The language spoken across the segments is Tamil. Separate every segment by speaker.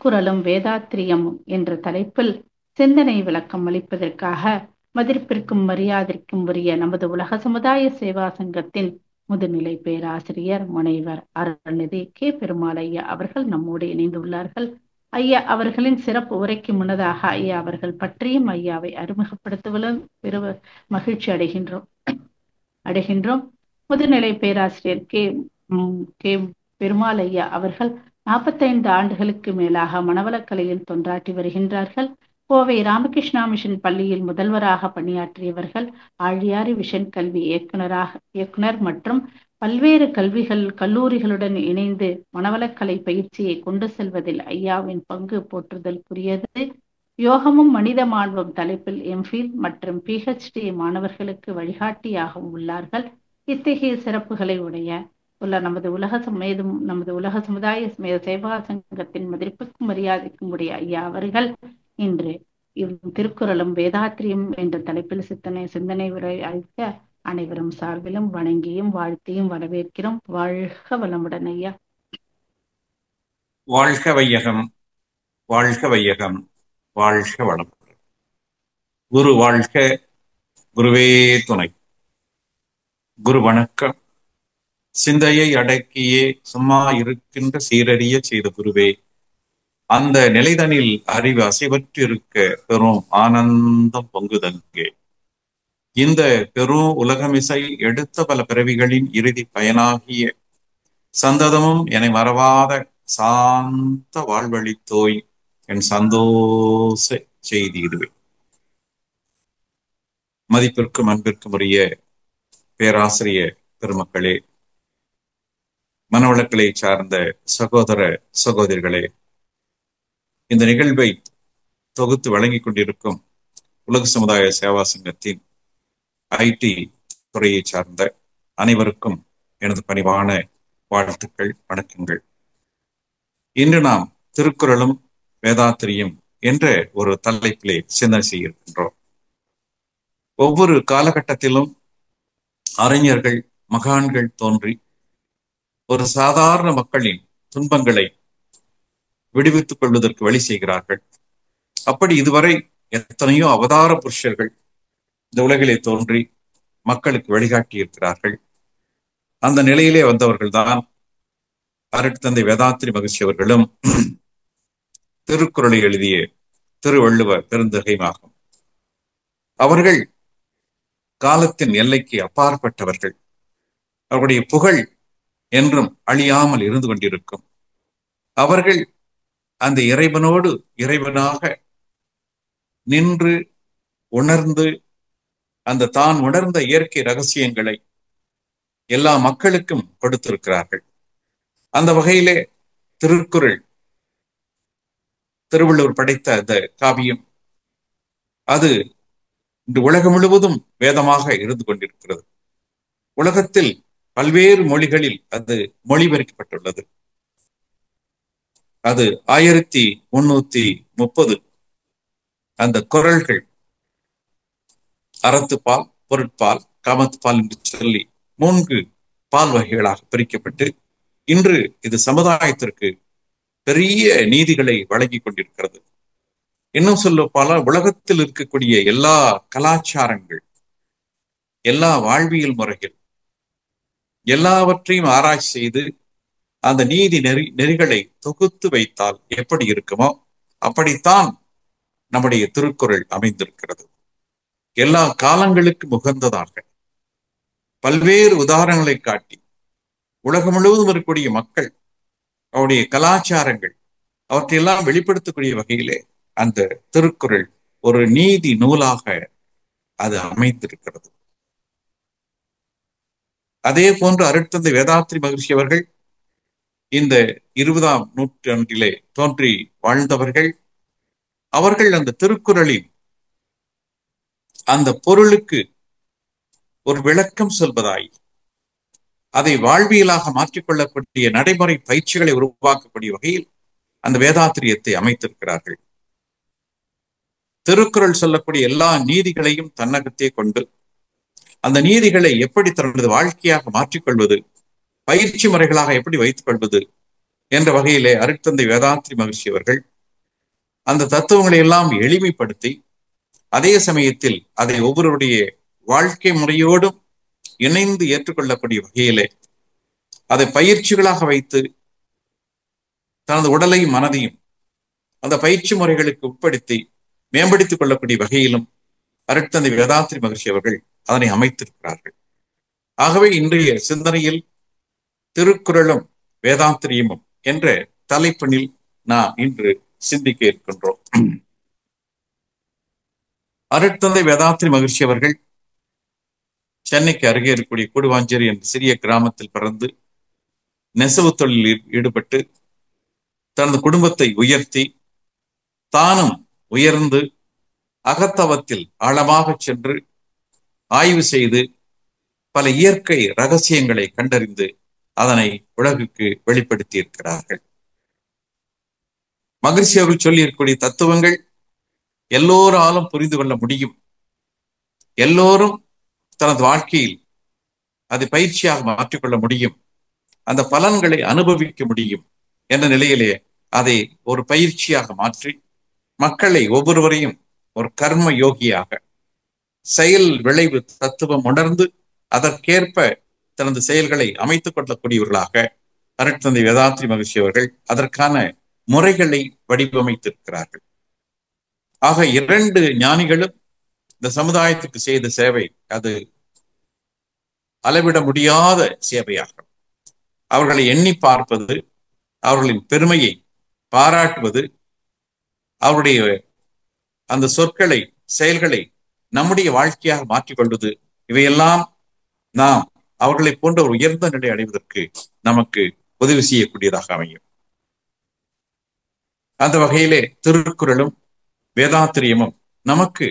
Speaker 1: திருக்குறளும் வேதாத்திரியமும் என்ற தலைப்பில் சிந்தனை விளக்கம் அளிப்பதற்காக மதிப்பிற்கும் மரியாதைக்கும் உரிய நமது உலக சமுதாய சேவா சங்கத்தின் முதுநிலை பேராசிரியர் முனைவர் அருள்நிதி கே. பெருமாள் ஐயா அவர்கள் நம்மோடு இணைந்துள்ளார்கள். ஐயா அவர்களின் சிறப்பு உரைக்கு முன்னதாக ஐயா அவர்கள் பற்றியும் ஐயாவை அறிமுகப்படுத்துவதில் மகிழ்ச்சி அடைகின்றோம். முதுநிலை பேராசிரியர் கே. பெருமாள் ஐயா அவர்கள் 45 ஆண்டுகளுக்கு மேலாக மனவளக்கலையில் தொண்டாற்றி வருகின்றார்கள். கோவை ராமகிருஷ்ணா மிஷன் பள்ளியில் முதல்வராக பணியாற்றியவர்கள். ஆழியாறு விஷன் கல்வி இயக்குனர் மற்றும் பல்வேறு கல்லூரிகளுடன் இணைந்து மனவளக்கலை பயிற்சியை கொண்டு செல்வதில் ஐயாவின் பங்கு போற்றுதலுக்குரியது. யோகமும் மனித மாண்பும் தலைப்பில் எம்ஃபில் மற்றும் PhD மாணவர்களுக்கு வழிகாட்டியாகவும் உள்ளார்கள். இத்தகைய சிறப்புகளை உள்ள நமது உலக சமுதாய சேவா சங்கத்தின் மதிப்புக்கும் மரியாதைக்கும் உடைய ஐயா அவர்கள் இன்று திருக்குறளும் வேதாத்திரியம் என்ற தலைப்பில் சிந்தனை உரை அளிக்க அனைவரும் சார்பிலும் வணங்கியும் வாழ்த்தியும் வரவேற்கிறோம். வாழ்க வளமுடன் ஐயா.
Speaker 2: வாழ்க வையகம், வாழ்க வையகம், வாழ்க வளம். குரு வாழ்க, குருவே துணை. குரு வணக்கம். சிந்தையை அடக்கியே சும்மா இருக்கின்ற சீரறிய செய்த குருவே, அந்த நிலைதனில் அறிவு அசைவற்றிருக்க பெரும் ஆனந்தம் பொங்குதங்கே. இந்த பெரும் உலகமிசை எடுத்த பல பிறவிகளின் இறுதி பயனாகிய சந்ததமும் என மறவாத சாந்த வாழ்வழித்தோய் என் சந்தோஷ செய்தி இதுவே. மதிப்பிற்கும் அன்பிற்கும் உரிய பேராசிரியர் பெருமக்களே, மனவளக்கலை சார்ந்த சகோதர சகோதரிகளே, இந்த நிகழ்வை தொகுத்து வழங்கிக் கொண்டிருக்கும் உலக சமுதாய சேவா சங்கத்தின் IT துறையை சார்ந்த அனைவருக்கும் எனது பணிவான வாழ்த்துக்கள், வணக்கங்கள். இன்று நாம் திருக்குறளும் வேதாத்திரியும் என்ற ஒரு தலைப்பிலே சிந்தனை செய்ய இருக்கின்றோம். ஒவ்வொரு காலகட்டத்திலும் அறிஞர்கள், மகான்கள் தோன்றி ஒரு சாதாரண மக்களின் துன்பங்களை விடுவித்துக் கொள்வதற்கு வழி செய்கிறார்கள். அப்படி இதுவரை எத்தனையோ அவதார புருஷர்கள் இந்த உலகிலே தோன்றி மக்களுக்கு வழிகாட்டி இருக்கிறார்கள். அந்த நிலையிலே வந்தவர்கள் தான் அருட்தந்தை வேதாத்திரி மகிழ்ச்சி அவர்களும் திருக்குறளை எழுதிய திருவள்ளுவர் பெருந்தகையுமாகும். அவர்கள் காலத்தின் எல்லைக்கு அப்பாற்பட்டவர்கள். அவருடைய புகழ் என்றும் அழியாமல் இருந்து கொண்டிருக்கும். அவர்கள் அந்த இறைவனோடு இறைவனாக நின்று உணர்ந்து அந்த தான் உணர்ந்த இயற்கை ரகசியங்களை எல்லா மக்களுக்கும் கொடுத்திருக்கிறார்கள். அந்த வகையிலே திருக்குறள், திருவள்ளுவர் படைத்த அந்த காவியம், அது இன்று உலகம் முழுவதும் வேதமாக இருந்து கொண்டிருக்கிறது. உலகத்தில் பல்வேறு மொழிகளில் அது மொழிபெயர்க்கப்பட்டுள்ளது. அது 1330 அந்த குறள்கள் அறத்துப்பால், பொருட்பால், காமத்துப்பால் என்று சொல்லி 3 பால் வகைகளாக பிரிக்கப்பட்டு இன்று இது சமுதாயத்திற்கு பெரிய நீதிகளை வழங்கி கொண்டிருக்கிறது. இன்னும் சொல்ல பல உலகத்தில் இருக்கக்கூடிய எல்லா கலாச்சாரங்கள், எல்லா வாழ்வியல் முறைகள் எல்லாவற்றையும் ஆராய்ச்சி செய்து அந்த நீதி நெறிகளை தொகுத்து வைத்தால் எப்படி இருக்குமோ அப்படித்தான் நம்முடைய திருக்குறள் அமைந்திருக்கிறது. எல்லா காலங்களுக்கும் உகந்ததாக பல்வேறு உதாரணங்களை காட்டி உலகம் முழுவதும் இருக்கக்கூடிய மக்கள் அவருடைய கலாச்சாரங்கள் அவற்றையெல்லாம் வெளிப்படுத்தக்கூடிய வகையிலே அந்த திருக்குறள் ஒரு நீதி நூலாக அது அமைந்திருக்கிறது. அதே போன்று அருட்தந்தை வேதாத்திரி மகிழ்ச்சி அவர்கள் இந்த 20ஆம் நூற்றாண்டிலே தோன்றி வாழ்ந்தவர்கள். அவர்கள் அந்த திருக்குறளில் அந்த பொருளுக்கு ஒரு விளக்கம் சொல்வதாய் அதை வாழ்வியலாக மாற்றிக்கொள்ளக்கூடிய நடைமுறை பயிற்சிகளை உருவாக்கக்கூடிய வகையில் அந்த வேதாத்திரியத்தை அமைத்திருக்கிறார்கள். திருக்குறள் சொல்லக்கூடிய எல்லா நீதிகளையும் தன்னகத்தே கொண்டு அந்த நீதிகளை எப்படி தனது வாழ்க்கையாக மாற்றிக்கொள்வது, பயிற்சி முறைகளாக எப்படி வைத்துக் கொள்வது என்ற வகையிலே அருட்தந்தை வேதாத்திரி மகிழ்ச்சி அவர்கள் அந்த தத்துவங்களை எல்லாம் எளிமைப்படுத்தி அதே சமயத்தில் அதை ஒவ்வொருடைய வாழ்க்கை முறையோடும் இணைந்து ஏற்றுக்கொள்ளக்கூடிய வகையிலே அதை பயிற்சிகளாக வைத்து தனது உடலையும் மனதையும் அந்த பயிற்சி முறைகளுக்கு உட்படுத்தி மேம்படுத்திக் கொள்ளக்கூடிய வகையிலும் அருட்தந்தை வேதாத்ரி மகர்ஷி அவர்கள் அதனை அமைத்திருக்கிறார்கள். ஆகவே இன்றைய சிந்தனையில் திருக்குறளும் வேதாந்திரியமும் என்ற தலைப்பினில் நாம் இன்று சிந்திக்க இருக்கின்றோம். அருட்தந்தை வேதாத்ரி மகர்ஷி அவர்கள் சென்னைக்கு அருகே இருக்கக்கூடிய கூடுவாஞ்சேரி என்ற சிறிய கிராமத்தில் பிறந்து நெசவு தொழிலில் ஈடுபட்டு தனது குடும்பத்தை உயர்த்தி தானும் உயர்ந்து அகத்தவத்தில் ஆழமாக சென்று ஆய்வு செய்து பல இயற்கை ரகசியங்களை கண்டறிந்து அதனை உலகுக்கு வெளிப்படுத்தி இருக்கிறார்கள். மகர்ஷி அவர்கள் சொல்லி இருக்கக்கூடிய தத்துவங்கள் எல்லோராலும் புரிந்து கொள்ள முடியும், எல்லோரும் தனது வாழ்க்கையில் அதை பயிற்சியாக மாற்றிக்கொள்ள முடியும், அந்த பலன்களை அனுபவிக்க முடியும் என்ற நிலையிலே அதை ஒரு பயிற்சியாக மாற்றி மக்களை ஒவ்வொருவரையும் ஒரு கர்ம யோகியாக செயல் விளைவு தத்துவம் உணர்ந்து அதற்கேற்ப தனது செயல்களை அமைத்துக் கொள்ளக்கூடியவர்களாக அருட்தந்தை வேதாத்ரி மகர்ஷி அவர்கள் அதற்கான முறைகளை வடிவமைத்திருக்கிறார்கள். ஆக இரண்டு ஞானிகளும் இந்த சமுதாயத்துக்கு செய்த சேவை அது அளவிட முடியாத சேவையாகும். அவர்களை எண்ணி பார்ப்பது, அவர்களின் பெருமையை பாராட்டுவது, அவருடைய அந்த சொற்களை செயல்களை நம்முடைய வாழ்க்கையாக மாற்றிக்கொள்வது, இவையெல்லாம் நாம் அவர்களை போன்ற ஒரு உயர்ந்த நிலை அடைவதற்கு நமக்கு உதவி செய்யக்கூடியதாக அமையும். அந்த வகையிலே திருக்குறளும் வேதாத்திரியமும் நமக்கு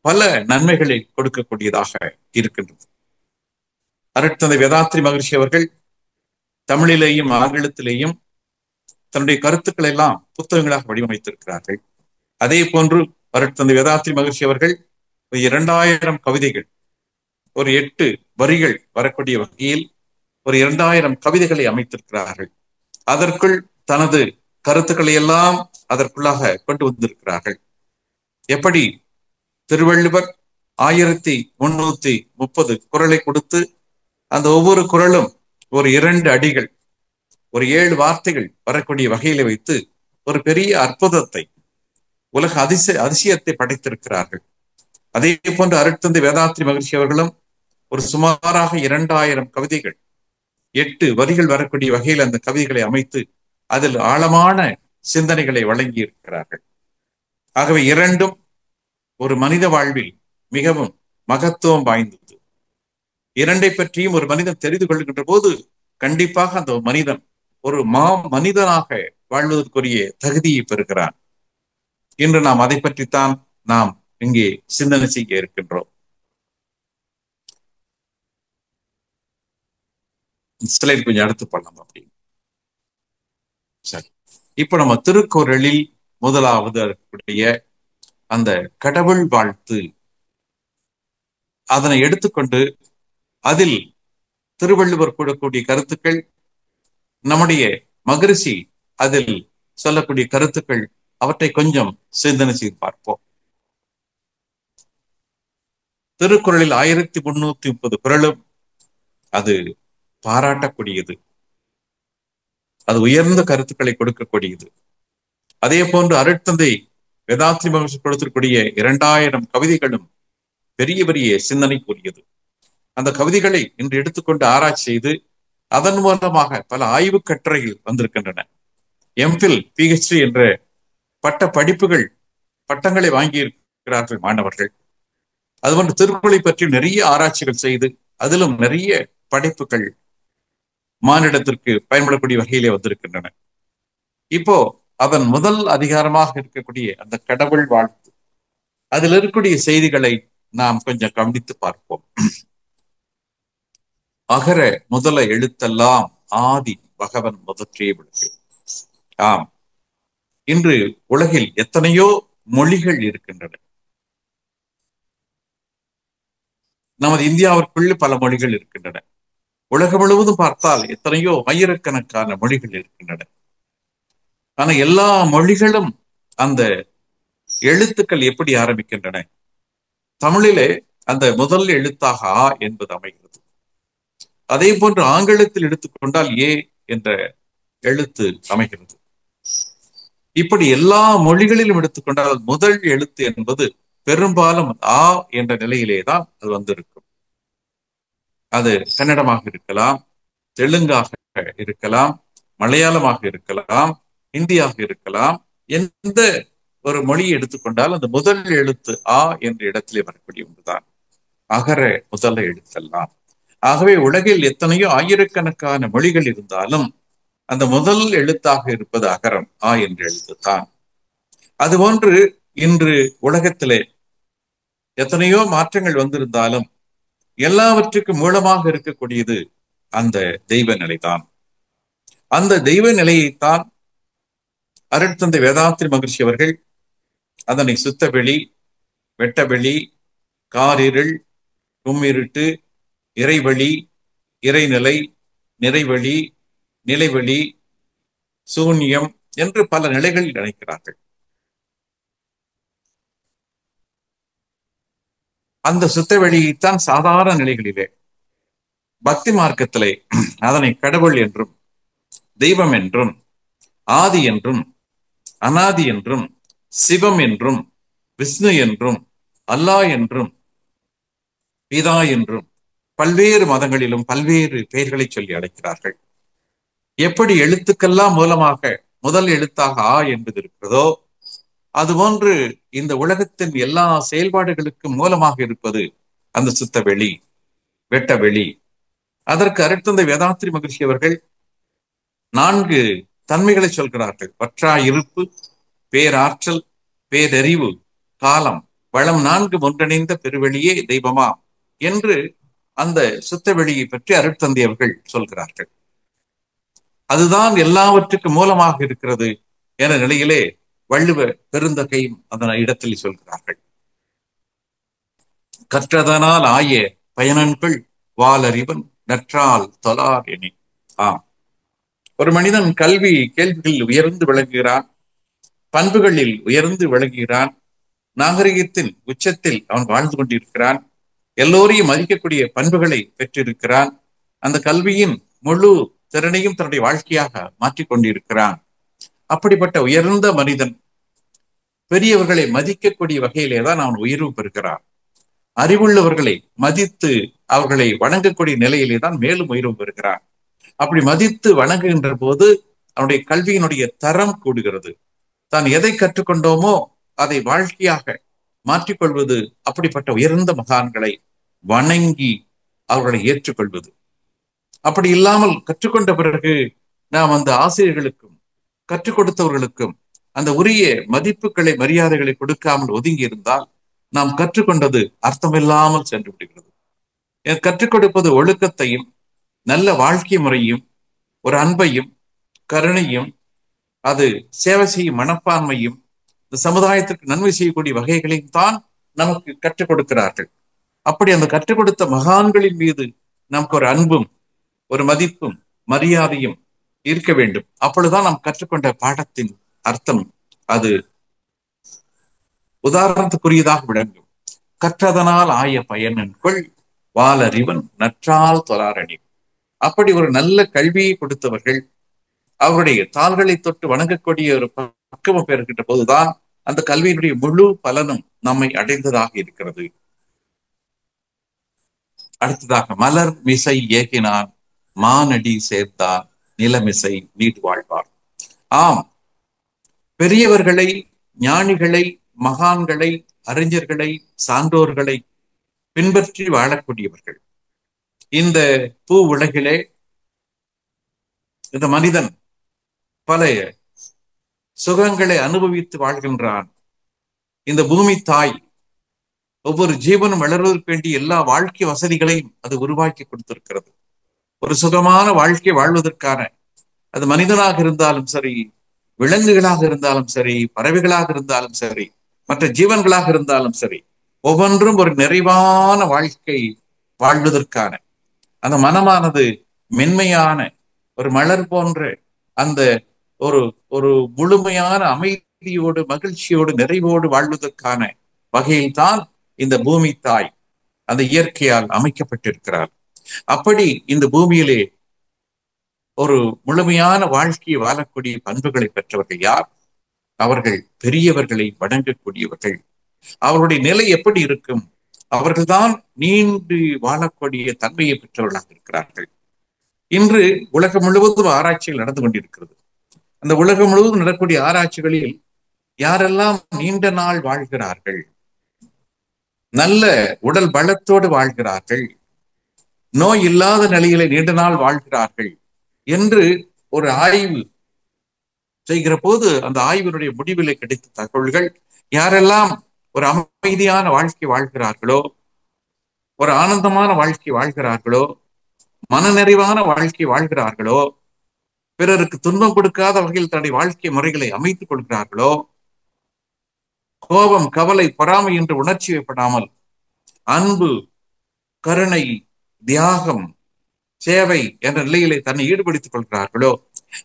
Speaker 2: பல நன்மைகளை கொடுக்கக்கூடியதாக இருக்கின்றது. அருட்தந்தை வேதாத்ரி மகர்ஷி அவர்கள் தமிழிலேயும் ஆங்கிலத்திலேயும் தன்னுடைய கருத்துக்களை எல்லாம் புத்தகங்களாக வடிவமைத்திருக்கிறார்கள். அதே போன்று அருட்தந்தை வேதாத்ரி மகர்ஷி அவர்கள் 2000 கவிதைகள், ஒரு 8 வரிகள் வரக்கூடிய வகையில் ஒரு 2000 கவிதைகளை அமைத்திருக்கிறார்கள். அதற்குள் தனது கருத்துக்களை எல்லாம் அதற்குள்ளாக கொண்டு வந்திருக்கிறார்கள். எப்படி திருவள்ளுவர் 1330 குறளை கொடுத்து அந்த ஒவ்வொரு குறளும் ஒரு 2 அடிகள், ஒரு 7 வார்த்தைகள் வரக்கூடிய வகையில வைத்து ஒரு பெரிய அற்புதத்தை, உலக அதிசயத்தை படைத்திருக்கிறார்கள். அதே போன்று அருட்தந்தை வேதாத்ரி மகர்ஷி அவர்களும் ஒரு சுமாராக 2000 கவிதைகள், 8 வரிகள் வரக்கூடிய வகையில் அந்த கவிதைகளை அமைத்து அதில் ஆழமான சிந்தனைகளை வழங்கி இருக்கிறார்கள். ஆகவே இரண்டும் ஒரு மனித வாழ்வில் மிகவும் மகத்துவம் வாய்ந்தது. இரண்டை பற்றியும் ஒரு மனிதன் தெரிந்து கொள்கின்ற போது கண்டிப்பாக அந்த மனிதன் ஒரு மனிதனாக வாழ்வதற்குரிய தகுதியை பெறுகிறான். இன்று நாம் அதை பற்றித்தான் நாம் இங்கே சிந்தனை செய்ய இருக்கின்றோம். ஸ்லைட் கொஞ்சம் அடுத்து பண்ணலாம் அப்படின்னு. சரி, இப்ப நம்ம திருக்குறளில் முதலாவது இருக்கக்கூடிய அந்த கடவுள் வாழ்த்து, அதனை எடுத்துக்கொண்டு அதில் திருவள்ளுவர் கூடக்கூடிய கருத்துக்கள், நம்முடைய மகரிஷி அதில் சொல்லக்கூடிய கருத்துக்கள், அவற்றை கொஞ்சம் சிந்தனை செய்து பார்ப்போம். திருக்குறளில் 1330 குறளும் அது பாராட்டக்கூடியது, அது உயர்ந்த கருத்துக்களை கொடுக்கக்கூடியது. அதே போன்று அருட்தந்தை வேதாத்ரி மகர்ஷி கொடுத்திருக்கூடிய 2000 கவிதைகளும் பெரிய பெரிய சிந்தனைக்குரியது. அந்த கவிதைகளை இன்று எடுத்துக்கொண்டு ஆராய்ச்சி செய்து அதன் மூலமாக பல ஆய்வு கட்டுரைகள் வந்திருக்கின்றன. எம்பில், பிஹெச்டி என்ற பட்டங்களை வாங்கி இருக்கிறார்கள் மாணவர்கள். அதுபோன்று திருக்குறளை பற்றி நிறைய ஆராய்ச்சிகள் செய்து அதிலும் நிறைய படைப்புகள் மானிடத்திற்கு பயன்படக்கூடிய வகையிலே வந்திருக்கின்றன. இப்போ அதன் முதல் அதிகாரமாக இருக்கக்கூடிய அந்த கடவுள் வாழ்த்து, அதில் இருக்கக்கூடிய செய்திகளை நாம் கொஞ்சம் கவனித்து பார்ப்போம். அகர முதல எழுத்தெல்லாம் ஆதி பகவன் முதற்றே விளக்கு. ஆம், இன்று உலகில் எத்தனையோ மொழிகள் இருக்கின்றன. நமது இந்தியாவிற்குள்ள பல மொழிகள் இருக்கின்றன. உலகம் முழுவதும் பார்த்தால் எத்தனையோ ஆயிரக்கணக்கான மொழிகள் இருக்கின்றன. ஆனா எல்லா மொழிகளும் அந்த எழுத்துக்கள் எப்படி ஆரம்பிக்கின்றன? தமிழிலே அந்த முதல் எழுத்தாக ஆ என்பது அமைகிறது. அதே போன்று ஆங்கிலத்தில் எடுத்துக்கொண்டால் ஏ என்ற எழுத்து அமைகிறது. இப்படி எல்லா மொழிகளிலும் எடுத்துக்கொண்டால் முதல் எழுத்து என்பது பெரும்பாலும் ஆ என்ற நிலையிலேதான் அது வந்திருக்கும். அது கன்னடமாக இருக்கலாம், தெலுங்காக இருக்கலாம், மலையாளமாக இருக்கலாம், இந்தியாக இருக்கலாம். எந்த ஒரு மொழியை எடுத்துக்கொண்டால் அந்த முதல் எழுத்து ஆ என்ற இடத்திலே வரக்கூடிய ஒன்றுதான் அகர முதல எழுத்தெல்லாம். ஆகவே உலகில் எத்தனையோ ஆயிரக்கணக்கான மொழிகள் இருந்தாலும் அந்த முதல் எழுத்தாக இருப்பது அகரம், ஆ என்ற எழுத்துத்தான். அதுபோன்று இன்று உலகத்திலே எத்தனையோ மாற்றங்கள் வந்திருந்தாலும் எல்லாவற்றுக்கும் மூலமாக இருக்கக்கூடியது அந்த தெய்வ நிலைதான். அந்த தெய்வ நிலையைத்தான் அருட்தந்தை வேதாத்திரி மகிழ்ச்சி அவர்கள் அதனை சுத்தவெளி, வெட்டவெளி, காரிருள், கும்மிருட்டு, இறைவழி, இறைநிலை, நிறைவழி, நிலைவழி, சூன்யம் என்று பல நிலைகளில் நினைக்கிறார்கள். அந்த சுத்த வெளியைத்தான் சாதாரண நிலைகளிலே பக்தி மார்க்கத்திலே அதனை கடவுள் என்றும், தெய்வம் என்றும், ஆதி என்றும், அனாதி என்றும், சிவம் என்றும், விஷ்ணு என்றும், அல்லாஹ் என்றும், பிதா என்றும் பல்வேறு மதங்களிலும் பல்வேறு பெயர்களை சொல்லி அழைக்கிறார்கள். எப்படி எழுத்துக்கெல்லாம் மூலமாக முதல் எழுத்தாக ஆ என்பது இருக்கிறதோ அதுபோன்று இந்த உலகத்தின் எல்லா செயல்பாடுகளுக்கும் மூலமாக இருப்பது அந்த சுத்த வெளி, வெட்ட வெளி. அதற்கு அருட்தந்தை வேதாத்திரி மகிழ்ச்சி அவர்கள் 4 தன்மைகளை சொல்கிறார்கள். வற்றா இருப்பு, பேராற்றல், பேரறிவு, காலம், வளம் 4 ஒன்றிணைந்த பெருவெளியே தெய்வமா என்று அந்த சுத்த வெளியை பற்றி அருட்தந்தை அவர்கள் சொல்கிறார்கள். அதுதான் எல்லாவற்றுக்கும் மூலமாக இருக்கிறது என்ற நிலையிலே வள்ளுவ பெருந்தகையும் அதன் இடத்தில் சொல்கிறார்கள். கற்றதனால் ஆய பயனன்கள் வாலறிவன் நற்றால் தொலார் எனி. ஆம், ஒரு மனிதன் கல்வி கேள்விகளில் உயர்ந்து விளங்குகிறான், பண்புகளில் உயர்ந்து விளங்குகிறான், நாகரிகத்தின் உச்சத்தில் அவன் வாழ்ந்து கொண்டிருக்கிறான், எல்லோரையும் மதிக்கக்கூடிய பண்புகளை பெற்றிருக்கிறான், அந்த கல்வியின் முழு திறனையும் தன்னுடைய வாழ்க்கையாக மாற்றிக் கொண்டிருக்கிறான். அப்படிப்பட்ட உயர்ந்த மனிதன் பெரியவர்களை மதிக்கக்கூடிய வகையிலேதான் அவன் உயர்வு பெறுகிறான். அறிவுள்ளவர்களை மதித்து அவர்களை வணங்கக்கூடிய நிலையிலே தான் மேலும் உயர்வு பெறுகிறான். அப்படி மதித்து வணங்குகின்ற போது அவனுடைய கல்வியினுடைய தரம் கூடுகிறது. தான் எதை கற்றுக்கொண்டோமோ அதை வாழ்க்கையாக மாற்றிக்கொள்வது, அப்படிப்பட்ட உயர்ந்த மகான்களை வணங்கி அவர்களை ஏற்றுக்கொள்வது. அப்படி இல்லாமல் கற்றுக்கொண்ட பிறகு நாம் அந்த ஆசிரியர்களுக்கும் கற்றுக் கொடுத்தவர்களுக்கும் அந்த உரிய மதிப்புகளை மரியாதைகளை கொடுக்காமல் ஒதுங்கி இருந்தால் நாம் கற்றுக்கொண்டது அர்த்தமில்லாமல் சென்று விடுகிறது. கற்றுக் கொடுப்பது ஒழுக்கத்தையும், நல்ல வாழ்க்கை முறையும், ஒரு அன்பையும், கருணையும், அது சேவை செய்யும் மனப்பான்மையும், இந்த சமுதாயத்திற்கு நன்மை செய்யக்கூடிய வகைகளையும் தான் நமக்கு கற்றுக் கொடுக்கிறார்கள். அப்படி அந்த கற்றுக் கொடுத்த மகான்களின் மீது நமக்கு ஒரு அன்பும், ஒரு மதிப்பும், மரியாதையும் இருக்க வேண்டும். அப்பொழுதுதான் நாம் கற்றுக்கொண்ட பாடத்தின் அர்த்தம் அது உதாரணத்துக்குரியதாக விளங்கும். கற்றதனால் ஆய பயனன்கள் வாலறிவன் நற்றால் தொலாரணி. அப்படி ஒரு நல்ல கல்வியை கொடுத்தவர்கள் அவருடைய தாள்களை தொட்டு வணங்கக்கூடிய ஒரு பக்குவம் பெறுகின்ற போதுதான் அந்த கல்வியினுடைய முழு பலனும் நம்மை அடைந்ததாக இருக்கிறது. அடுத்ததாக மலர் மிசை ஏகினான் மானடி சேர்த்தான் நிலமிசை நீட் வாழ்வார். ஆம், பெரியவர்களை, ஞானிகளை, மகான்களை, அறிஞர்களை, சான்றோர்களை பின்பற்றி வாழக்கூடியவர்கள். இந்த பூ உலகிலே இந்த மனிதன் பல சுகங்களை அனுபவித்து வாழ்கின்றான். இந்த பூமி தாய் ஒவ்வொரு ஜீவனும் வளர்வதற்கு வேண்டிய எல்லா வாழ்க்கை வசதிகளையும் அது உருவாக்கி கொடுத்திருக்கிறது. ஒரு சுகமான வாழ்க்கை வாழ்வதற்கான, அது மனிதனாக இருந்தாலும் சரி, விலங்குகளாக இருந்தாலும் சரி, பறவைகளாக இருந்தாலும் சரி, மற்ற ஜீவன்களாக இருந்தாலும் சரி, ஒவ்வொன்றும் ஒரு நிறைவான வாழ்க்கை வாழ்வதற்கான அந்த மனமானது மென்மையான ஒரு மலர் போன்ற அந்த ஒரு ஒரு முழுமையான அமைதி அமைதியோடு மகிழ்ச்சியோடு நிறைவோடு வாழ்வதற்கான வகையில்தான் இந்த பூமி தாய் அந்த இயற்கையால் அமைக்கப்பட்டிருக்கிறார். அப்படி இந்த பூமியிலே ஒரு முழுமையான வாழ்க்கையை வாழக்கூடிய பண்புகளை பெற்றவர்கள் யார்? அவர்கள் பெரியவர்களை வணங்கக்கூடியவர்கள். அவருடைய நிலை எப்படி இருக்கும்? அவர்கள்தான் நீண்டு வாழக்கூடிய தன்மையை பெற்றவர்களாக இருக்கிறார்கள். இன்று உலகம் முழுவதும் ஆராய்ச்சிகள் நடந்து கொண்டிருக்கிறது. அந்த உலகம் முழுவதும் நடக்கக்கூடிய ஆராய்ச்சிகளில் யாரெல்லாம் நீண்ட நாள் வாழ்கிறார்கள், நல்ல உடல் பலத்தோடு வாழ்கிறார்கள், நோய் இல்லாத நிலையில நீண்ட நாள் வாழ்கிறார்கள் என்று ஒரு ஆய்வு செய்கிற போது அந்த ஆய்வினுடைய முடிவிலே கிடைத்த தகவல்கள், யாரெல்லாம் ஒரு அமைதியான வாழ்க்கை வாழ்கிறார்களோ, ஒரு ஆனந்தமான வாழ்க்கை வாழ்கிறார்களோ, மனநிறைவான வாழ்க்கை வாழ்கிறார்களோ, பிறருக்கு துன்பம் கொடுக்காத வகையில் தன்னுடைய வாழ்க்கை முறைகளை அமைத்துக் கொள்கிறார்களோ, கோபம், கவலை, பொறாமை என்று உணர்ச்சி வைப்படாமல் அன்பு, கருணை, தியாகம், சேவை என்ற நிலையிலே தன்னை ஈடுபடுத்திக் கொள்கிறார்களோ,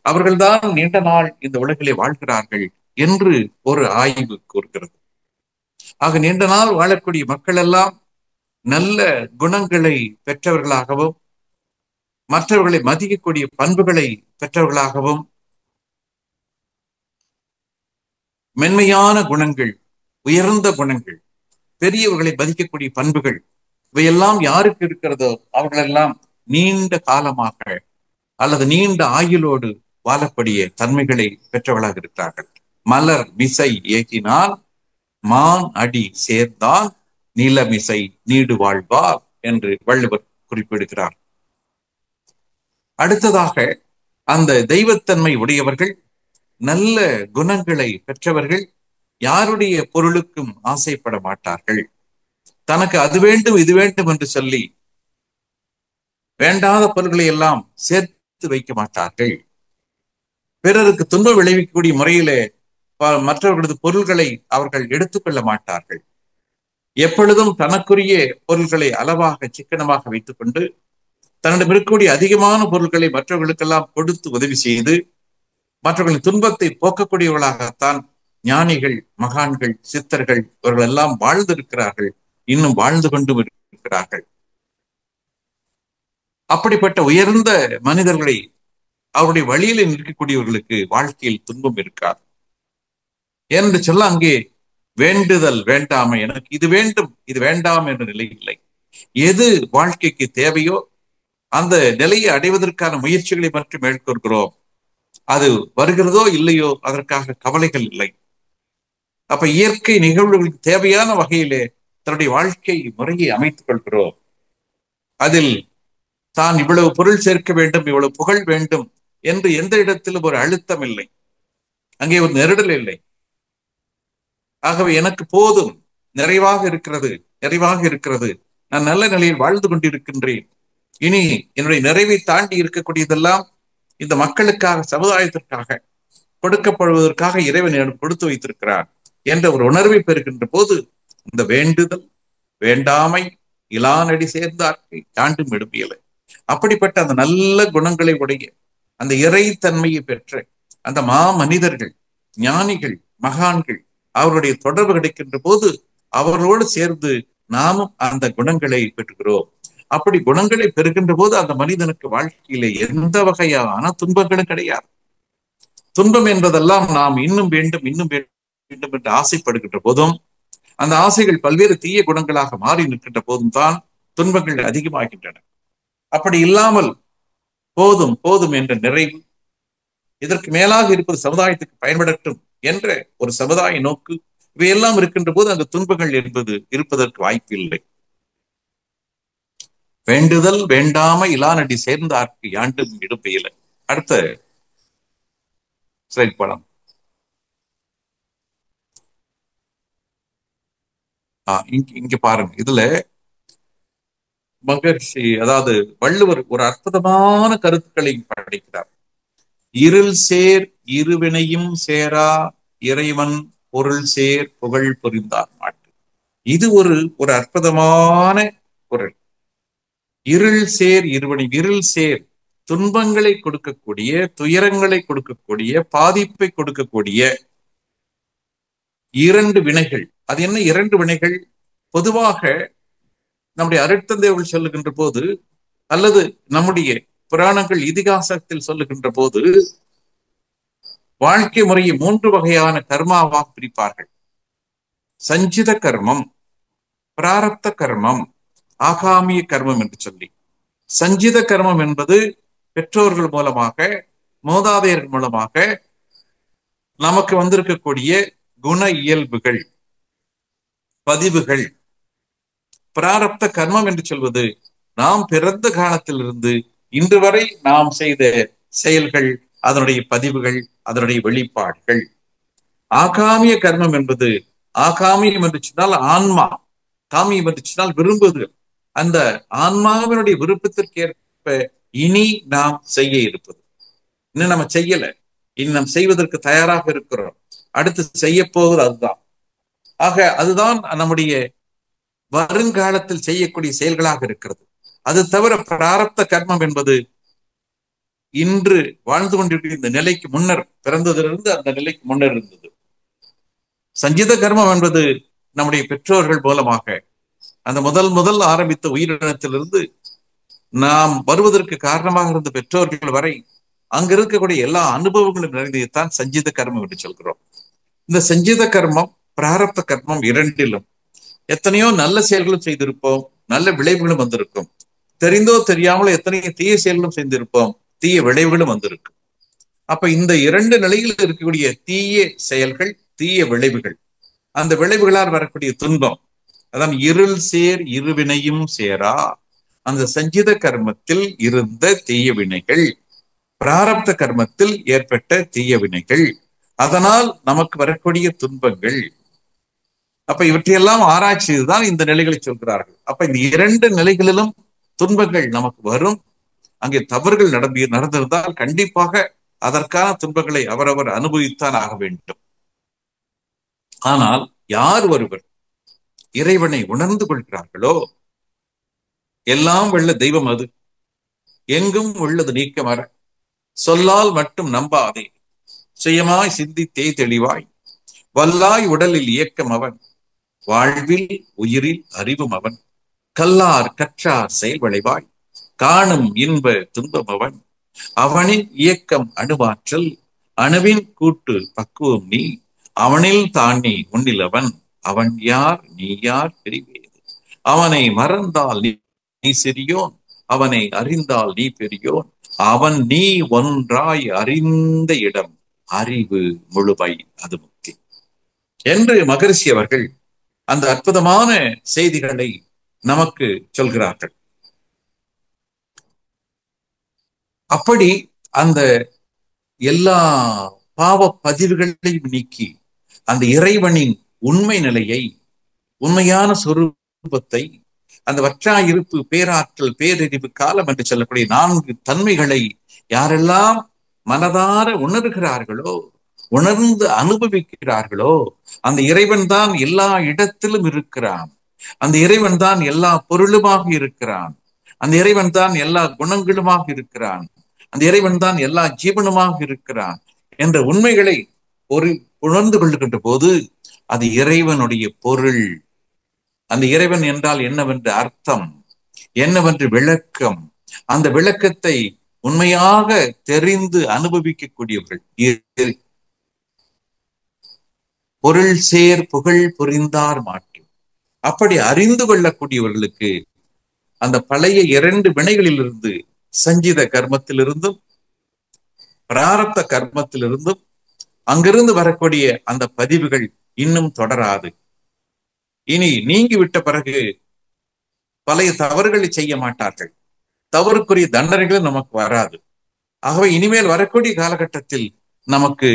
Speaker 2: அவர்கள்தான் நீண்ட நாள் இந்த உலகிலே வாழ்கிறார்கள் என்று ஒரு ஆய்வு கூறுகிறது. ஆக நீண்ட நாள் வாழக்கூடிய மக்கள் எல்லாம் நல்ல குணங்களை பெற்றவர்களாகவும் மற்றவர்களை மதிக்கக்கூடிய பண்புகளை பெற்றவர்களாகவும், மென்மையான குணங்கள், உயர்ந்த குணங்கள், பெரியவர்களை மதிக்கக்கூடிய பண்புகள் இவையெல்லாம் யாருக்கு இருக்கிறதோ அவர்களெல்லாம் நீண்ட காலமாக அல்லது நீண்ட ஆயுளோடு வாழக்கூடிய தன்மைகளை பெற்றவர்களாக இருக்கிறார்கள். மலர் மிசை ஏகினால் மான் அடி சேர்ந்தான் நிலமிசை நீடு வாழ்வார் என்று வள்ளுவர் குறிப்பிடுகிறார். அடுத்ததாக அந்த தெய்வத்தன்மை உடையவர்கள், நல்ல குணங்களை பெற்றவர்கள் யாருடைய பொருளுக்கும் ஆசைப்பட மாட்டார்கள். தனக்கு அது வேண்டும் இது வேண்டும் என்று சொல்லி வேண்டாத பொருள்களை எல்லாம் சேர்த்து வைக்க மாட்டார்கள். பிறருக்கு துன்பம் விளைவிக்கக்கூடிய முறையிலே மற்றவர்களது பொருள்களை அவர்கள் எடுத்துக்கொள்ள மாட்டார்கள். எப்பொழுதும் தனக்குரிய பொருள்களை அளவாக சிக்கனமாக வைத்துக் கொண்டு தன்னிடம் இருக்கக்கூடிய அதிகமான பொருட்களை மற்றவர்களுக்கெல்லாம் கொடுத்து உதவி செய்து மற்றவர்களின் துன்பத்தை போக்கக்கூடியவர்களாகத்தான் ஞானிகள், மகான்கள், சித்தர்கள் இவர்கள் எல்லாம் வாழ்ந்திருக்கிறார்கள், இன்னும் வாழ்ந்து கொண்டும் இருக்கிறார்கள். அப்படிப்பட்ட உயர்ந்த மனிதர்களை அவருடைய வழியில நிற்கக்கூடியவர்களுக்கு வாழ்க்கையில் துன்பம் இருக்காது என்று சொல்ல அங்கே வேண்டுதல் வேண்டாமை, எனக்கு இது வேண்டும் இது வேண்டாம் என்ற நிலை இல்லை. எது வாழ்க்கைக்கு தேவையோ அந்த நிலையை அடைவதற்கான முயற்சிகளை மட்டும் மேற்கொள்கிறோம். அது வருகிறதோ இல்லையோ அதற்காக கவலைகள் இல்லை. அப்ப இயற்கை நிகழ்வுகளுக்கு தேவையான வகையிலே தன்னுடைய வாழ்க்கை முறையை அமைத்துக் கொள்கிறோம். அதில் தான் இவ்வளவு பொருள் சேர்க்க வேண்டும், இவ்வளவு புகழ் வேண்டும் என்று எந்த இடத்திலும் ஒரு அழுத்தம் இல்லை, அங்கே ஒரு நெருடல் இல்லை. ஆகவே எனக்கு போதும், நிறைவாக இருக்கிறது, நிறைவாக இருக்கிறது, நான் நல்ல நிலையில் வாழ்ந்து கொண்டிருக்கின்றேன், இனி என்னுடைய நிறைவை தாண்டி இருக்கக்கூடியதெல்லாம் இந்த மக்களுக்காக, சமுதாயத்திற்காக கொடுக்கப்படுவதற்காக இறைவன் கொடுத்து வைத்திருக்கிறார் என்ற ஒரு உணர்வை பெறுகின்ற போது இந்த வேண்டுதல் வேண்டாமை இலானடி சேர்ந்தார்க்கு தாண்டும் எடுப்பியலை. அப்படிப்பட்ட அந்த நல்ல குணங்களை உடைய அந்த இறைத்தன்மையை பெற்ற அந்த மனிதர்கள், ஞானிகள், மகான்கள் அவருடைய தொடர்பு கிடைக்கின்ற போது அவர்களோடு சேர்ந்து நாமும் அந்த குணங்களை பெற்றுகிறோம். அப்படி குணங்களை பெறுகின்ற போது அந்த மனிதனுக்கு வாழ்க்கையிலே எந்த வகையான துன்பங்களும் கிடையாது. துன்பம் என்பதெல்லாம் நாம் இன்னும் வேண்டும் இன்னும் வேண்டும் என்று ஆசைப்படுகின்ற போதும் அந்த ஆசைகள் பல்வேறு தீய குணங்களாக மாறி நிற்கின்ற போதும் தான் துன்பங்கள் அதிகமாகின்றன. அப்படி இல்லாமல் போதும் போதும் என்ற நிறைவு, இதற்கு மேலாக இருப்பது சமுதாயத்துக்கு பயன்படட்டும் என்ற ஒரு சமுதாய நோக்கு, இவையெல்லாம் இருக்கின்ற போது அந்த துன்பங்கள் என்பது இருப்பதற்கு வாய்ப்பு இல்லை. வேண்டுதல் வேண்டாமை இலானடி சேர்ந்தார்க்கு யாண்டும் இடுப்பையில. அடுத்த ஸ்லைட் படம். இங்க பாருங்க, இதுல மகர்ஷி, அதாவது வள்ளுவர் ஒரு அற்புதமான கருத்துக்களை படைக்கிறார். இருள் சேர் இருவினையும் சேரா இறைவன் பொருள் சேர் புகழ் புரிந்தார் மாட்டு. இது ஒரு அற்புதமான குரல். இருள் சேர் இருவினை, இருள் சேர் துன்பங்களை கொடுக்கக்கூடிய, துயரங்களை கொடுக்கக்கூடிய, பாதிப்பை கொடுக்கக்கூடிய இரண்டு வினைகள். அது என்ன இரண்டு வினைகள்? பொதுவாக நம்முடைய அருட்தந்தையர்கள் சொல்லுகின்ற போது, அல்லது நம்முடைய புராணங்கள் இதிகாசத்தில் சொல்லுகின்ற போது, வாழ்க்கை முறையை மூன்று வகையான கர்மாவாக பிரிப்பார்கள். சஞ்சித கர்மம், பிராரப்த கர்மம், ஆகாமிய கர்மம் என்று சொல்லி. சஞ்சித கர்மம் என்பது பெற்றோர்கள் மூலமாக, மூதாதையர்கள் மூலமாக நமக்கு வந்திருக்கக்கூடிய குண இயல்புகள், பதிவுகள். பிராரப்த கர்மம் என்று சொல்வது நாம் பிறந்த காலத்திலிருந்து இன்று வரை நாம் செய்த செயல்கள், அதனுடைய பதிவுகள், அதனுடைய வெளிப்பாடுகள். ஆகாமிய கர்மம் என்பது, ஆகாமியம் என்று சொன்னால் ஆன்மா, காமியம் என்று சொன்னால் விரும்புதல். அந்த ஆன்மாவினுடைய விருப்பத்திற்கேற்ப இனி நாம் செய்ய இருப்பது. இன்னும் நம்ம செய்யல, இனி நாம் செய்வதற்கு தயாராக இருக்கிறோம். அடுத்து செய்ய போவது அதுதான். ஆக அதுதான் நம்முடைய வருங்காலத்தில் செய்யக்கூடிய செயல்களாக இருக்கிறது. அது தவிர பிராரப்த கர்மம் என்பது இன்று வாழ்ந்து கொண்டிருக்கிற இந்த நிலைக்கு முன்னர், பிறந்ததிலிருந்து அந்த நிலைக்கு முன்னர் இருந்தது. சஞ்சித கர்மம் என்பது நம்முடைய பெற்றோர்கள் மூலமாக அந்த முதல் ஆரம்பித்த உயிரினத்திலிருந்து நாம் வருவதற்கு காரணமாக இருந்த பெற்றோர்கள் வரை அங்க இருக்கக்கூடிய எல்லா அனுபவங்களும் நிறைந்ததான் சஞ்சித கர்மம் என்று சொல்கிறோம். இந்த சஞ்சித கர்மம், பிராரப்த கர்மம் இரண்டிலும் எத்தனையோ நல்ல செயல்களும் செய்திருப்போம், நல்ல விளைவுகளும் வந்திருக்கும். தெரிந்தோ தெரியாமலோ எத்தனையோ தீய செயல்களும் செய்திருப்போம், தீய விளைவுகளும் வந்திருக்கும். அப்ப இந்த இரண்டு நிலையில் இருக்கக்கூடிய தீய செயல்கள், தீய விளைவுகள், அந்த விளைவுகளால் வரக்கூடிய துன்பம், அதான் இருள் சேர் இருவினையும் சேரா, அந்த சஞ்சித கர்மத்தில் இருந்த தீய வினைகள், பிராரப்த கர்மத்தில் ஏற்பட்ட தீய வினைகள், அதனால் நமக்கு வரக்கூடிய துன்பங்கள். அப்ப இவற்றையெல்லாம் ஆராய்ச்சி தான் இந்த நிலைகளை சொல்கிறார்கள். அப்ப இந்த இரண்டு நிலைகளிலும் துன்பங்கள் நமக்கு வரும். அங்கே தவறுகள் நடந்திருந்தால் கண்டிப்பாக அதற்கான துன்பங்களை அவரவர் அனுபவித்தான் ஆக வேண்டும். ஆனால் யார் ஒருவர் இறைவனை உணர்ந்து கொள்கிறார்களோ, எல்லாம் உள்ள தெய்வம் அது, எங்கும் உள்ளது நீக்கமர, சொல்லால் மட்டும் நம்பாதே, சுயமாய் சிந்தித்தே தெளிவாய், வல்லாய் உடலில் இயக்கம் அவன், வாழ்வில் உயிரில் அறிவும் அவன், கல்லார் கற்றார் செயல் விளைவாய், காணும் இன்ப துன்பம் அவன், அவனின் இயக்கம் அணுவாற்றல், அணுவின் கூட்டு பக்குவம் நீ, அவனில் தானே உன்னில் அவன், அவன் யார் நீ யார் பிரிவேது, அவனை மறந்தால் நீ சிறியோன், அவனை அறிந்தால் நீ பெரியோன், அவன் நீ ஒன்றாய் அறிந்த இடம் அறிவு முழுமை, அது முக்தி என்று மகரிஷி அவர்கள் அந்த அற்புதமான செய்திகளை நமக்கு சொல்கிறார்கள். அப்படி அந்த எல்லா பாவ பதிவுகளையும் நீக்கி அந்த இறைவனின் உண்மை நிலையை, உண்மையான சொரூபத்தை, அந்த வற்றாயிருப்பு, பேராற்றல், பேரறிவு, காலம் என்று சொல்லக்கூடிய 4 தன்மைகளை யாரெல்லாம் மனதார உணர்கிறார்களோ, உணர்ந்து அனுபவிக்கிறார்களோ, அந்த இறைவன் தான் எல்லா இடத்திலும் இருக்கிறான், அந்த இறைவன் தான் எல்லா பொருளுமாக இருக்கிறான், அந்த இறைவன் தான் எல்லா குணங்களுமாக இருக்கிறான், அந்த இறைவன் தான் எல்லா ஜீவனுமாக இருக்கிறான் என்ற உண்மைகளை உணர்ந்து கொள்ளுகின்ற போது அது இறைவனுடைய பொருள். அந்த இறைவன் என்றால் என்னவென்று அர்த்தம், என்னவென்று விளக்கம், அந்த விளக்கத்தை உண்மையாக தெரிந்து அனுபவிக்கக்கூடியவர்கள். பொருள் சேர் புகழ் புரிந்தார் மாட்டு, அப்படி அறிந்து கொள்ளக்கூடியவர்களுக்கு அந்த பழைய 2 வினைகளிலிருந்து, சஞ்சித கர்மத்திலிருந்தும் பிராரப்த கர்மத்திலிருந்தும் அங்கிருந்து வரக்கூடிய அந்த பதிவுகள் இன்னும் தொடராது. இனி நீங்கிவிட்ட பிறகு பழைய தவறுகளை செய்ய மாட்டார்கள், தவறுக்குரிய தண்டனைகளும் நமக்கு வராது. ஆகவே இனிமேல் வரக்கூடிய காலகட்டத்தில் நமக்கு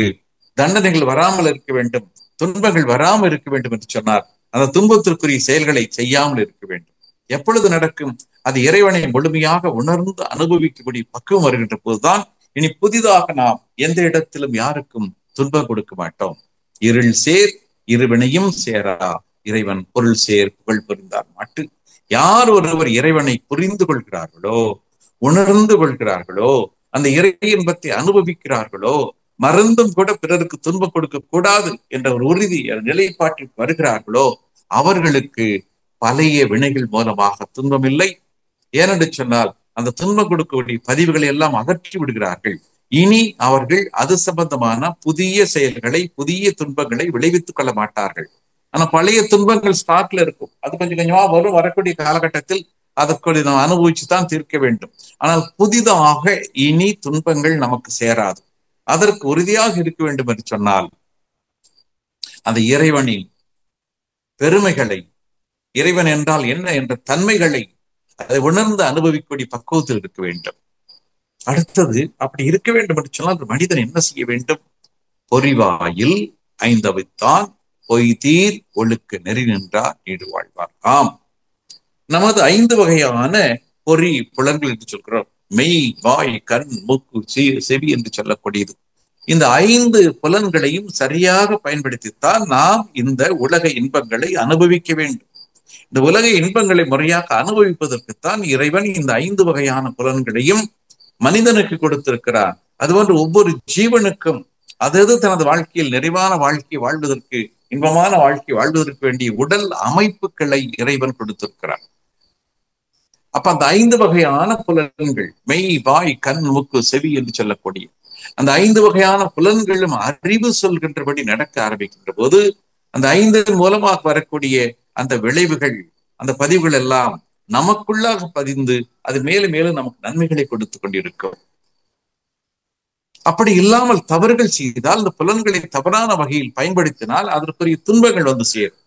Speaker 2: தண்டனைகள் வராமல் இருக்க வேண்டும், துன்பங்கள் வராமல் இருக்க வேண்டும் என்று சொன்னார். அந்த துன்பத்திற்குரிய செயல்களை செய்யாமல் இருக்க வேண்டும். எப்பொழுது நடக்கும்? அது இறைவனை முழுமையாக உணர்ந்து அனுபவிக்கக்கூடிய பக்குவம் வருகின்ற போதுதான் இனி புதிதாக நாம் எந்த இடத்திலும் யாருக்கும் துன்பம் கொடுக்க மாட்டோம். இருள் சேர் இருவினையும் சேரா, இறைவன் பொருள் சேர் புகழ் புரிந்தார் மாட்டு. யார் ஒருவர் இறைவனை புரிந்து கொள்கிறார்களோ, உணர்ந்து கொள்கிறார்களோ, அந்த இறை இன்பத்தை அனுபவிக்கிறார்களோ, மறந்தும் கூட பிறருக்கு துன்பம் கொடுக்க கூடாது என்ற ஒரு உறுதி நிலைப்பாட்டில் வருகிறார்களோ அவர்களுக்கு பழைய வினைகள் மூலமாக துன்பம் இல்லை. ஏனென்று சொன்னால் அந்த துன்பம் கொடுக்கக்கூடிய பதிவுகளை எல்லாம் அகற்றி விடுகிறார்கள். இனி அவர்கள் அது சம்பந்தமான புதிய செயல்களை, புதிய துன்பங்களை விளைவித்துக் கொள்ள மாட்டார்கள். ஆனா பழைய துன்பங்கள் ஸ்டாக்ல இருக்கும். அது கொஞ்சம் கொஞ்சமா வரும். வரக்கூடிய காலகட்டத்தில் அதற்கு நாம் அனுபவிச்சுதான் தீர்க்க வேண்டும். ஆனால் புதிதாக இனி துன்பங்கள் நமக்கு சேராது. அதற்கு உறுதியாக இருக்க வேண்டும் என்று சொன்னால் அந்த இறைவனின் பெருமைகளை, இறைவன் என்றால் என்ன என்ற தன்மைகளை அதை உணர்ந்து அனுபவிக்கக்கூடிய பக்குவத்தில் இருக்க வேண்டும். அடுத்தது அப்படி இருக்க வேண்டும் என்று சொன்னால் ஒரு மனிதன் என்ன செய்ய வேண்டும்? பொறிவாயில் ஐந்தவித்தான் பொய்தீர் ஒழுக்க நெறி நின்றார் நீடு வாழ்வார். ஆம், நமது 5 வகையான பொறி புலன்கள் என்று சொல்கிறோம். மெய், வாய், கண், மூக்கு, செவி என்று சொல்லக்கூடியது. இந்த 5 புலன்களையும் சரியாக பயன்படுத்தித்தான் நாம் இந்த உலக இன்பங்களை அனுபவிக்க வேண்டும். இந்த உலக இன்பங்களை முறையாக அனுபவிப்பதற்குத்தான் இறைவன் இந்த 5 வகையான புலன்களையும் மனிதனுக்கு கொடுத்திருக்கிறார். அதுபோன்று ஒவ்வொரு ஜீவனுக்கும் அதது தனது வாழ்க்கையில் நிறைவான வாழ்க்கை வாழ்வதற்கு, இன்பமான வாழ்க்கை வாழ்வதற்கு வேண்டிய உடல் அமைப்புகளை இறைவன் கொடுத்திருக்கிறார். அப்ப அந்த 5 வகையான புலன்கள், மெய், வாய், கண், மூக்கு, செவி என்று சொல்லக்கூடிய அந்த 5 வகையான புலன்களும் அறிவு சொல்கின்றபடி நடக்க ஆரம்பிக்கின்ற போது அந்த 5 மூலமாக வரக்கூடிய அந்த விளைவுகள், அந்த பதிவுகள் எல்லாம் நமக்குள்ளாக பதிந்து அது மேலும் மேலும் நமக்கு நன்மைகளை கொடுத்து கொண்டிருக்கும். அப்படி இல்லாமல் தவறுகள் செய்தால், இந்த புலன்களை தவறான வகையில் பயன்படுத்தினால் அதற்குரிய துன்பங்கள் வந்து சேரும்.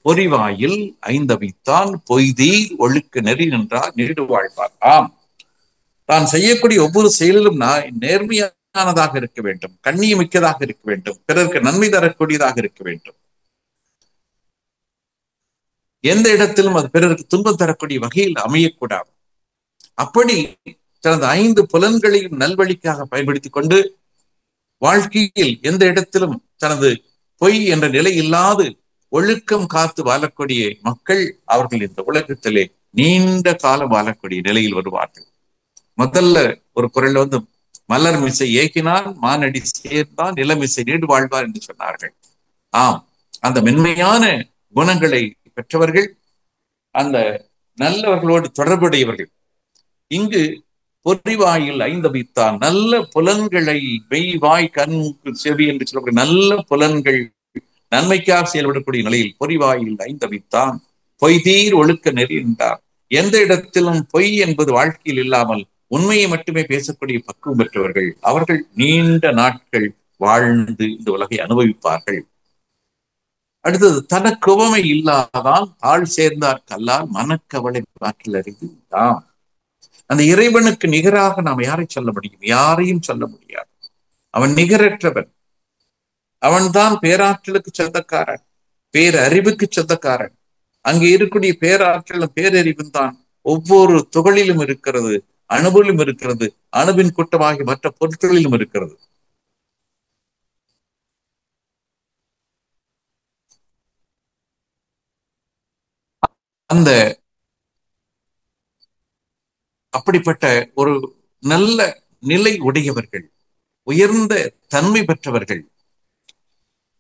Speaker 2: பொறிவாயில் ஐந்தவித்தான் பொய்தீர் ஒழுக்க நெறி நின்றார் நீடு வாழ்வார். ஆம், தான் செய்யக்கூடிய ஒவ்வொரு செயலிலும் நேர்மையானதாக இருக்க வேண்டும், கண்ணியமிக்கதாக இருக்க வேண்டும், பிறருக்கு நன்மை தரக்கூடியதாக இருக்க வேண்டும். எந்த இடத்திலும் அது பிறருக்கு துன்பம் தரக்கூடிய வகையில் அமையக்கூடாது. அப்படி தனது 5 புலன்களையும் நல்வழிக்காக பயன்படுத்திக் கொண்டு வாழ்க்கையில் எந்த இடத்திலும் தனது பொய் என்ற நிலை இல்லாது ஒழுக்கம் காத்து வாழக்கூடிய மக்கள் அவர்கள் இந்த உலகத்திலே நீண்ட காலம் வாழக்கூடிய நிலையில் வருவார்கள். முதல்ல ஒரு குரல் வந்து மலர் மிசை ஏகினான் மானடி சேர்ந்தான் நிலமிசை நீடு வாழ்வார் என்று சொன்னார்கள். ஆம், அந்த மென்மையான குணங்களை பெற்றவர்கள், அந்த நல்லவர்களோடு தொடர்புடையவர்கள். இங்கு பொறிவாயில் ஐந்தவித்தான் நல்ல புலன்களை, மெய், வாய், கண், செவி என்று சொல்லக்கூடிய நல்ல புலன்கள் நன்மைக்காக செயல்படக்கூடிய நிலையில் பொறிவாயில் ஐந்தவித்தான் பொய்தீர் ஒழுக்க நெறி என்றார். எந்த இடத்திலும் பொய் என்பது வாழ்க்கையில் இல்லாமல் உண்மையை மட்டுமே பேசக்கூடிய பக்குவம் பெற்றவர்கள், அவர்கள் நீண்ட நாட்கள் வாழ்ந்து இந்த உலகை அனுபவிப்பார்கள். அடுத்தது, தனக்கு உவமை இல்லாதான் ஆள் சேர்ந்தார் கல்லால் மனக்கவலை வாக்கில் அறிந்து. அந்த இறைவனுக்கு நிகராக நாம் யாரை சொல்ல முடியும்? யாரையும் சொல்ல முடியாது. அவன் நிகரற்றவன். அவன்தான் பேராற்றலுக்கு சொந்தக்காரன், பேரறிவுக்கு சொந்தக்காரன். அங்கே இருக்கக்கூடிய பேராற்றலும் பேரறிவும் தான் ஒவ்வொரு துகளிலும் இருக்கிறது, அணுவிலும் இருக்கிறது, அணுவின் கூட்டமாகி மற்ற பொருட்களிலும் இருக்கிறது. அந்த அப்படிப்பட்ட ஒரு நல்ல நிலை உடையவர்கள், உயர்ந்த தன்மை பெற்றவர்கள்,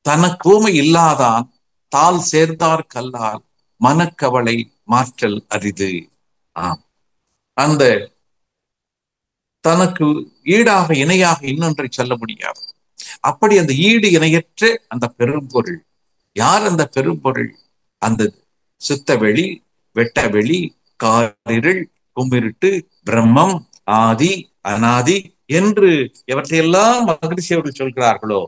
Speaker 2: தனக்கு ஊமை இல்லாதான் தாள் சேர்ந்தார் கல்லால் மனக்கவலை மாற்றல் அரிது. ஆம், அந்த தனக்கு ஈடாக இணையாக இன்னொன்றை சொல்ல முடியாது. அப்படி அந்த ஈடு இணையற்ற அந்த பெரும்பொருள் யார்? அந்த பெரும்பொருள் அந்த சுத்தவெளி, வெட்டவெளி, காரிருள், கும்மிருட்டு, பிரம்மம், ஆதி, அனாதி என்று எவற்றையெல்லாம் மகிழ்ச்சி அவர்கள் சொல்கிறார்களோ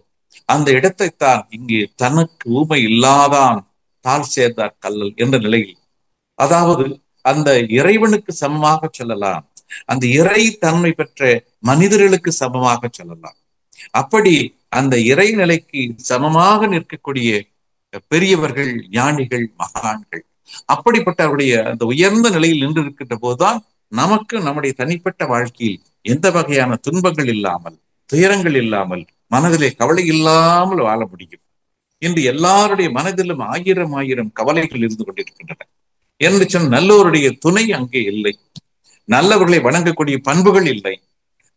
Speaker 2: அந்த இடத்தைத்தான் இங்கே தனக்கு ஊமை இல்லாதான் தாழ் சேர்ந்தார் கல்லல் என்ற நிலையில், அதாவது அந்த இறைவனுக்கு சமமாக சொல்லலாம், அந்த இறை தன்மை பெற்ற மனிதர்களுக்கு சமமாக சொல்லலாம். அப்படி அந்த இறைநிலைக்கு சமமாக நிற்கக்கூடிய பெரியவர்கள், ஞானிகள், மகான்கள், அப்படிப்பட்டவருடைய அந்த உயர்ந்த நிலையில் நின்று இருக்கின்ற போதுதான் நமக்கு நம்முடைய தனிப்பட்ட வாழ்க்கையில் எந்த வகையான துன்பங்கள் இல்லாமல், துயரங்கள் இல்லாமல், மனதிலே கவலை இல்லாமல் வாழ முடியும். இன்று எல்லாருடைய மனதிலும் ஆயிரம் ஆயிரம் கவலைகள் இருந்து கொண்டிருக்கின்றன என்று சொன்ன நல்லோருடைய துணை அங்கே இல்லை. நல்லவர்களை வணங்கக்கூடிய பண்புகள் இல்லை,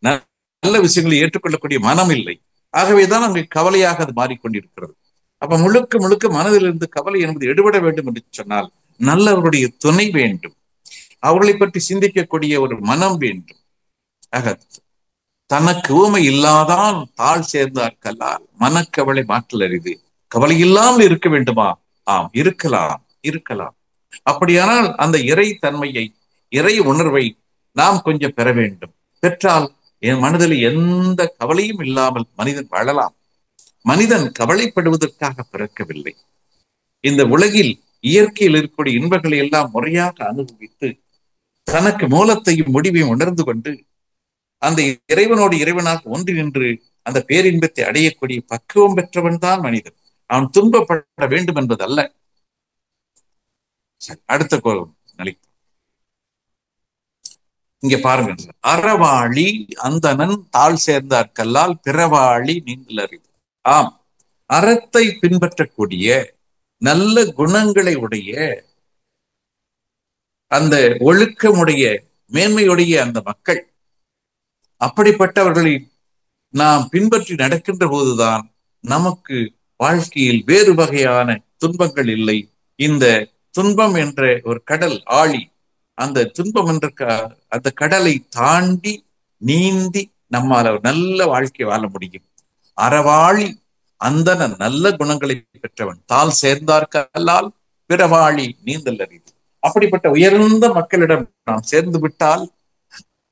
Speaker 2: நல்ல விஷயங்களை ஏற்றுக்கொள்ளக்கூடிய மனம் இல்லை. ஆகவேதான் அங்கே கவலையாக அது மாறிக்கொண்டிருக்கிறது. அப்ப முழுக்க முழுக்க மனதிலிருந்து கவலை என்பது எடுபட வேண்டும் என்று சொன்னால் நல்லவருடைய துணை வேண்டும், அவர்களை பற்றி சிந்திக்கக்கூடிய ஒரு மனம் வேண்டும். ஆக தனக்கு ஊமை இல்லாதான் தாழ் சேர்ந்தார் கல்லால் மனக்கவலை மாற்றல் அரிது. கவலை இல்லாமல் இருக்க வேண்டுமா? ஆம், இருக்கலாம், இருக்கலாம். அப்படியானால் அந்த இறை தன்மையை, இறை உணர்வை நாம் கொஞ்சம் பெற வேண்டும். பெற்றால் என் மனதில் எந்த கவலையும் இல்லாமல் மனிதன் வாழலாம். மனிதன் கவலைப்படுவதற்காக பிறக்கவில்லை. இந்த உலகில் இயற்கையில் இருக்கக்கூடிய இன்பங்களை எல்லாம் முறையாக அனுபவித்து தனக்கு மூலத்தையும் முடிவையும் உணர்ந்து கொண்டு அந்த இறைவனோடு இறைவனாக ஒன்றி நின்று அந்த பேரின்பத்தை அடையக்கூடிய பக்குவம் பெற்றவன் தான் மனிதன். அவன் துன்பப்பட வேண்டும் என்பதல்ல. அடுத்த நிலை இங்க பாருங்க. அறவாளி அந்தணன் தாழ் சேர்ந்தார் கல்லால் பிறவாளி நீங்கள் அறிவு. ஆம், அறத்தை பின்பற்றக்கூடிய நல்ல குணங்களை உடைய அந்த ஒழுக்கமுடைய மேன்மையுடைய அந்த மக்கள், அப்படிப்பட்டவர்களை நாம் பின்பற்றி நடக்கின்ற போதுதான் நமக்கு வாழ்க்கையில் வேறு வகையான துன்பங்கள் இல்லை. இந்த துன்பம் என்ற ஒரு கடல் ஆழி, அந்த துன்பம் என்ற அந்த கடலை தாண்டி நீந்தி நம்மால் நல்ல வாழ்க்கை வாழ முடியும். அறவாளி அந்தன நல்ல குணங்களை பெற்றவன் தாழ் சேர்ந்தார்கல்லால் பிறவாளி நீந்தல் அறிவு. அப்படிப்பட்ட உயர்ந்த மக்களிடம் நாம் சேர்ந்து விட்டால்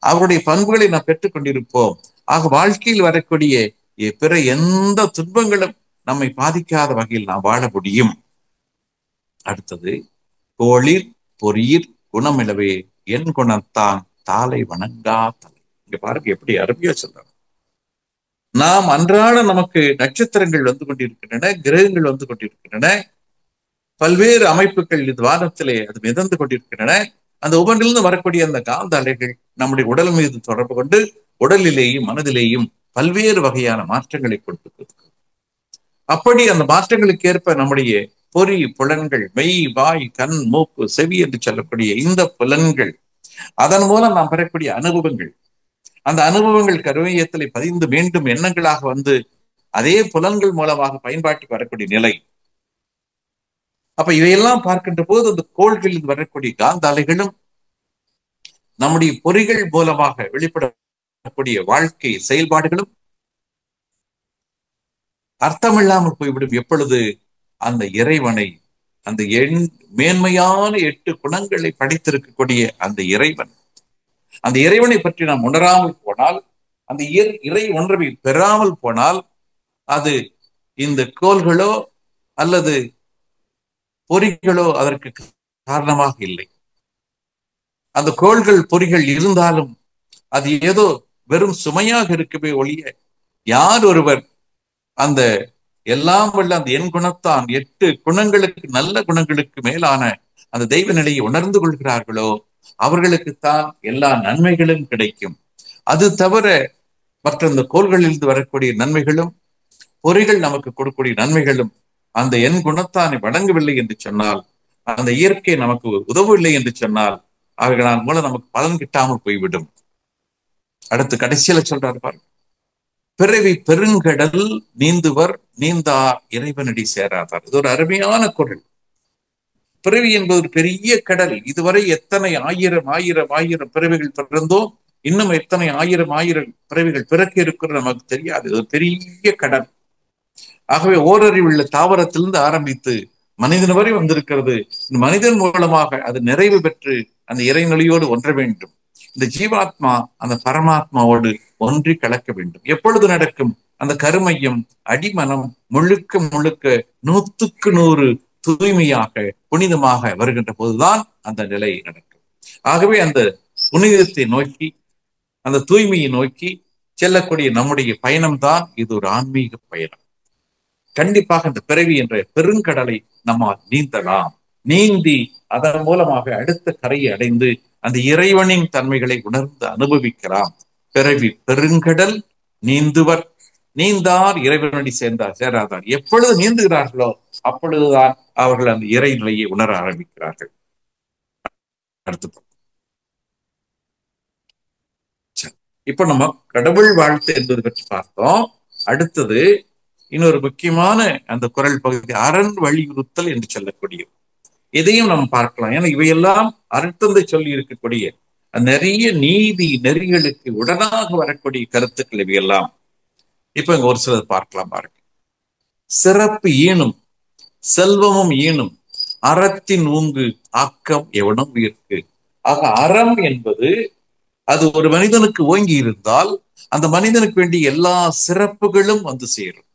Speaker 2: அவருடைய பண்புகளை நாம் பெற்றுக் கொண்டிருப்போம். ஆக வாழ்க்கையில் வரக்கூடிய பிற எந்த துன்பங்களும் நம்மை பாதிக்காத வகையில் நாம் வாழ முடியும். அடுத்தது, கோளிர் பொறியிர் குணமிலவே என் குணத்தான் தாளை வணங்கா தலை. இங்க பாருங்க எப்படி அருமையா சொல்றாங்க. நாம் அன்றாட நமக்கு நட்சத்திரங்கள் வந்து கொண்டிருக்கின்றன, கிரகங்கள் வந்து கொண்டிருக்கின்றன, பல்வேறு அமைப்புகள் இது வானத்திலே அது மிதந்து கொண்டிருக்கின்றன. அந்த ஒவ்வொன்றிலிருந்து வரக்கூடிய அந்த காந்த அலைகள் நம்முடைய உடல் மீது தொடர்பு கொண்டு உடலிலேயும் மனதிலேயும் பல்வேறு வகையான மாற்றங்களை கொடுத்து, அப்படி அந்த மாற்றங்களுக்கு ஏற்ப நம்முடைய பொறி புலன்கள், மெய் வாய் கண் மூக்கு செவி என்று சொல்லக்கூடிய இந்த புலன்கள், அதன் மூலம் நாம் பெறக்கூடிய அனுபவங்கள், அந்த அனுபவங்கள் கருமையத்திலே பதிந்து மீண்டும் எண்ணங்களாக வந்து அதே புலன்கள் மூலமாக பயன்பாட்டுக்கு வரக்கூடிய நிலை. அப்ப இவையெல்லாம் பார்க்கின்ற போது அந்த கோள்களில் வரக்கூடிய காந்த அலைகளும் நம்முடைய பொறிகள் மூலமாக வெளிப்படக்கூடிய வாழ்க்கை செயல்பாடுகளும் அர்த்தமில்லாமல் போய்விடும். எப்பொழுது அந்த இறைவனை, அந்த மேன்மையான 8 குணங்களை படைத்திருக்கக்கூடிய அந்த இறைவனை பற்றி நாம் உணராமல் போனால், அந்த இறை உணர்வை பெறாமல் போனால், அது இந்த கோள்களோ அல்லது பொறிகளோ அதற்கு காரணமாக இல்லை. அந்த கோள்கள் பொறிகள் இருந்தாலும் அது ஏதோ வெறும் சுமையாக இருக்கவே ஒழிய, யார் ஒருவர் அந்த எல்லாம் வல்ல அந்த என் குணத்தான் 8 குணங்களுக்கு, நல்ல குணங்களுக்கு மேலான அந்த தெய்வ நிலையை உணர்ந்து கொள்கிறார்களோ அவர்களுக்குத்தான் எல்லா நன்மைகளும் கிடைக்கும். அது தவிர மற்ற அந்த கோள்களிலிருந்து வரக்கூடிய நன்மைகளும் பொறிகள் நமக்கு கொடுக்கக்கூடிய நன்மைகளும் அந்த என் குணத்தானை வழங்கவில்லை என்று சொன்னால், அந்த இயற்கை நமக்கு உதவவில்லை என்று சொன்னால், அவர்களால் மூலம் நமக்கு பலன் கிட்டாமல் போய்விடும். அடுத்து கடைசியில சொல்றாரு பாருங்க, பிறவி பெருங்கடல் நீந்துவர் நீந்தார் இறைவனடி சேராதார். இது ஒரு அருமையான குரல். பிறவி என்பது ஒரு பெரிய கடல். இதுவரை எத்தனை ஆயிரம் ஆயிரம் ஆயிரம் பிறவிகள் பிறந்தோம், இன்னும் எத்தனை ஆயிரம் ஆயிரம் பிறவிகள் பிறக்க இருக்கிறது நமக்கு தெரியாது. இது ஒரு பெரிய கடல். ஆகவே ஓரறிவுள்ள தாவரத்திலிருந்து ஆரம்பித்து மனிதன் வரை வந்திருக்கிறது. இந்த மனிதன் மூலமாக அது நிறைவு பெற்று அந்த இறைநிலையோடு ஒன்ற வேண்டும். இந்த ஜீவாத்மா அந்த பரமாத்மாவோடு ஒன்றி கலக்க வேண்டும். எப்பொழுது நடக்கும்? அந்த கருமையும் அடிமனம் முழுக்க முழுக்க 100க்கு 100 தூய்மையாக புனிதமாக வருகின்ற போதுதான் அந்த நிலை நடக்கும். ஆகவே அந்த புனிதத்தை நோக்கி, அந்த தூய்மையை நோக்கி செல்லக்கூடிய நம்முடைய பயணம்தான் இது ஒரு ஆன்மீக பயணம். கண்டிப்பாக இந்த பிறவி என்ற பெருங்கடலை நம்மால் நீந்தலாம். நீந்தி அதன் மூலமாக அடுத்த கரையை அடைந்து அந்த இறைவனின் தன்மைகளை உணர்ந்து அனுபவிக்கலாம். பிறவி பெருங்கடல் நீந்துவர் நீந்தார் இறைவனடி சேராதார். எப்பொழுது நீந்துகிறார்களோ அப்பொழுதுதான் அவர்கள் அந்த இறை நிலையை உணர ஆரம்பிக்கிறார்கள். அடுத்து இப்ப நம்ம கடவுள் வாழ்த்து என்பது பற்றி பார்த்தோம். அடுத்தது இன்னொரு முக்கியமான அந்த குறள் பகுதி அரண் வலியுறுத்தல் என்று சொல்லக்கூடிய இதையும் நம்ம பார்க்கலாம். ஏன்னா இவையெல்லாம் அருட்தந்தை சொல்லி இருக்கக்கூடிய நிறைய நீதி நெறிகளுக்கு உடனாக வரக்கூடிய கருத்துக்கள் இவையெல்லாம். இப்ப இங்க ஒரு சிலர் பார்க்கலாம் பாருங்க. சிறப்பு ஈனும் செல்வமும் ஈனும் அறத்தின் ஊங்கு ஆக்கம் எவனும் உயிர்க்கு. ஆக அறம் என்பது அது ஒரு மனிதனுக்கு ஓங்கி இருந்தால் அந்த மனிதனுக்கு வேண்டிய எல்லா சிறப்புகளும் வந்து சேரும்,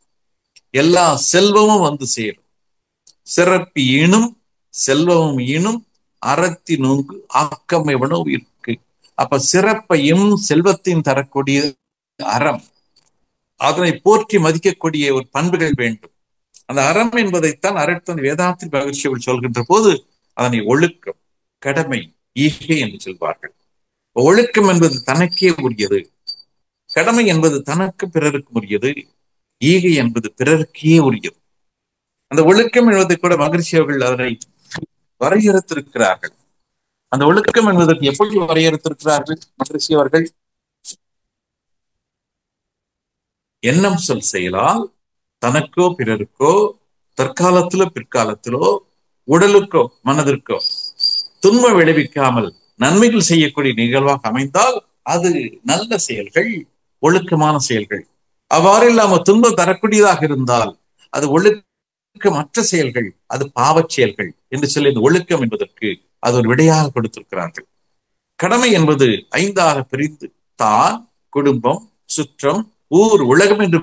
Speaker 2: எல்லா செல்வமும் வந்து சேரும். சிறப்பு ஈனும் செல்வமும் ஈனும் அறத்தின் ஊங்கு ஆக்கம் எவனோ உயிர்க்கு. அப்ப சிறப்பையும் செல்வத்தையும் தரக்கூடிய அறம், அதனை போற்றி மதிக்கக்கூடிய ஒரு பண்புகள் வேண்டும். அந்த அறம் என்பதைத்தான் அருட்தந்தை வேதாந்தி மகிழ்ச்சிகள் சொல்கின்ற போது அதனை ஒழுக்கம், கடமை, ஈகை என்று சொல்வார்கள். ஒழுக்கம் என்பது தனக்கே உரியது, கடமை என்பது தனக்கு பிறருக்கு உரியது, ஈகை என்பது பிறருக்கே உரியது. அந்த ஒழுக்கம் என்பதை கூட மகிழ்ச்சி அவர்கள் அதனை வரையறுத்திருக்கிறார்கள். அந்த ஒழுக்கம் என்பதற்கு எப்படி வரையறுத்திருக்கிறார்கள் மகிழ்ச்சி அவர்கள்? எண்ணம் சொல் செயலால் தனக்கோ பிறருக்கோ தற்காலத்திலோ பிற்காலத்திலோ உடலுக்கோ மனதிற்கோ துன்பம் விளைவிக்காமல் நன்மைகள் செய்யக்கூடிய நிகழ்வாக அமைந்தால் அது நல்ல செயல்கள், ஒழுக்கமான செயல்கள். அவ்வாறு இல்லாமல் துன்பம் தரக்கூடியதாக இருந்தால் அது ஒழுக்கமற்ற செயல்கள், அது பாவச் செயல்கள் என்று சொல்லி இந்த ஒழுக்கம் என்பதற்கு அது ஒரு விடையாக கொடுத்திருக்கிறார்கள். கடமை என்பது 5ஆக பிரிந்து தான், குடும்பம், சுற்றம், ஊர், உலகம் என்று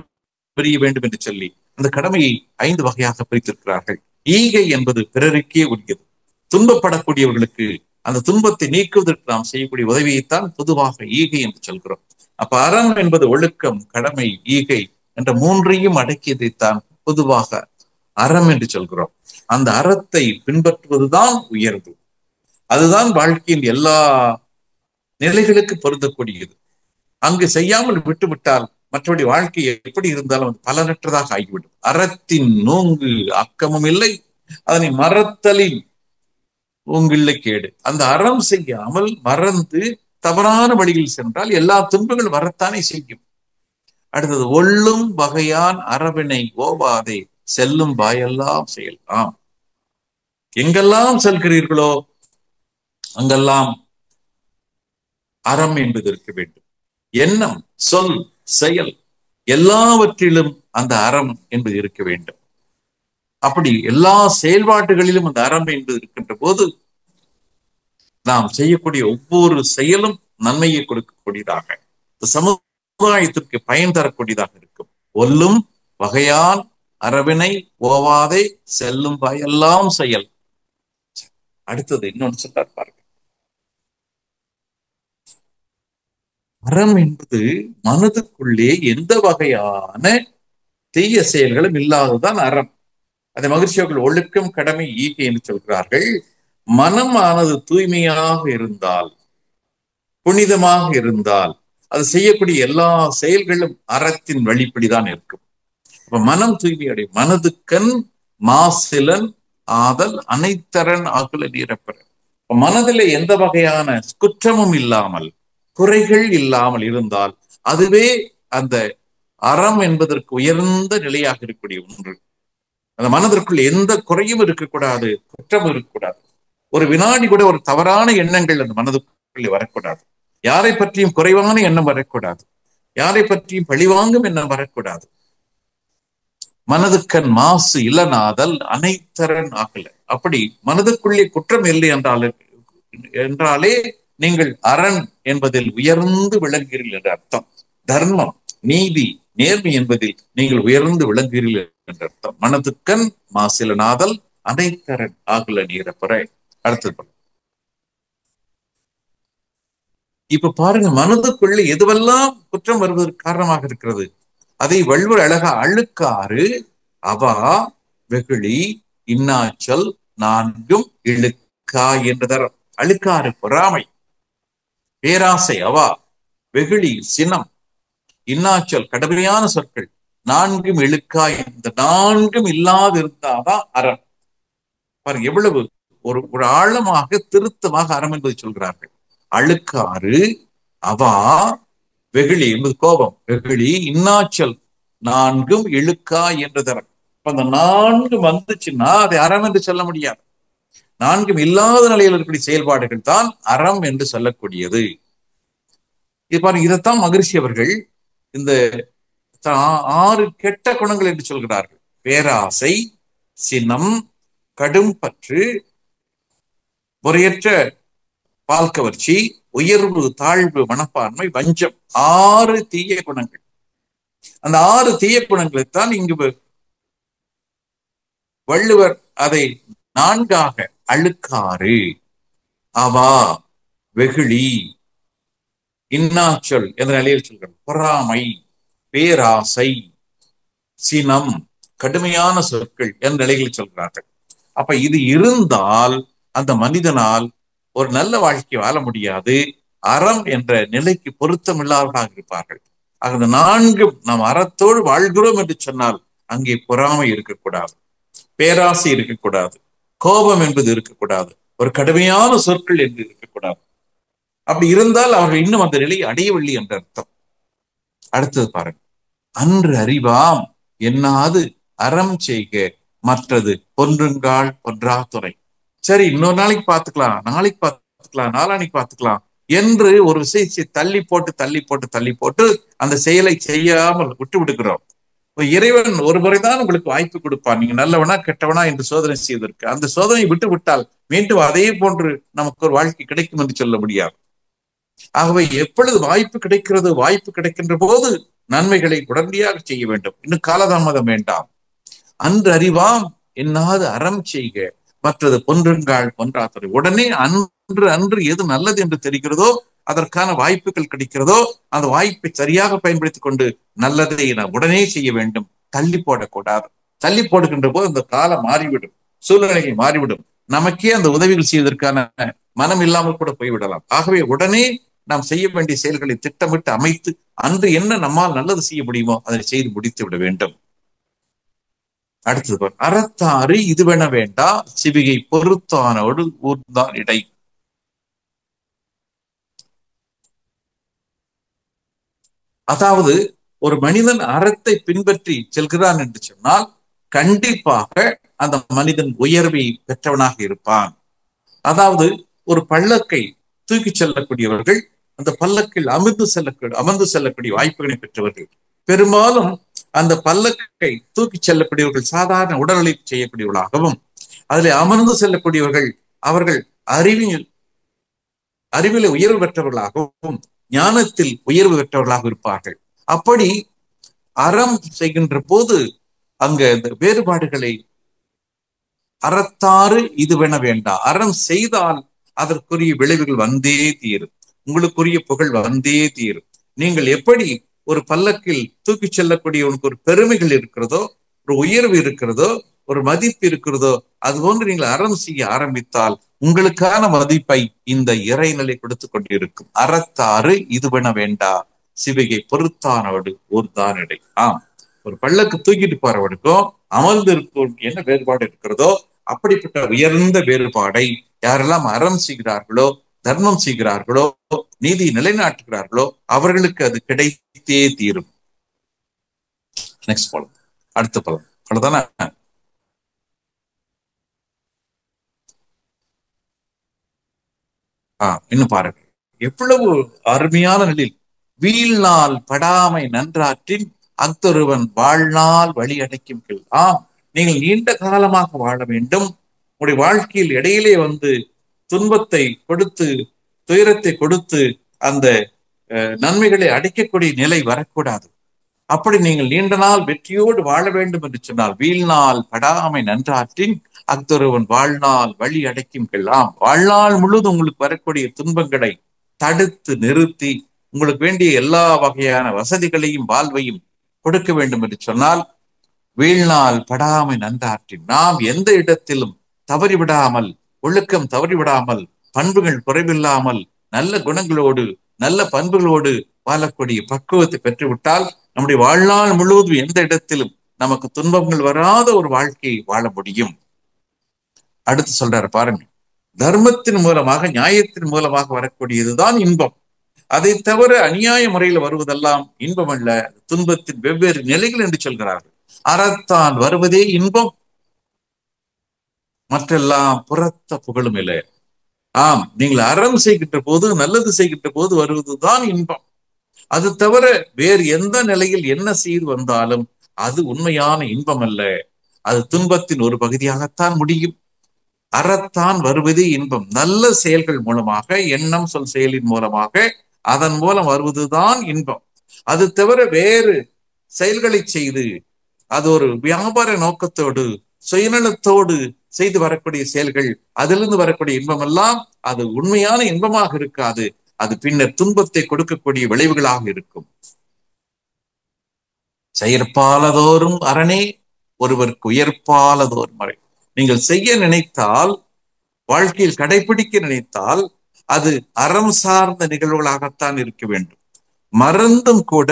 Speaker 2: பிரிய வேண்டும் என்று சொல்லி அந்த கடமையை 5 வகையாக பிரித்திருக்கிறார்கள். ஈகை என்பது பிறருக்கே உரியது. துன்பப்படக்கூடியவர்களுக்கு அந்த துன்பத்தை நீக்குவதற்கு நாம் செய்யக்கூடிய உதவியைத்தான் பொதுவாக ஈகை என்று சொல்கிறோம். அப்ப அறம் என்பது ஒழுக்கம், கடமை, ஈகை என்ற 3ஐயும் அடக்கியதைத்தான் பொதுவாக அறம் என்று சொல்கிறோம். அந்த அறத்தை பின்பற்றுவதுதான் உயர்வு. அதுதான் வாழ்க்கையின் எல்லா நிலைகளுக்கு பொருந்தக்கூடியது. அங்கு செய்யாமல் விட்டுவிட்டால் மற்றபடி வாழ்க்கை எப்படி இருந்தாலும் அது பலனற்றதாக ஆகிவிடும். அறத்தின் நோங்கு அக்கமும் இல்லை, அதனை மறத்தலில் ஓங்கில்லை கேடு. அந்த அறம் செய்யாமல் மறந்து தவறான வழியில் சென்றால் எல்லா துன்பங்களும் வரத்தானே செய்யும். அடுத்தது ஒள்ளும் வகையான் அறவினை ஓவாதே செல்லும் வாயெல்லாம் செயலாம். எங்கெல்லாம் செல்கிறீர்களோ அங்கெல்லாம் அறம் என்பது இருக்க வேண்டும். எண்ணம், சொல், செயல் எல்லாவற்றிலும் அந்த அறம் என்பது இருக்க வேண்டும். அப்படி எல்லா செயல்பாடுகளிலும் அந்த அறம் என்பது இருக்கின்ற போது நாம் செய்யக்கூடிய ஒவ்வொரு செயலும் நன்மையை கொடுக்கக்கூடியதாக, சமுதாயத்திற்கு பயன் தரக்கூடியதாக இருக்கும். ஒல்லும் வகையான் அறவினை ஓவாதே செல்லும் வாயெல்லாம் செயல். அடுத்தது இன்னொன்று சொல்றார் பாருங்க. அறம் என்பது மனதுக்குள்ளே எந்த வகையான தீய செயல்களும் இல்லாததுதான் அறம். அதை மகிழ்ச்சியவர்கள் ஒழுக்கம், கடமை, ஈகை என்று சொல்கிறார்கள். மனமானது தூய்மையாக இருந்தால், புனிதமாக இருந்தால் அது செய்யக்கூடிய எல்லா செயல்களும் அறத்தின் வழிப்படிதான் இருக்கும். அப்ப மனம் தூய்மை அடையும். மனதுக்கண் மாசிலன் ஆதல் அனைத்தரன் ஆகுல நீரப்பெற. மனதிலே எந்த வகையான குற்றமும் இல்லாமல், குறைகள் இல்லாமல் இருந்தால் அதுவே அந்த அறம் என்பதற்கு உயர்ந்த நிலையாக இருக்கக்கூடிய ஒன்று. அந்த மனதிற்குள் எந்த குறையும் இருக்கக்கூடாது, குற்றமும் இருக்கக்கூடாது. ஒரு வினாடி கூட ஒரு தவறான எண்ணங்கள் அந்த மனதுக்குள்ளே வரக்கூடாது. யாரை பற்றியும் குறைவான எண்ணம் வரக்கூடாது, யாரை பற்றியும் பழிவாங்கும் எண்ணம் வரக்கூடாது. மனதுக்கண் மாசு இளநாதல் அனைத்தரன் ஆகல. அப்படி மனதுக்குள்ளே குற்றம் இல்லை என்றாலே நீங்கள் அரண் என்பதில் உயர்ந்து விளங்குகிறீர்கள் என்ற அர்த்தம். தர்மம், நீதி, நேர்மை என்பதில் நீங்கள் உயர்ந்து விளங்குகிறீர்கள் என்ற அர்த்தம். மனதுக்கண் மாசிலநாதல் அனைத்தரன் ஆகல நீரப்பெற. அடுத்தது இப்ப பாருங்க, மனதுக்குள்ள எதுவெல்லாம் குற்றம் வருவதற்கு காரணமாக இருக்கிறது அதை வள்ளுவர் அழகா அழுக்காறு, அவா, வெகுளி, இன்னாச்சல், நான்கும் இழுக்கா என்ற தரம். அழுக்காறு பொறாமை, பேராசை, அவா, வெகுளி சினம், இன்னாச்சல் கடுமையான சொற்கள், நான்கும் இழுக்கா. இந்த நான்கும் இல்லாதிருந்தாதான் அறம். பாருங்க எவ்வளவு ஒரு ஆழமாக திருத்தமாக அறம் என்பதை சொல்கிறார்கள். அழுக்காறு, அவா, வெகுளி என்பது கோபம், வெகுளி, இன்னாச்சல் நான்கும் இழுக்கா என்று தரம். அந்த நான்கு வந்துச்சுன்னா அதை அறம் என்று சொல்ல முடியாது. நான்கும் இல்லாத நிலையில் இருக்கக்கூடிய செயல்பாடுகள் தான் அறம் என்று சொல்லக்கூடியது. இது பாருங்க, இதைத்தான் மகரிஷி அவர்கள் இந்த 6 கெட்ட குணங்கள் என்று சொல்கிறார்கள். பேராசை, சினம், கடும் பற்று, முறையற்ற பால்கவர்ச்சி, உயர்வு தாழ்வு மனப்பான்மை, வஞ்சம். 6 தீய குணங்கள். அந்த 6 தீய குணங்களைத்தான் இங்கு வள்ளுவர் அதை 4ஆக அழுக்காறு, அவா, வெகுளி, இன்னாச்சொல் என்ற நிலையில் சொல்கிறார். பொறாமை, பேராசை, சினம், கடுமையான சொற்கள் என்ற நிலையில் சொல்கிறார்கள். அப்ப இது இருந்தால் அந்த மனிதனால் ஒரு நல்ல வாழ்க்கை வாழ முடியாது. அறம் என்ற நிலைக்கு பொருத்தமில்லாதவர்களாக இருப்பார்கள். ஆக இந்த 4 நாம் அறத்தோடு வாழ்கிறோம் என்று சொன்னால் அங்கே பொறாமை இருக்கக்கூடாது, பேராசை இருக்கக்கூடாது, கோபம் என்பது இருக்கக்கூடாது, ஒரு கடுமையான சொற்கள் என்று இருக்கக்கூடாது. அப்படி இருந்தால் அவர்கள் இன்னும் அந்த நிலையை அடையவில்லை என்ற அர்த்தம். அடுத்தது பாருங்க, அன்று அறிவாம் என்னாது அறம் செய்க மற்றது பொன்றுங்கால் பொன்றா துறை. சரி, இன்னொரு நாளைக்கு பார்த்துக்கலாம், நாளைக்கு பார்த்துக்கலாம், நாளானைக்கு பார்த்துக்கலாம் என்று ஒரு விஷயத்தை தள்ளி போட்டு அந்த செயலை செய்யாமல் விட்டு விடுகிறோம். இறைவன் ஒரு முறைதான் உங்களுக்கு வாய்ப்பு கொடுப்பான், நீங்க நல்லவனா கெட்டவனா என்று சோதனை செய்வதற்கு. அந்த சோதனை விட்டு விட்டால் மீண்டும் அதே போன்று நமக்கு ஒரு வாழ்க்கை கிடைக்கும் என்று சொல்ல முடியாது. ஆகவே எப்பொழுது வாய்ப்பு கிடைக்கிறதோ, வாய்ப்பு கிடைக்கின்ற போது நன்மைகளை உடனடியாக செய்ய வேண்டும், இன்னும் காலதாமதம் வேண்டாம். அன்று அறிவாம் என்னாது அறம் செய்க மற்றது பொன்றுங்கால் பொன்றாத்துறை. உடனே அன்று எது நல்லது என்று தெரிகிறதோ, அதற்கான வாய்ப்புகள் கிடைக்கிறதோ, அந்த வாய்ப்பை சரியாக பயன்படுத்திக் கொண்டு நல்லதை நாம் உடனே செய்ய வேண்டும், தள்ளி போடக்கூடாது. தள்ளி போடுகின்ற போது அந்த காலம் மாறிவிடும், சூழ்நிலைகள் மாறிவிடும், நமக்கே அந்த உதவிகள் செய்வதற்கான மனம் இல்லாமல் கூட போய்விடலாம். ஆகவே உடனே நாம் செய்ய வேண்டிய செயல்களை திட்டமிட்டு அமைத்து அன்று என்ன நம்மால் நல்லது செய்ய முடியுமோ அதை செய்து முடித்து விட வேண்டும். அடுத்தது, அறத்தாறு இதுவென வேண்டா சிவிகை பொறுத்தானோடு ஊர்தான் இடை. அதாவது ஒரு மனிதன் அறத்தை பின்பற்றி செல்கிறான் என்று சொன்னால் கண்டிப்பாக அந்த மனிதன் உயர்வை பெற்றவனாக இருப்பான். அதாவது ஒரு பல்லக்கை தூக்கி செல்லக்கூடியவர்கள் அந்த பல்லக்கில் அமர்ந்து செல்லக்கூடிய வாய்ப்புகளை பெற்றவர்கள். பெரும்பாலும் அந்த பல்லக்கை தூக்கி செல்லக்கூடியவர்கள் சாதாரண உடல்நிலை செய்யக்கூடியவர்களாகவும், அதில் அமர்ந்து செல்லக்கூடியவர்கள் அவர்கள் அறிவில உயர்வு பெற்றவர்களாகவும் ஞானத்தில் உயர்வு பெற்றவர்களாக இருப்பார்கள். அப்படி அறம் செய்கின்ற போது அங்க இந்த வேறுபாடுகளை அறத்தாறு இதுவென வேண்டாம். அறம் செய்தால் அதற்குரிய விளைவுகள் வந்தே தீரும், உங்களுக்குரிய புகழ் வந்தே தீரும். நீங்கள் எப்படி ஒரு பல்லக்கில் தூக்கி செல்லக்கூடியவனுக்கு ஒரு பெருமைகள் இருக்கிறதோ, ஒரு உயர்வு இருக்கிறதோ, ஒரு மதிப்பு இருக்கிறதோ, அது போன்று நீங்கள் அறம் செய்ய ஆரம்பித்தால் உங்களுக்கான மதிப்பை இந்த இறைநிலை கொடுத்து கொண்டிருக்கும். அறத்தாறு இதுவென வேண்டா சிவிகை பொறுத்தானோடு ஊர்தான் இடை. ஒரு பல்லக்கு தூக்கிட்டு போறவனுக்கும் அமர்ந்து இருப்பவனுக்கு என்ன வேறுபாடு இருக்கிறதோ அப்படிப்பட்ட உயர்ந்த வேறுபாடை யாரெல்லாம் அறம் செய்கிறார்களோ, தர்மம் செய்கிறார்களோ, நீதி நிலைநாட்டுகிறார்களோ அவர்களுக்கு அது கிடைத்தே தீரும். நெக்ஸ்ட் பலம், அடுத்த பலம் அவ்வளவுதானே. இன்னும் பாருங்க, எவ்வளவு அருமையான நிலையில் வீழ்நாள் படாமை நன்றாற்றின் அத்தொருவன் வாழ்நாள் வழி அடைக்கும். நீங்கள் நீண்ட காலமாக வாழ வேண்டும். உங்களுடைய வாழ்க்கையில் இடையிலே துன்பத்தை கொடுத்து துயரத்தை கொடுத்து அந்த நன்மைகளை அடைக்கக்கூடிய நிலை வரக்கூடாது. அப்படி நீங்கள் நீண்ட நாள் வெற்றியோடு வாழ வேண்டும் என்று சொன்னால் வீழ்நாள் படாமை நன்றாற்றின் அத்தொருவன் வாழ்நாள் வழி அடைக்கும். வாழ்நாள் முழுவதும் உங்களுக்கு வரக்கூடிய துன்பங்களை தடுத்து நிறுத்தி உங்களுக்கு வேண்டிய எல்லா வகையான வசதிகளையும் வாழ்வையும் கொடுக்க வேண்டும் என்று சொன்னால் வீழ்நாள் படாமை நன்றாற்றின், நாம் எந்த இடத்திலும் தவறிவிடாமல், ஒழுக்கம் தவறிவிடாமல், பண்புகள் குறைவில்லாமல், நல்ல குணங்களோடு நல்ல பண்புகளோடு வாழக்கூடிய பக்குவத்தை பெற்றுவிட்டால் நம்முடைய வாழ்நாள் முழுவதும் எந்த இடத்திலும் நமக்கு துன்பங்கள் வராத ஒரு வாழ்க்கையை வாழ முடியும். அடுத்து சொல்றாரு பாருங்க, தர்மத்தின் மூலமாக நியாயத்தின் மூலமாக வரக்கூடியதுதான் இன்பம். அதை தவிர அநியாய முறையில் வருவதெல்லாம் இன்பம் அல்ல, துன்பத்தின் வெவ்வேறு நிலைகள் என்று சொல்கிறார்கள். அறத்தான் வருவதே இன்பம், மற்றெல்லாம் புறத்த புகழும் இல்லை. ஆம், நீங்கள் அறம் செய்கின்ற போது, நல்லது செய்கின்ற போது வருவதுதான் இன்பம். அது தவிர வேறு எந்த நிலையில் என்ன செய்து வந்தாலும் அது உண்மையான இன்பம் அல்ல, அது துன்பத்தின் ஒரு பகுதியாகத்தான் முடியும். அறத்தான் வருவதே இன்பம். நல்ல செயல்கள் மூலமாக, எண்ணம் சொல் செயலின் மூலமாக, அதன் மூலம் வருவதுதான் இன்பம். அது தவிர வேறு செயல்களை செய்து அது ஒரு வியாபார நோக்கத்தோடு சுயநலத்தோடு செய்து வரக்கூடிய செயல்கள், அதிலிருந்து வரக்கூடிய இன்பம் எல்லாம் அது உண்மையான இன்பமாக இருக்காது, அது பின்னர் துன்பத்தை கொடுக்கக்கூடிய விளைவுகளாக இருக்கும். செயற்பாலதோறும் அரணே, ஒருவருக்கு உயர்ப்பாலதோறும் மறை. நீங்கள் செய்ய நினைத்தால், வாழ்க்கையில் கடைபிடிக்க நினைத்தால் அது அறம் சார்ந்த நிகழ்வுகளாகத்தான் இருக்க வேண்டும். மறந்தும் கூட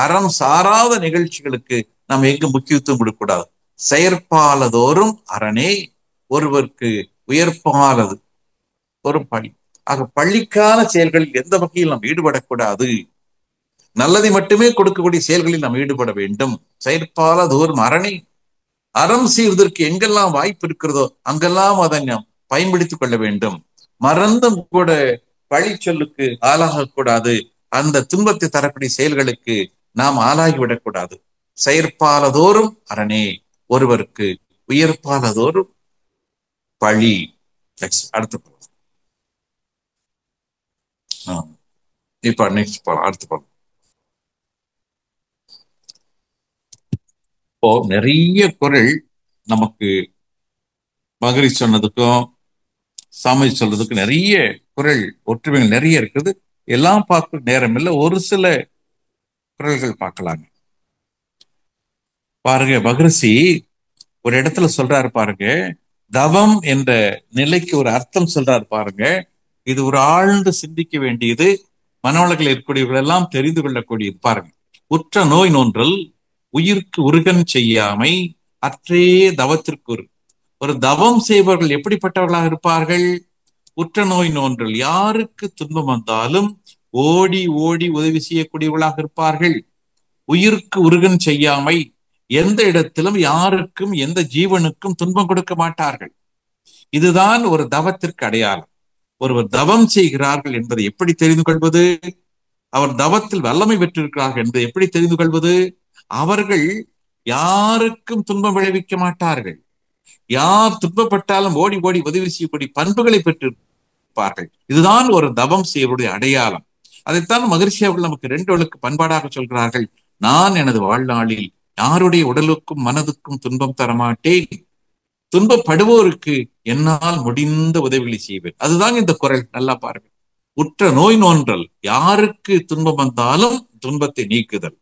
Speaker 2: அறம் சாராத நிகழ்ச்சிகளுக்கு நாம் எங்கு முக்கியத்துவம் கொடுக்கக்கூடாது. செயற்பாலதோறும் அரணே, ஒருவருக்கு உயர்ப்பாலது ஒரு பழி. ஆக பள்ளிக்கான செயல்களில் எந்த வகையில் நாம் ஈடுபடக்கூடாது, நல்லதை மட்டுமே கொடுக்கக்கூடிய செயல்களில் நாம் ஈடுபட வேண்டும். செயற்பாலதோறும் அரணே, அறம் செய்வதற்கு எங்கெல்லாம் வாய்ப்பு இருக்கிறதோ அங்கெல்லாம் அதை நாம் பயன்படுத்திக் கொள்ள வேண்டும். மறந்தும் கூட பழி சொல்லுக்கு ஆளாகக்கூடாது, அந்த துன்பத்தை தரக்கூடிய செயல்களுக்கு நாம் ஆளாகிவிடக்கூடாது. செயற்பாலதோறும் அரணே, ஒருவருக்கு உயர்ப்பாலதோறும் பழி. அடுத்து இப்ப நெக்ஸ்ட் போலாம், அடுத்து போலாம். இப்போ நிறைய குறள் நமக்கு மகரி சொன்னதுக்கும் சாமி சொல்றதுக்கு நிறைய குறள் ஒற்றுமைகள் நிறைய இருக்குது. எல்லாம் பார்க்க நேரம் இல்லை, ஒரு சில குறள்கள் பார்க்கலாங்க. பாருங்க, மகரிஷி ஒரு இடத்துல சொல்றாரு பாருங்க, தவம் என்ற நிலைக்கு ஒரு அர்த்தம் சொல்றாரு பாருங்க. இது ஒரு ஆழ்ந்து சிந்திக்க வேண்டியது, மனவளங்கள் இருக்கக்கூடியவர்கள் எல்லாம் தெரிந்து கொள்ளக்கூடியது. பாருங்க, உற்ற நோய் நோன்றல் உயிர்க்கு உருகன் செய்யாமை அற்றே தவத்திற்கு ஒரு தவம் செய்பவர்கள் எப்படிப்பட்டவர்களாக இருப்பார்கள்? உற்ற நோய் நோன்றல், யாருக்கு துன்பம் வந்தாலும் ஓடி ஓடி உதவி செய்யக்கூடியவர்களாக இருப்பார்கள். உயிருக்கு உருகன் செய்யாமை, எந்த இடத்திலும் யாருக்கும் எந்த ஜீவனுக்கும் துன்பம் கொடுக்க மாட்டார்கள். இதுதான் ஒரு தவத்திற்கு அடையாளம். ஒருவர் தவம் செய்கிறார்கள் என்பதை எப்படி தெரிந்து கொள்வது? அவர் தவத்தில் வல்லமை பெற்றிருக்கிறார்கள் என்பதை எப்படி தெரிந்து கொள்வது? அவர்கள் யாருக்கும் துன்பம் விளைவிக்க மாட்டார்கள். யார் துன்பப்பட்டாலும் ஓடி ஓடி உதவி செய்யக்கூடிய பண்புகளை பெற்றிருப்பார்கள். இதுதான் ஒரு தவம் செய்வருடைய அடையாளம். அதைத்தான் மகரிஷி அவர்கள் நமக்கு 2 ஒழுக்க பண்பாடாக சொல்கிறார்கள். நான் எனது வாழ்நாளில் யாருடைய உடலுக்கும் மனதுக்கும் துன்பம் தரமாட்டேன், துன்பப்படுவோருக்கு என்னால் முடிந்த உதவிகளை செய்வேன். அதுதான் இந்த குறள். நல்லா பாருங்க, உற்ற நோய் நோன்றல், யாருக்கு துன்பம் வந்தாலும் துன்பத்தை நீக்குதல்.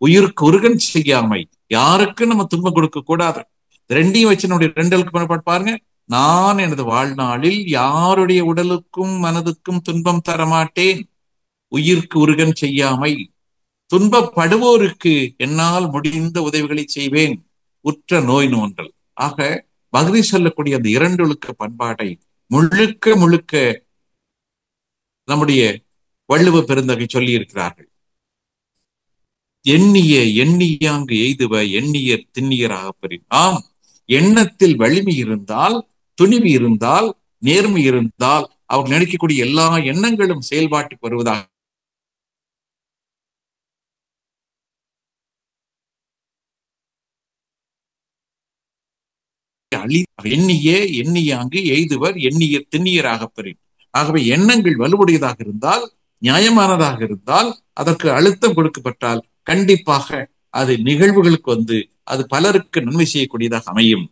Speaker 2: உயிருக்கு உருகன் செய்யாமை, யாருக்கு நம்ம துன்பம் கொடுக்க கூடாது. ரெண்டையும் வச்சு நம்முடைய 2 எழுக்கு பாருங்க. நான் எனது வாழ்நாளில் யாருடைய உடலுக்கும் மனதுக்கும் துன்பம் தரமாட்டேன், உயிருக்கு உருகன் செய்யாமை, துன்பப்படுவோருக்கு என்னால் முடிந்த உதவிகளை செய்வேன், உற்ற நோய் நோன்றல். ஆக பகுதி சொல்லக்கூடிய அந்த 2 ஒழுக்க பண்பாட்டை முழுக்க முழுக்க நம்முடைய வள்ளுவ பெருந்தகை சொல்லி இருக்கிறார்கள். எண்ணிய எண்ணியாங்கு எய்துவ எண்ணியர் திண்ணியராக பெறின். ஆம், எண்ணத்தில் வலிமை இருந்தால், துணிவு இருந்தால், நேர்மை இருந்தால், அவர் நினைக்கக்கூடிய எல்லா எண்ணங்களும் செயல்பாட்டுக்கு வருவதாக எண்ணிய எண்ணியாங்கு எய்துவர் எண்ணியர் திண்ணியராக பெறின். ஆகவே எண்ணங்கள் வலுவுடையதாக இருந்தால், நியாயமானதாக இருந்தால், அதற்கு அழுத்தம் கொடுக்கப்பட்டால் கண்டிப்பாக அது நிகழ்வுகளுக்கு வந்து அது பலருக்கு நன்மை செய்யக்கூடியதாக அமையும்.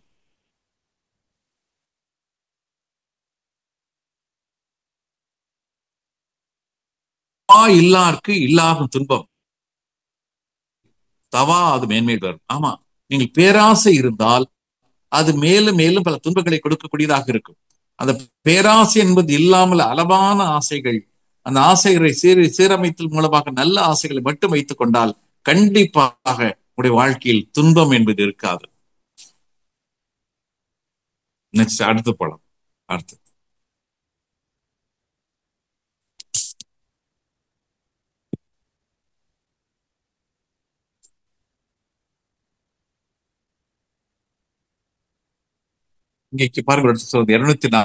Speaker 2: இல்லார்க்கு இல்லாகும் துன்பம் தவா அது மேன்மேல் வரும். ஆமா, நீங்கள் பேராசை இருந்தால் அது மேலும் மேலும் பல துன்பங்களை கொடுக்கக்கூடியதாக இருக்கும். அந்த பேராசை என்பது இல்லாமல் அளவான ஆசைகள், அந்த ஆசைகளை சீரமைத்தல் மூலமாக நல்ல ஆசைகளை மட்டும் வைத்துக் கொண்டால் கண்டிப்பாக உடைய வாழ்க்கையில் துன்பம் என்பது இருக்காது. நெக்ஸ்ட் அடுத்து போலாம். அடுத்து இங்கே பாருங்க 204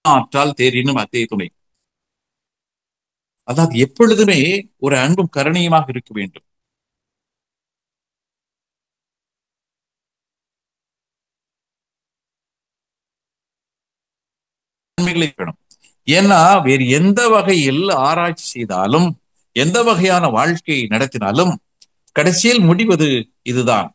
Speaker 2: ஆற்றால் தேரினும் அத்தே துணை. அதாவது எப்பொழுதுமே ஒரு அன்பும் கருணையுமாக இருக்க வேண்டும். நன்மைகளை வேணும். ஏன்னா வேறு எந்த வகையில் ஆராய்ச்சி செய்தாலும், எந்த வகையான வாழ்க்கையை நடத்தினாலும் கடைசியில் முடிவது இதுதான்.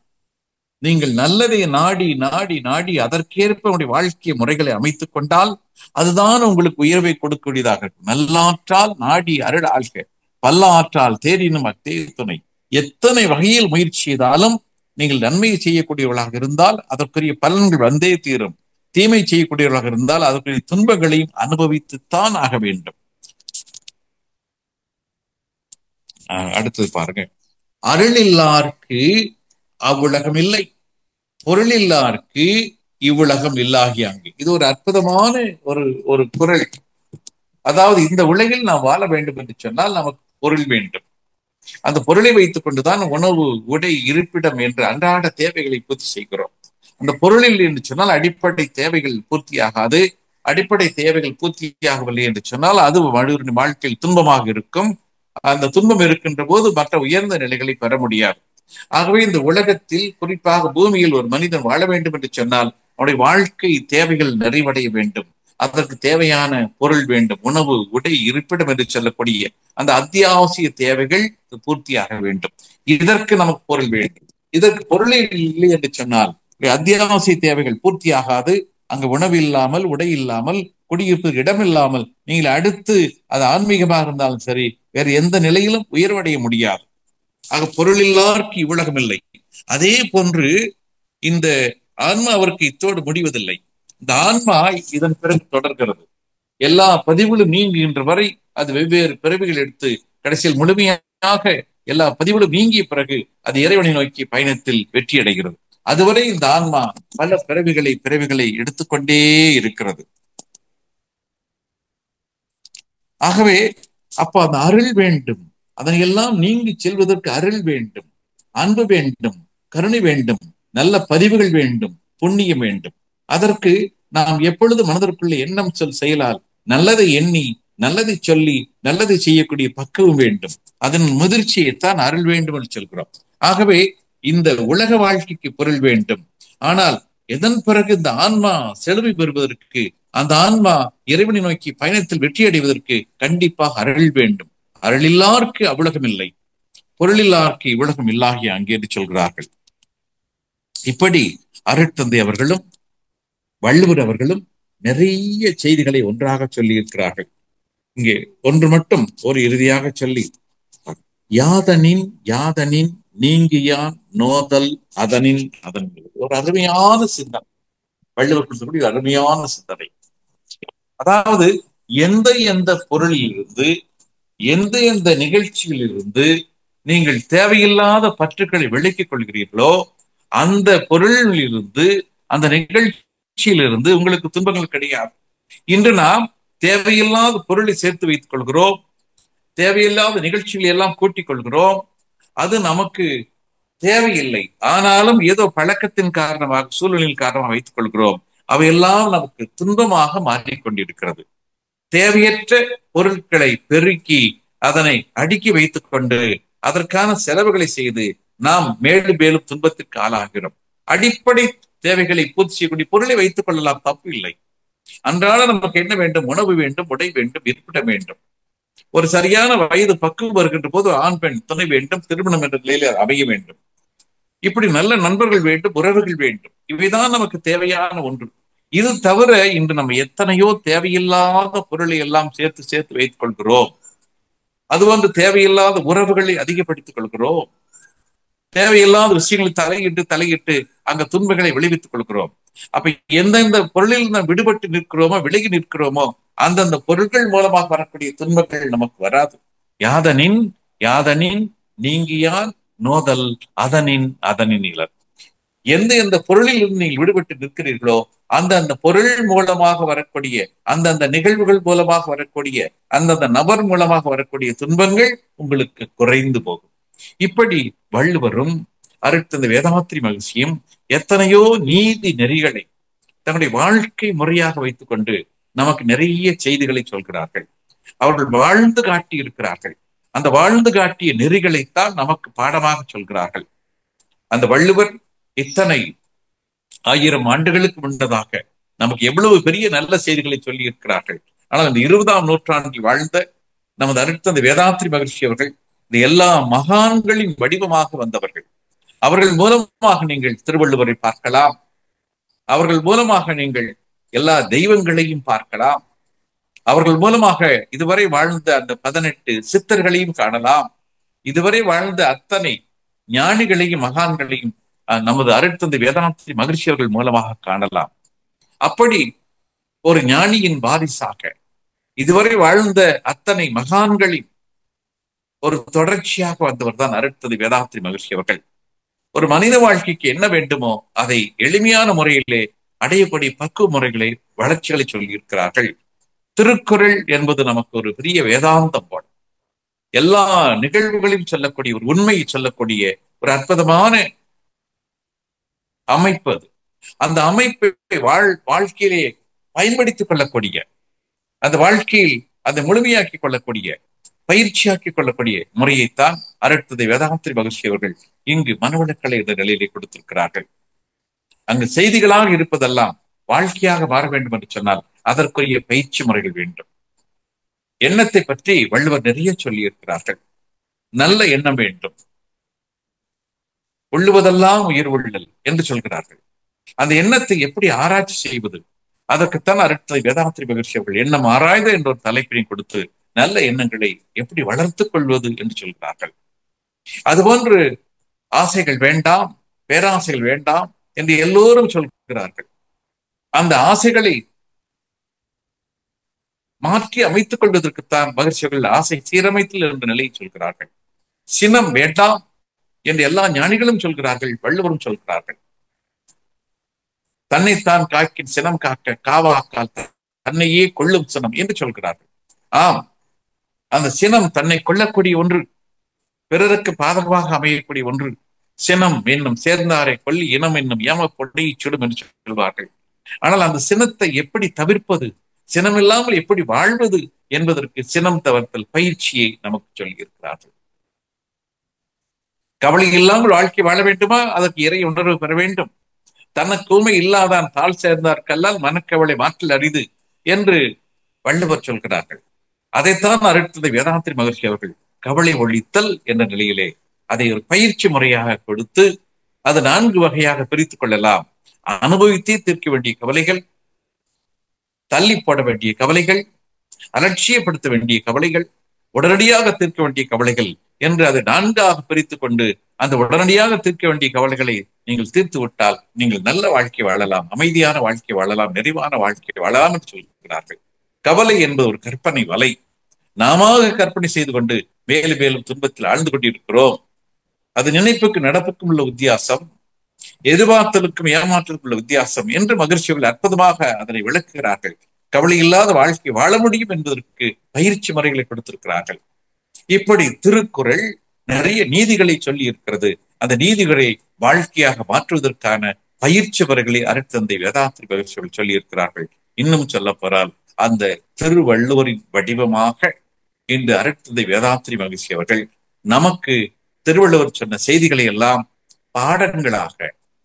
Speaker 2: நீங்கள் நல்லதை நாடி நாடி நாடி அதற்கேற்ப உங்களுடைய வாழ்க்கை முறைகளை அமைத்துக் கொண்டால் அதுதான் உங்களுக்கு உயர்வை கொடுக்கக்கூடியதாக இருக்கும். நல்லாற்றால் நாடி அருள் ஆழ்க, பல்லாற்றால் தேரினும் அத்தே துணை. எத்தனை வகையில் முயற்சி செய்தாலும் நீங்கள் நன்மையை செய்யக்கூடியவர்களாக இருந்தால் அதற்குரிய பலன்கள் வந்தே தீரும். தீமை செய்யக்கூடியவர்களாக இருந்தால் அதற்குரிய துன்பங்களையும் அனுபவித்துத்தான் ஆக வேண்டும். அடுத்தது பாருங்க. அருள் இல்லார்க்கு அவ்வுலகம் இல்லை, பொருள் இல்லார்க்கு இவ்வுலகம் இல்லாகி அங்கு. இது ஒரு அற்புதமான ஒரு ஒரு குறள். அதாவது இந்த உலகில் நாம் வாழ வேண்டும் என்று சொன்னால் நமக்கு பொருள் வேண்டும். அந்த பொருளை வைத்துக் கொண்டுதான் உணவு, உடை, இருப்பிடம் என்ற அன்றாட தேவைகளை பூர்த்தி செய்கிறோம். அந்த பொருளில் என்று சொன்னால் அடிப்படை தேவைகள் பூர்த்தியாகாது. அடிப்படை தேவைகள் பூர்த்தியாகவில்லை என்று சொன்னால் அது வாழ்க்கையில் துன்பமாக இருக்கும். அந்த துன்பம் இருக்கின்ற போது மற்ற உயர்ந்த நிலைகளை பெற முடியாது. ஆகவே இந்த உலகத்தில், குறிப்பாக பூமியில் ஒரு மனிதன் வாழ வேண்டும் என்று சொன்னால் அவனுடைய வாழ்க்கை தேவைகள் நிறைவடைய வேண்டும். அதற்கு தேவையான பொருள் வேண்டும். உணவு, உடை, இருப்பிடம் என்று சொல்லக்கூடிய அந்த அத்தியாவசிய தேவைகள் பூர்த்தியாக வேண்டும். இதற்கு நமக்கு பொருள் வேண்டும். இதற்கு பொருளே இல்லை என்று சொன்னால் அத்தியாவசிய தேவைகள் பூர்த்தியாகாது. அங்கு உணவு இல்லாமல், உடை இல்லாமல், குடியிருப்பு இடம் இல்லாமல் நீங்கள் அடுத்து அது ஆன்மீகமாக இருந்தாலும் சரி வேறு எந்த நிலையிலும் உயர்வடைய முடியாது. ஆக பொருள் இல்லார்க்கு இவ்வுலகம் இல்லை. அதே போன்று இந்த ஆன்மா அவருக்கு இத்தோடு முடிவதில்லை. இந்த ஆன்மா இதன் பிறகு தொடர்கிறது. எல்லா பதிவுகளும் நீங்குகின்ற வரை அது வெவ்வேறு பிறவிகள் எடுத்து கடைசியில் முழுமையாக எல்லா பதிவுகளும் நீங்கிய பிறகு அது இறைவனை நோக்கி பயணத்தில் வெற்றி அடைகிறது. அதுவரை இந்த ஆன்மா பல பிறவிகளை எடுத்துக்கொண்டே இருக்கிறது. ஆகவே அப்ப அந்த அருள் வேண்டும். அதனையெல்லாம் நீங்கி செல்வதற்கு அருள் வேண்டும், அன்பு வேண்டும், கருணை வேண்டும், நல்ல பதிவுகள் வேண்டும், புண்ணியம் வேண்டும். அதற்கு நாம் எப்பொழுது மனதிற்குள்ள எண்ணம் சொல் செயலால் நல்லதை எண்ணி, நல்லதை சொல்லி, நல்லதை செய்யக்கூடிய பக்குவம் வேண்டும். அதன் முதிர்ச்சியைத்தான் அருள் வேண்டும் என்று சொல்கிறோம். ஆகவே இந்த உலக வாழ்க்கைக்கு பொருள் வேண்டும். ஆனால் எதன் பிறகு இந்த ஆன்மா செழுமை பெறுவதற்கு, அந்த ஆன்மா இறைவனை நோக்கி பயணத்தில் வெற்றி அடைவதற்கு கண்டிப்பாக அருள் வேண்டும். அருளில்லார்க்கு அவ்வுலகம் இல்லை, பொருளில்லார்க்கு இவ்வுலகம் இல்லாகி அங்கே என்று சொல்கிறார்கள். இப்படி அருட்தந்தை அவர்களும் வள்ளுவர் அவர்களும் நிறைய செய்திகளை ஒன்றாக சொல்லி இருக்கிறார்கள். இங்கே ஒன்று மட்டும் ஒரு இறுதியாக சொல்லி, யாதனின் யாதனின் நீங்கியான் நோதல் அதனின் அதன். ஒரு அருமையான சிந்தனை வள்ளுவர் கொடுத்தக்கூடிய அருமையான சிந்தனை. அதாவது எந்த எந்த பொருளில் இருந்து, எந்த எந்த நிகழ்ச்சியில் இருந்து நீங்கள் தேவையில்லாத பற்றுக்களை விலக்கிக் கொள்கிறீர்களோ அந்த பொருளில் இருந்து, அந்த நிகழ்ச்சியிலிருந்து உங்களுக்கு துன்பங்கள் கிடையாது. இன்று நாம் தேவையில்லாத பொருளை சேர்த்து வைத்துக் கொள்கிறோம், தேவையில்லாத நிகழ்ச்சிகளை எல்லாம் கூட்டிக் கொள்கிறோம். அது நமக்கு தேவையில்லை, ஆனாலும் ஏதோ பழக்கத்தின் காரணமாக, சூழ்நிலையின் காரணமாக வைத்துக் கொள்கிறோம். அவையெல்லாம் நமக்கு துன்பமாக மாற்றிக்கொண்டிருக்கிறது. தேவையற்ற பொருட்களை பெருக்கி அதனை அடுக்கி வைத்துக் கொண்டு அதற்கான செலவுகளை செய்து நாம் மேலும் மேலும் துன்பத்திற்கு ஆளாகிறோம். அடிப்படை தேவைகளை பூர்த்தி செய்யக்கூடிய பொருளை வைத்துக் கொள்ளலாம், தப்பு இல்லை. அன்றாட நமக்கு என்ன வேண்டும்? உணவு வேண்டும், உடை வேண்டும், இருப்பிடம் வேண்டும். ஒரு சரியான வயது பக்குவம் வருகின்ற போது ஆண் பெண் துணை வேண்டும், திருமணம் என்ற நிலையில அமைய வேண்டும். இப்படி நல்ல நண்பர்கள் வேண்டும், உறவுகள் வேண்டும். இவைதான் நமக்கு தேவையான ஒன்று. இது தவிர இன்று நம்ம எத்தனையோ தேவையில்லாத பொருளை எல்லாம் சேர்த்து சேர்த்து வைத்துக் கொள்கிறோம். அது வந்து தேவையில்லாத உறவுகளை அதிகப்படுத்திக் கொள்கிறோம். தேவையில்லாத விஷயங்களை தலையிட்டு அங்க துன்பங்களை விளைவித்துக் கொள்கிறோம். அப்ப எந்தெந்த பொருளில் நாம் விடுபட்டு நிற்கிறோமோ, விலகி நிற்கிறோமோ, அந்தந்த பொருட்கள் மூலமாக வரக்கூடிய துன்பங்கள் நமக்கு வராது. யாதனின் யாதனின் நீங்கியான் நோதல் அதனின் அதனின் இலர். எந்த எந்த பொருளில் இருந்து நீங்கள் விடுபட்டு நிற்கிறீர்களோ அந்த பொருள் மூலமாக வரக்கூடிய, அந்தந்த நிகழ்வுகள் மூலமாக வரக்கூடிய, அந்தந்த நபர் மூலமாக வரக்கூடிய துன்பங்கள் உங்களுக்கு குறைந்து போகும். இப்படி வள்ளுவரும் அருட்தந்தை வேதாத்ரி மகிழ்ச்சியும் எத்தனையோ நீதி நெறிகளை தன்னுடைய வாழ்க்கை முறையாக வைத்துக் கொண்டு நமக்கு நிறைய செய்திகளை சொல்கிறார்கள். அவர்கள் வாழ்ந்து காட்டி இருக்கிறார்கள். அந்த வாழ்ந்து காட்டிய நெறிகளைத்தான் நமக்கு பாடமாக சொல்கிறார்கள். அந்த வள்ளுவர் இத்தனை 1000 ஆண்டுகளுக்கு முன்னதாக நமக்கு எவ்வளவு பெரிய நல்ல செய்திகளை சொல்லி இருக்கிறார்கள். ஆனால் இந்த 20ஆம் நூற்றாண்டில் வாழ்ந்த நமது அருட்தந்தை வேதாத்ரி மகிழ்ச்சி அவர்கள் இந்த எல்லா மகான்களின் வடிவமாக வந்தவர்கள். அவர்கள் மூலமாக நீங்கள் திருவள்ளுவரை பார்க்கலாம். அவர்கள் மூலமாக நீங்கள் எல்லா தெய்வங்களையும் பார்க்கலாம். அவர்கள் மூலமாக இதுவரை வாழ்ந்த அந்த 18 சித்தர்களையும் காணலாம். இதுவரை வாழ்ந்த அத்தனை ஞானிகளையும் மகான்களையும் நமது அருட்தந்தை வேதாந்தி மகிழ்ச்சி அவர்கள் மூலமாக காணலாம். அப்படி ஒரு ஞானியின் வாரிசாக இதுவரை வாழ்ந்த அத்தனை மகான்களின் ஒரு தொடர்ச்சியாக வந்தவர் தான் அருட்தந்தை வேதாந்தி மகிழ்ச்சி அவர்கள். ஒரு மனித வாழ்க்கைக்கு என்ன வேண்டுமோ அதை எளிமையான முறையிலே அடையக்கூடிய பக்குவ முறைகளை வளர்ச்சிகளை சொல்லி இருக்கிறார்கள். திருக்குறள் என்பது நமக்கு ஒரு பெரிய வேதாந்தம் போல எல்லா நிகழ்வுகளையும் சொல்லக்கூடிய ஒரு உண்மையை சொல்லக்கூடிய ஒரு அற்புதமான அமைப்பு அது. அந்த அமைப்பை வாழ்க்கையிலே பயன்படுத்திக் கொள்ளக்கூடிய, அந்த வாழ்க்கையில் அதை முழுமையாக்கிக் கொள்ளக்கூடிய, பயிற்சியாக்கிக் கொள்ளக்கூடிய முறையைத்தான் அருட்தந்தை வேதாத்ரி மகிழ்ச்சி அவர்கள் இங்கு மனவளக்கலை என்ற நிலையிலே கொடுத்திருக்கிறார்கள். அங்கு செய்திகளாக இருப்பதெல்லாம் வாழ்க்கையாக மாற வேண்டும் என்று சொன்னால் அதற்குரிய பயிற்சி முறைகள் வேண்டும். எண்ணத்தை பற்றி வள்ளுவர் நிறைய சொல்லி இருக்கிறார்கள். நல்ல எண்ணம் வேண்டும், உள்ளுவதெல்லாம் உயிர் உள்ளல் என்று சொல்கிறார்கள். அந்த எண்ணத்தை எப்படி ஆராய்ச்சி செய்வது, அதற்குத்தான் அருட்தந்தை வேதாத்ரி மகிழ்ச்சி அவர்கள் எண்ணம் ஆராய்ந்து என்ற ஒரு தலைப்பினை கொடுத்து நல்ல எண்ணங்களை எப்படி வளர்த்துக் கொள்வது என்று சொல்கிறார்கள். அதுபோன்று ஆசைகள் வேண்டாம், பேராசைகள் வேண்டாம் என்று எல்லோரும் சொல்கிறார்கள். அந்த ஆசைகளை மாற்றி அமைத்துக் கொள்வதற்குத்தான் மகிழ்ச்சிகள் ஆசை சீரமைத்தல் என்ற நிலையை சொல்கிறார்கள். சினம் வேண்டாம் என்று எல்லா ஞானிகளும் சொல்கிறார்கள், வள்ளுவரும் சொல்கிறார்கள். தன்னைத்தான் காக்கின் சினம் காக்க காவாக்கால் தன்னையே கொள்ளும் சினம் என்று சொல்கிறார்கள். ஆம், அந்த சினம் தன்னை கொள்ளக்கூடிய ஒன்று, பிறருக்கு பாதகமாக அமையக்கூடிய ஒன்று. சினம் என்னும் சேர்ந்தாரை கொல்லி இனம் என்னும் ஏம பொடியை சுடும் என்று சொல்வார்கள். ஆனால் அந்த சினத்தை எப்படி தவிர்ப்பது, சினம் இல்லாமல் எப்படி வாழ்வது என்பதற்கு சினம் தவிர்த்தல் பயிற்சியை நமக்கு சொல்லியிருக்கிறார்கள். கவலை இல்லாமல் வாழ்க்கை வாழ வேண்டுமா, அதற்கு இறை உணர்வு பெற வேண்டும். தனக்கு ஊமை இல்லாதான் தாழ் சேர்ந்தார் கல்லால் மனக்கவலை மாற்றல் அரிது என்று வள்ளுவர் சொல்கிறார்கள். அதைத்தான் அருட்தந்தை வேதாத்ரி மகிழ்ச்சி அவர்கள் கவலை ஒழித்தல் என்ற நிலையிலே அதை ஒரு பயிற்சி முறையாக கொடுத்து அது 4 வகையாக பிரித்துக் கொள்ளலாம். அனுபவித்தே தீர்க்க வேண்டிய கவலைகள், தள்ளி போட வேண்டிய கவலைகள், அலட்சியப்படுத்த வேண்டிய கவலைகள், உடனடியாக தீர்க்க வேண்டிய கவலைகள் என்று அதை 4ஆக பிரித்துக் கொண்டு அந்த உடனடியாக தீர்க்க வேண்டிய கவலைகளை நீங்கள் தீர்த்து விட்டால் நீங்கள் நல்ல வாழ்க்கை வாழலாம், அமைதியான வாழ்க்கை வாழலாம், நிறைவான வாழ்க்கை வாழலாம் என்று சொல்கிறார்கள். கவலை என்பது ஒரு கற்பனை வலை. நாம கற்பனை செய்து கொண்டு மேலும் மேலும் துன்பத்தில் ஆழ்ந்து கொண்டிருக்கிறோம். அது நினைப்புக்கு நடப்புக்கும் உள்ள வித்தியாசம், எதிர்பார்த்தலுக்கும் ஏமாற்றலுக்கும் உள்ள வித்தியாசம் என்று மகிழ்ச்சிகள் அற்புதமாக அதனை விளக்குகிறார்கள். கவலை இல்லாத வாழ்க்கை வாழ முடியும் என்பதற்கு பயிற்சி முறைகளை கொடுத்திருக்கிறார்கள். இப்படி திருக்குறள் நிறைய நீதிகளை சொல்லி இருக்கிறது. அந்த நீதிகளை வாழ்க்கையாக மாற்றுவதற்கான பயிற்சி முறைகளை அருட்தந்தை வேதாத்ரி மகிழ்ச்சிகள் சொல்லி இருக்கிறார்கள். இன்னும் சொல்ல போறால் அந்த திருவள்ளுவரின் வடிவமாக இந்த அருட்தந்தை வேதாத்ரி மகிழ்ச்சி அவர்கள் நமக்கு திருவள்ளுவர் சொன்ன செய்திகளை எல்லாம் பாடங்களாக,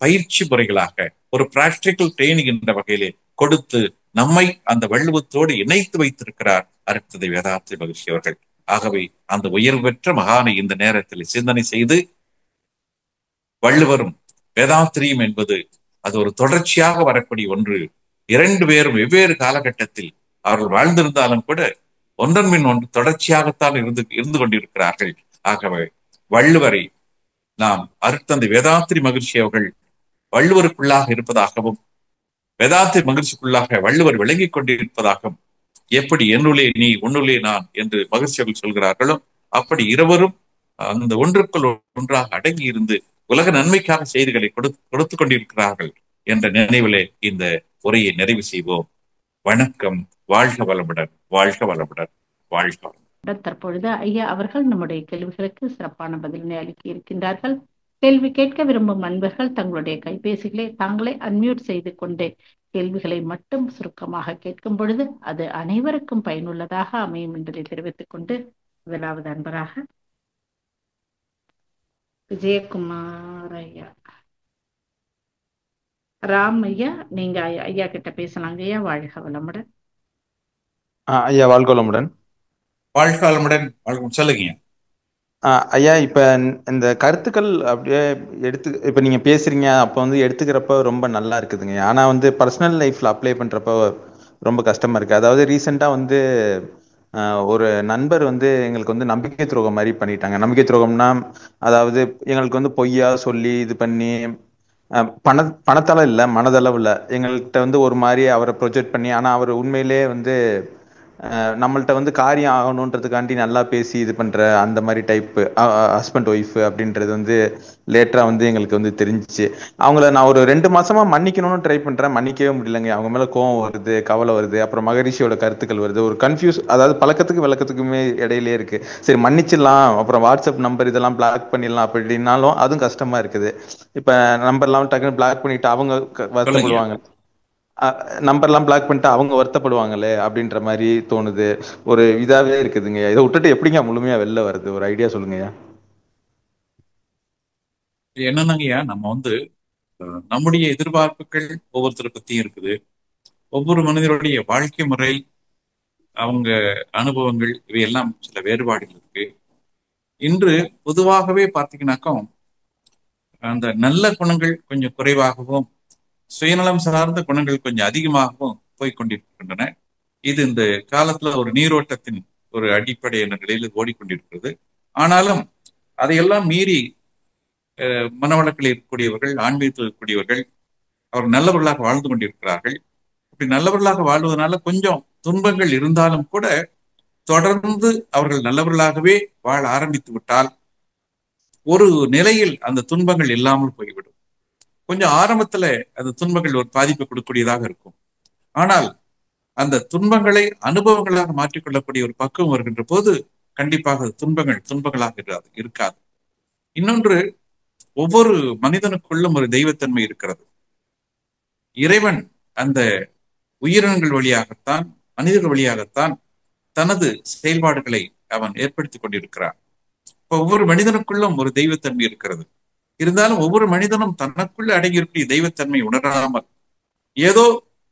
Speaker 2: பயிற்சி முறைகளாக, ஒரு பிராக்டிக்கல் ட்ரைனிங் என்ற வகையிலே கொடுத்து நம்மை அந்த வள்ளுவத்தோடு இணைத்து வைத்திருக்கிறார் அருட்தந்தை வேதாத்ரி மகிழ்ச்சி அவர்கள். ஆகவே அந்த உயர்வு பெற்ற மகானை இந்த நேரத்தில் சிந்தனை செய்து வள்ளுவரும் வேதாத்திரியும் என்பது அது ஒரு தொடர்ச்சியாக வரக்கூடிய ஒன்று. 2 பேரும் வெவ்வேறு காலகட்டத்தில் அவர்கள் வாழ்ந்திருந்தாலும் கூட ஒன்றன் பின் ஒன்று தொடர்ச்சியாகத்தான் இருந்து கொண்டிருக்கிறார்கள். ஆகவே வள்ளுவரை நாம் அருட்தந்தை வேதாத்ரி மகிழ்ச்சி அவர்கள் வள்ளுவருக்குள்ளாக இருப்பதாகவும் வேதாத்ரி மகிழ்ச்சிக்குள்ளாக வள்ளுவர் விளங்கிக் கொண்டிருப்பதாகவும், எப்படி என்னுள்ளே நீ உன்னுள்ளே நான் என்று மகிழ்ச்சியர்கள் சொல்கிறார்களோ அப்படி இருவரும் அந்த ஒன்றுக்குள் ஒன்றாக அடங்கி இருந்து உலக நன்மைக்காக செய்திகளை கொடுத்து கொண்டிருக்கிறார்கள் என்ற நினைவிலே இந்த உரையை நிறைவு செய்வோம். வணக்கம். வாழ்க வளமுடன், வாழ்க வளமுடன், வாழ்க வளமுடன்.
Speaker 1: தற்பொழுது ஐயா அவர்கள் நம்முடைய கேள்விகளுக்கு சிறப்பான பதிலினை அளிக்க இருக்கின்றார்கள். கேள்வி கேட்க விரும்பும் நண்பர்கள் தங்களுடைய கைபேசிகளை தாங்களே அன்மியூட் செய்து கொண்டு கேள்விகளை மட்டும் சுருக்கமாக கேட்கும் பொழுது அது அனைவருக்கும் பயனுள்ளதாக அமையும் என்பதை தெரிவித்துக் கொண்டு, முதலாவது அன்பராக விஜயகுமார் ஐயா, ராம் ஐயா, நீங்க ஐயா கிட்ட பேசலாங்க ஐயா. வாழ்க வளமுடன்.
Speaker 3: ஐயா வாழ்க வளமுடன்.
Speaker 2: வாழ்க வளமுடன். சொல்லுங்க
Speaker 3: ஐயா. இப்ப இந்த கருத்துக்கள் அப்படியே இப்ப நீங்க பேசுறீங்க, அப்ப எடுத்துக்கிறப்ப ரொம்ப நல்லா இருக்குதுங்க. ஆனா பர்சனல் லைஃப்ல அப்ளை பண்றப்ப ரொம்ப கஷ்டமா இருக்கு. அதாவது ரீசெண்டா ஒரு நண்பர் எங்களுக்கு நம்பிக்கை துரோகம் மாதிரி பண்ணிட்டாங்க. நம்பிக்கை துரோகம்னா அதாவது எங்களுக்கு பொய்யா சொல்லி இது பண்ணி பணத்தால இல்ல, மனதளவுல எங்கள்கிட்ட ஒரு மாதிரி அவரை ப்ரொஜெக்ட் பண்ணி, ஆனா அவர் உண்மையிலே நம்மள்ட்ட காரியம் ஆகணுன்றதுக்காண்டி நல்லா பேசி இது பண்ற அந்த மாதிரி டைப் ஹஸ்பண்ட் ஒய்ஃப் அப்படின்றது லேட்டரா எங்களுக்கு தெரிஞ்சிச்சு. அவங்கள நான் ஒரு 2 மாசமா மன்னிக்கணும்னு ட்ரை பண்றேன், மன்னிக்கவே முடியலங்க. அவங்க மேல கோவம் வருது, கவலை வருது, அப்புறம் மகரிஷியோட கருத்துக்கள் வருது. ஒரு கன்ஃபியூஸ், அதாவது பழக்கத்துக்கு விளக்கத்துக்குமே இடையிலே இருக்கு. சரி மன்னிச்சிடலாம், அப்புறம் வாட்ஸ்அப் நம்பர் இதெல்லாம் பிளாக் பண்ணிடலாம் அப்படின்னாலும் அதுவும் கஷ்டமா இருக்குது. இப்ப நம்பர்லாம் டக்குன்னு பிளாக் பண்ணிட்டு அவங்க வருத்தப்படுவாங்க, நம்பர்லாம் பிளாக் பண்ணிட்டு அவங்க வருத்தப்படுவாங்களே அப்படின்ற மாதிரி தோணுது. ஒரு இதாவே இருக்குதுங்க. இதை விட்டுட்டு எப்படிங்க முழுமையா வெளில வருது? ஒரு ஐடியா சொல்லுங்கய்யா.
Speaker 2: என்னன்னாங்கய்யா, நம்ம நம்முடைய எதிர்பார்ப்புகள் ஒவ்வொருத்தரை பத்தியும் இருக்குது. ஒவ்வொரு மனிதருடைய வாழ்க்கை முறை, அவங்க அனுபவங்கள், இவையெல்லாம் சில வேறுபாடுகள் இருக்கு. இன்று பொதுவாகவே பார்த்தீங்கன்னாக்கும் அந்த நல்ல குணங்கள் கொஞ்சம் குறைவாகவும் சுயநலம் சார்ந்த குணங்கள் கொஞ்சம் அதிகமாகவும் போய்கொண்டிருக்கின்றன. இது இந்த காலத்துல ஒரு நீரோட்டத்தின் ஒரு அடிப்படை என்ற நிலையில் ஓடிக்கொண்டிருக்கிறது. ஆனாலும் அதையெல்லாம் மீறி மனவளக்கில் இருக்கக்கூடியவர்கள், ஆன்மீகத்தில் இருக்கக்கூடியவர்கள் அவர் நல்லவர்களாக வாழ்ந்து கொண்டிருக்கிறார்கள். இப்படி நல்லவர்களாக வாழ்வதனால கொஞ்சம் துன்பங்கள் இருந்தாலும் கூட தொடர்ந்து அவர்கள் நல்லவர்களாகவே வாழ ஆரம்பித்து விட்டால் ஒரு நிலையில் அந்த துன்பங்கள் இல்லாமல் போய்விடும். கொஞ்சம் ஆரம்பத்துல அந்த துன்பங்கள் ஒரு பாதிப்பை கொடுக்கக்கூடியதாக இருக்கும். ஆனால் அந்த துன்பங்களை அனுபவங்களாக மாற்றிக்கொள்ளக்கூடிய ஒரு பக்குவம் வருகின்ற போது கண்டிப்பாக துன்பங்களாக இருக்காது. இன்னொன்று, ஒவ்வொரு மனிதனுக்குள்ளும் ஒரு தெய்வத்தன்மை இருக்கிறது. இறைவன் அந்த உயிரினங்கள் வழியாகத்தான், மனிதர்கள் வழியாகத்தான் தனது செயல்பாடுகளை அவன் ஏற்படுத்தி கொண்டிருக்கிறான். இப்ப ஒவ்வொரு மனிதனுக்குள்ளும் ஒரு தெய்வத்தன்மை இருக்கிறது. இருந்தாலும் ஒவ்வொரு மனிதனும் தனக்குள்ள அடங்கியிருக்கிற தெய்வத்தன்மை உணராமல் ஏதோ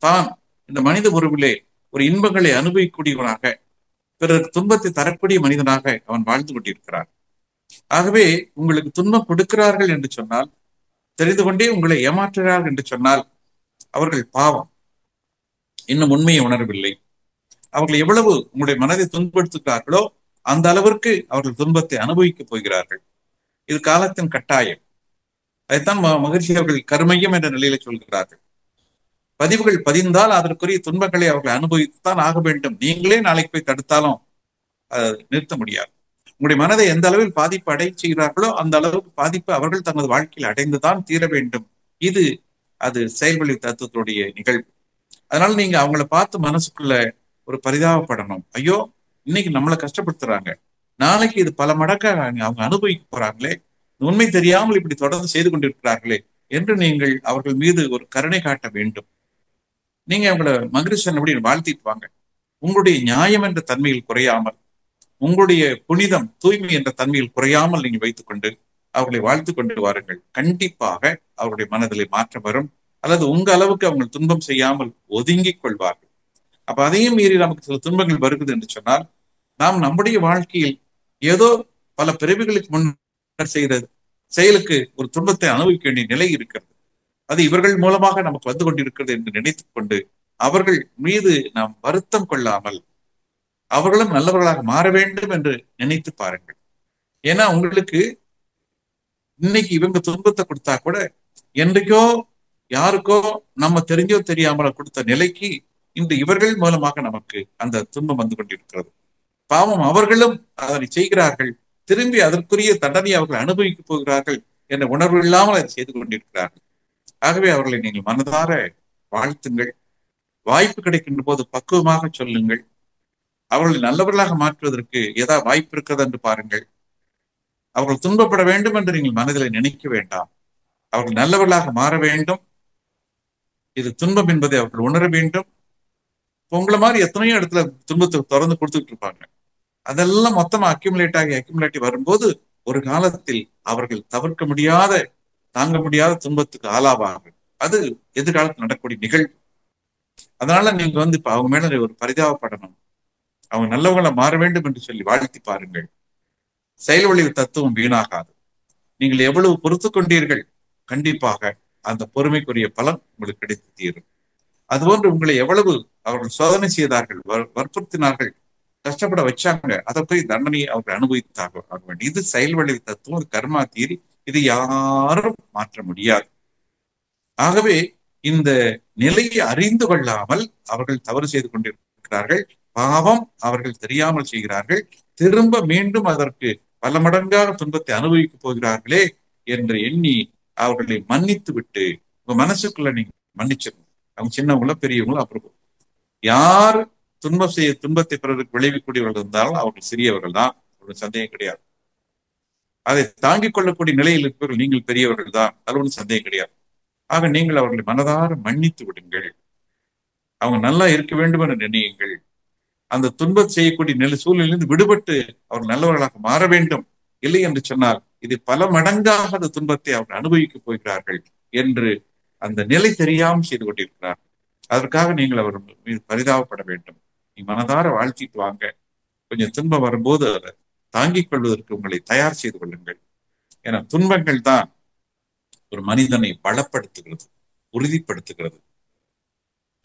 Speaker 2: தான் இந்த மனித உறவிலே ஒரு இன்பங்களை அனுபவிக்கூடியவனாக, பிறர் துன்பத்தை தரக்கூடிய மனிதனாக அவன் வாழ்ந்து கொண்டிருக்கிறான். ஆகவே உங்களுக்கு துன்பம் கொடுக்கிறார்கள் என்று சொன்னால், தெரிந்து கொண்டே உங்களை ஏமாற்றுகிறார்கள் என்று சொன்னால் அவர்கள் பாவம், இன்னும் உண்மையை உணரவில்லை. அவர்கள் எவ்வளவு உங்களுடைய மனதை துன்பப்படுத்துகிறார்களோ அந்த அளவிற்கு அவர்கள் துன்பத்தை அனுபவிக்கப் போகிறார்கள். இது காலத்தின் கட்டாயம். அதைத்தான் மகிழ்ச்சி அவர்கள் கருமையம் என்ற நிலையில சொல்கிறார்கள். பதிவுகள் பதிந்தால் அதற்குரிய துன்பங்களை அவர்கள் அனுபவித்துத்தான் ஆக வேண்டும். நீங்களே நாளைக்கு போய் தடுத்தாலும் அதை நிறுத்த முடியாது. உங்களுடைய மனதை எந்த அளவில் பாதிப்பு அடை செய்கிறார்களோ அந்த அளவுக்கு பாதிப்பு அவர்கள் தனது வாழ்க்கையில் அடைந்துதான் தீர வேண்டும். அது செயல்வழி தத்துவத்துடைய நிகழ்வு. அதனால நீங்க அவங்கள பார்த்து மனசுக்குள்ள ஒரு பரிதாபப்படணும். ஐயோ, இன்னைக்கு நம்மளை கஷ்டப்படுத்துறாங்க, நாளைக்கு இது பல மடங்காக அவங்க அனுபவிக்க போறாங்களே, உண்மை தெரியாமல் இப்படி தொடர்ந்து செய்து கொண்டிருக்கிறார்களே என்று நீங்கள் அவர்கள் மீது ஒரு கருணை காட்ட வேண்டும். நீங்க அவங்கள மகிழ்ச்சியன் அப்படி வாழ்த்திட்டு வாங்க. உங்களுடைய நியாயம் என்ற தன்மையில் குறையாமல், உங்களுடைய புனிதம், தூய்மை என்ற தன்மையில் குறையாமல் நீங்க வைத்துக் கொண்டு அவர்களை வாழ்த்து கொண்டு வாருங்கள். கண்டிப்பாக அவருடைய மனதிலே மாற்றம் வரும். அல்லது உங்க அளவுக்கு அவங்க துன்பம் செய்யாமல் ஒதுங்கிக் கொள்வார்கள். அப்ப அதையும் மீறி நமக்கு சில துன்பங்கள் வருகிறது என்று சொன்னால், நாம் நம்முடைய வாழ்க்கையில் ஏதோ பல பிறவிகளுக்கு முன்னர் செய்த செயலுக்கு ஒரு துன்பத்தை அனுபவிக்க வேண்டிய நிலை இருக்கிறது. அது இவர்கள் மூலமாக நமக்கு வந்து கொண்டிருக்கிறது என்று நினைத்துக் கொண்டு அவர்கள் மீது நாம் வருத்தம் கொள்ளாமல் அவர்களும் நல்லவர்களாக மாற வேண்டும் என்று நினைத்து பாருங்கள். ஏன்னா உங்களுக்கு இன்னைக்கு இவங்க துன்பத்தை கொடுத்தா கூட என்றைக்கோ யாருக்கோ நம்ம தெரிஞ்சோ தெரியாமல கொடுத்த நிலைக்கு இன்று இவர்கள் மூலமாக நமக்கு அந்த துன்பம் வந்து கொண்டிருக்கிறது. பாவம், அவர்களும் அதனை செய்கிறார்கள், திரும்பி அதற்குரிய தண்டனை அவர்கள் அனுபவிக்க போகிறார்கள் என்ற உணர்வு இல்லாமல் அதை செய்து கொண்டிருக்கிறார்கள். ஆகவே அவர்களை நீங்கள் மனதார வாழ்த்துங்கள். வாய்ப்பு கிடைக்கின்ற போது பக்குவமாக சொல்லுங்கள். அவர்களை நல்லவர்களாக மாற்றுவதற்கு ஏதாவது வாய்ப்பு இருக்கிறது என்று பாருங்கள். அவர்கள் துன்பப்பட வேண்டும் என்று நீங்கள் மனதில் நினைக்க வேண்டாம். அவர்கள் நல்லவர்களாக மாற வேண்டும். இது துன்பம் என்பதை அவர்கள் உணர வேண்டும். உங்களை மாதிரி எத்தனையோ இடத்துல துன்பத்தை தொடர்ந்து கொடுத்துட்டு இருப்பாங்க. அதெல்லாம் மொத்தமா அக்யூமுலேட் ஆகி வரும்போது ஒரு காலத்தில் அவர்கள் தவிர்க்க முடியாத, தாங்க முடியாத துன்பத்துக்கு ஆளாவார்கள். அது எதிர்காலத்தில் நடக்கக்கூடிய நிகழ்வு. அதனால நீங்க இப்ப அவங்க மேல ஒரு பரிதாபப்படணும். அவங்க நல்லவங்களை மாற வேண்டும் என்று சொல்லி வாழ்த்தி பாருங்கள். செயல் விளைவு தத்துவம் வீணாகாது. நீங்கள் எவ்வளவு பொறுத்து கொண்டீர்கள், கண்டிப்பாக அந்த பொறுமைக்குரிய பலன் உங்களுக்கு கிடைத்து தீரும். அதுபோன்று உங்களை எவ்வளவு அவர்கள் சோதனை செய்தார்கள், வற்புறுத்தினார்கள், கஷ்டப்பட வச்சாங்க, அதை போய் தண்டனையை அவர்கள் அனுபவித்தாக ஆக வேண்டும். இது செயல் விளைவு தத்துவம், கர்மா தீரி. இது யாரும் மாற்ற முடியாது. ஆகவே இந்த நிலையை அறிந்து கொள்ளாமல் அவர்கள் தவறு செய்து கொண்டிருக்கிறார்கள். பாவம் அவர்கள் தெரியாமல் செய்கிறார்கள். திரும்ப மீண்டும் அதற்கு பல மடங்காக துன்பத்தை அனுபவிக்கப் போகிறார்களே என்று எண்ணி அவர்களை மன்னித்து விட்டு உங்க மனசுக்குள்ள நீங்க மன்னிச்சிடணும். அவங்க சின்னவங்களோ பெரியவங்களோ அப்புறம் யார் துன்பத்தை பிறருக்கு விளைவிக்கூடியவர்கள் இருந்தாலும் அவர்கள் சிறியவர்கள் தான், ஒரு சந்தேகம் கிடையாது. அதை தாங்கிக் கொள்ளக்கூடிய நிலையில் இருப்பவர்கள் நீங்கள் பெரியவர்கள் தான், அது ஒன்றும் சந்தேகம் கிடையாது. ஆக நீங்கள் அவர்களை மனதார மன்னித்து விடுங்கள். அவங்க நல்லா இருக்க வேண்டும் என்று நினையுங்கள். அந்த துன்பத்தை செய்யக்கூடிய நிலை சூழ்நிலையிலிருந்து விடுபட்டு அவர்கள் நல்லவர்களாக மாற வேண்டும். இல்லை என்று சொன்னால் இது பல மடங்காக அந்த துன்பத்தை அவர்கள் அனுபவிக்கப் போகிறார்கள் என்று அந்த நிலை தெரியாமல் செய்து கொண்டிருக்கிறார்கள். அதற்காக நீங்கள் அவர் மீது பரிதாபப்பட வேண்டும். நீ மனதார வாழ்த்திட்டு வாங்க. கொஞ்சம் துன்பம் வரும்போது அதை தாங்கிக் கொள்வதற்கு உங்களை தயார் செய்து கொள்ளுங்கள். ஏன்னா துன்பங்கள் தான் ஒரு மனிதனை பலப்படுத்துகிறது, உறுதிப்படுத்துகிறது,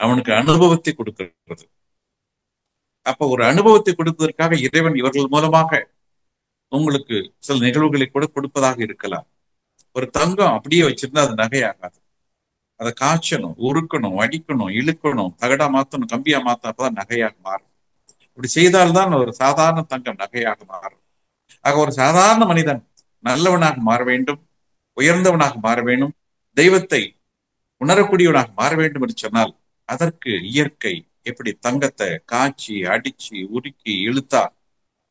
Speaker 2: அவனுக்கு அனுபவத்தை கொடுக்கிறது. அப்ப ஒரு அனுபவத்தை கொடுப்பதற்காக இறைவன் இவர்கள் மூலமாக உங்களுக்கு சில நிகழ்வுகளை கூட கொடுப்பதாக இருக்கலாம். ஒரு தங்கம் அப்படியே வச்சிருந்தா அது நகையாகாது. அதை காய்ச்சணும், உருக்கணும், அடிக்கணும், இழுக்கணும், தகடா மாத்தணும், கம்பியா மாத்தணும், அப்பதான் நகையாக மாறும். இப்படி செய்தால்தான் ஒரு சாதாரண தங்கம் நகையாக மாறும். ஆக ஒரு சாதாரண மனிதன் நல்லவனாக மாற வேண்டும், உயர்ந்தவனாக மாற வேண்டும், தெய்வத்தை உணரக்கூடியவனாக மாற வேண்டும் என்று சொன்னால் அதற்கு இயற்கை எப்படி தங்கத்தை காய்ச்சி அடிச்சு உருக்கி இழுத்தா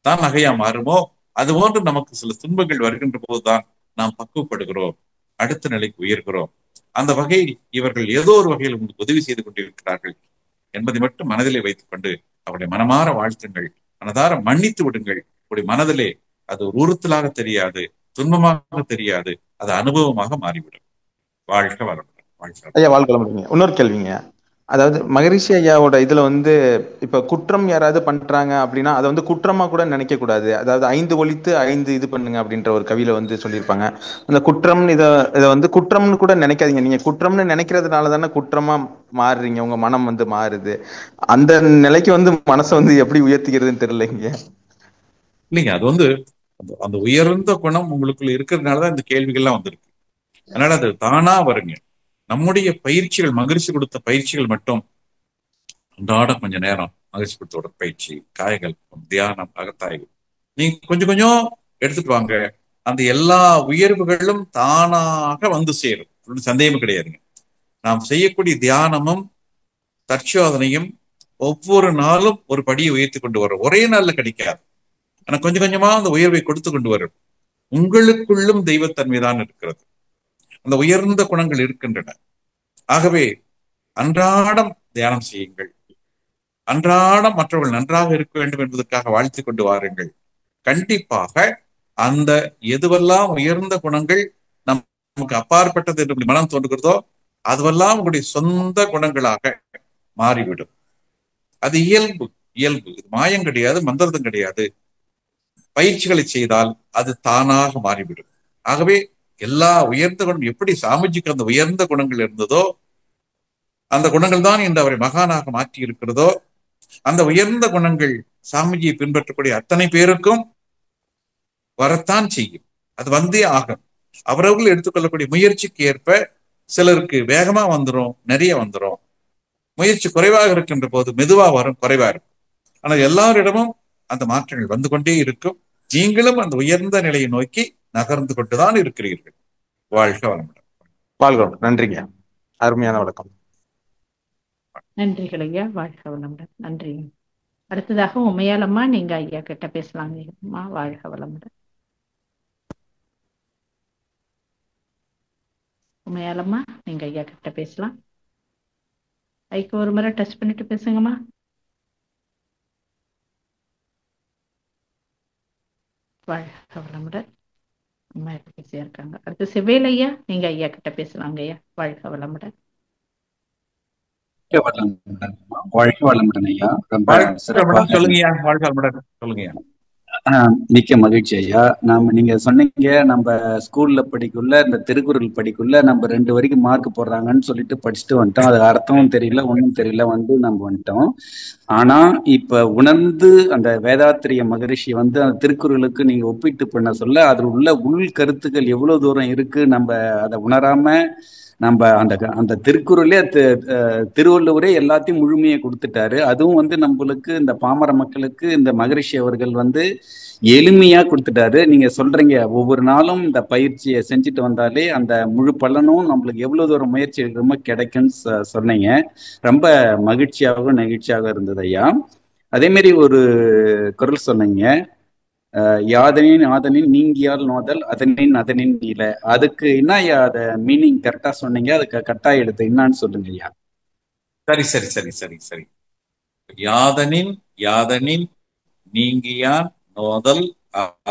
Speaker 2: தான் நகையா மாறுமோ, அது போன்று நமக்கு சில துன்பங்கள் வருகின்ற போதுதான் நாம் பக்குவப்படுகிறோம், அடுத்த நிலைக்கு உயர்கிறோம். அந்த வகையில் இவர்கள் ஏதோ ஒரு வகையில் உங்களுக்கு உதவி செய்து கொண்டிருக்கிறார்கள் என்பதை மட்டும் மனதிலே வைத்துக் கொண்டு அவருடைய மனமாற வாழ்த்துங்கள், மனதார மன்னித்து விடுங்கள். உடைய மனதிலே அது ஒரு உறுத்தலாக தெரியாது, துன்பமாக தெரியாது, அது அனுபவமாக மாறிவிடும். வாழ்க வளமுடன்.
Speaker 3: ஐயா வாழ்க்கை முடியுங்க. இன்னொரு கேள்விங்க, அதாவது மகரிஷி ஐயாவோட இதுல இப்ப குற்றம் யாராவது பண்றாங்க அப்படின்னா அதை குற்றமா கூட நினைக்க கூடாது. அதாவது 5 ஒழித்து 5 இது பண்ணுங்க அப்படின்ற ஒரு கவியில சொல்லியிருப்பாங்க. அந்த குற்றம் இதை குற்றம்னு கூட நினைக்காதீங்க. நீங்க குற்றம்னு நினைக்கிறதுனால தானே குற்றமா மாறுறீங்க, உங்க மனம் மாறுது. அந்த நிலைக்கு மனசை எப்படி உயர்த்திக்கிறதுன்னு தெரியலைங்க.
Speaker 2: இல்லைங்க, அது அந்த உயர்ந்த குணம் உங்களுக்குள்ள இருக்கிறதுனாலதான் இந்த கேள்விகள்லாம் வந்திருக்கு. அதனால அது தானா வருங்க. நம்முடைய பயிற்சிகள், மகிழ்ச்சி கொடுத்த பயிற்சிகள் மட்டும் அன்றாட கொஞ்ச நேரம் மகிழ்ச்சி கொடுத்த பயிற்சி, காய்கள், தியானம், அகத்தாய்வு நீங்க கொஞ்சம் கொஞ்சம் எடுத்துட்டு வாங்க. அந்த எல்லா உயர்வுகளும் தானாக சேரும், சந்தேகமும் கிடையாதுங்க. நாம் செய்யக்கூடிய தியானமும் தற்சோதனையும் ஒவ்வொரு நாளும் ஒரு படியை உயர்த்தி கொண்டு வரும். ஒரே நாள்ல கிடைக்காது, ஆனா கொஞ்சம் கொஞ்சமா அந்த உயர்வை கொடுத்து கொண்டு வரும். உங்களுக்குள்ளும் தெய்வத்தன்மைதான் இருக்கிறது, அந்த உயர்ந்த குணங்கள் இருக்கின்றன. ஆகவே அன்றாடம் தியானம் செய்யுங்கள், அன்றாடம் மற்றவர்கள் நன்றாக இருக்க வேண்டும் என்பதற்காக வாழ்த்தி கொண்டு வாருங்கள். கண்டிப்பாக அந்த எதுவெல்லாம் உயர்ந்த குணங்கள் நமக்கு அப்பாற்பட்டது என்று மனம் தோன்றுகிறதோ அதுவெல்லாம் உங்களுடைய சொந்த குணங்களாக மாறிவிடும். அது இயல்பு, இது மாயம் கிடையாது, மந்திரம் கிடையாது. பயிற்சிகளை செய்தால் அது தானாக மாறிவிடும். ஆகவே எல்லா உயர்ந்த குணம் எப்படி சாமிஜிக்கு அந்த உயர்ந்த குணங்கள் இருந்ததோ, அந்த குணங்கள் தான் இன்று அவரை மகானாக மாற்றி இருக்கிறதோ, அந்த உயர்ந்த குணங்கள் சாமிஜியை பின்பற்றக்கூடிய அத்தனை பேருக்கும் வரத்தான் செய்யும். அது வந்தே ஆகும். அவரவர்கள் எடுத்துக்கொள்ளக்கூடிய முயற்சிக்கு ஏற்ப சிலருக்கு வேகமா வந்துடும், நிறைய வந்துடும். முயற்சி குறைவாக இருக்கின்ற போது மெதுவா வரும், குறைவா இருக்கும். ஆனால் எல்லாரிடமும் அந்த மாற்றங்கள் வந்து கொண்டே இருக்கும். நீங்களும் அந்த உயர்ந்த நிலையை நோக்கி நகர்ந்து கொண்டுதான் இருக்கிறீர்கள். வாழ்க வளமுடன்.
Speaker 3: வாழ்க. நன்றிங்க, அருமையான வணக்கம்.
Speaker 1: நன்றிகள் ஐயா. வாழ்க வளமுடன். நன்றி. அடுத்ததாக உமையாலம்மா, நீங்க ஐயா கிட்ட பேசலாங்க அம்மா. வாழ்க வளமுடன். உமையாலம்மா, நீங்க ஐயா கிட்ட பேசலாம். ஐக்கு ஒரு முறை டச் பண்ணிட்டு பேசுங்கம்மா. வாழ்க வளமுடன். அம்மா இப்ப பிஸியா இருக்காங்க. அடுத்து செவ்வேல் ஐயா, நீங்க ஐயா கிட்ட பேசலாங்க ஐயா. வாழ்க வளமுடன்.
Speaker 4: வாழ்க வளமுடன் ஐயா. ரொம்ப
Speaker 2: வாழ்க
Speaker 4: சிறப்பாக
Speaker 2: வளமுடன் சொல்லுங்கய்யா. வாழ்க வளமுடன் சொல்லுங்கய்யா.
Speaker 4: மிக்க மகிழ்ச்சி ஐயா. நீங்க சொன்னீங்க, நம்ம ஸ்கூல்ல படிக்குள்ள இந்த திருக்குறள் படிக்குள்ள நம்ம 2 வரைக்கும் மார்க் போடுறாங்கன்னு சொல்லிட்டு படிச்சுட்டு வந்துட்டோம். அது அர்த்தமும் தெரியல, ஒன்றும் தெரியல, நம்ம வந்துட்டோம். ஆனா இப்ப உணர்ந்து அந்த வேதாத்திரிய மகரிஷி அந்த திருக்குறளுக்கு நீங்க ஒப்பிட்டு பண்ண சொல்ல அதில் உள்ள உள் கருத்துக்கள் எவ்வளவு தூரம் இருக்கு, நம்ம அதை உணராம நம்ம அந்த அந்த திருக்குறளே திருவள்ளுவரே எல்லாத்தையும் முழுமையை கொடுத்துட்டாரு. அதுவும் நம்மளுக்கு இந்த பாமர மக்களுக்கு இந்த மகரிஷி அவர்கள் எளிமையா கொடுத்துட்டாரு. நீங்க சொல்றீங்க ஒவ்வொரு நாளும் இந்த பயிற்சியை செஞ்சுட்டு வந்தாலே அந்த முழு பலனும் நம்மளுக்கு எவ்வளவு தூரம் முயற்சி எடுக்கிறோமோ கிடைக்கும்னு சொன்னீங்க. ரொம்ப மகிழ்ச்சியாகவும் நெகிழ்ச்சியாக இருந்தது ஐயா. அதே மாதிரி ஒரு குறள் சொன்னீங்க, யாதனின் ஆதனின் நீங்கியால் நோதல் அதனின் அதனின் நீல. அதுக்கு என்ன ஐயா அத மீனிங் கரெக்டா சொன்னீங்க? அதுக்கு கட்டாய எடுத்து என்னன்னு சொல்லுங்க ஐயா.
Speaker 2: சரி சரி சரி சரி சரி. யாதனின் யாதனின் நீங்கியான் நோதல்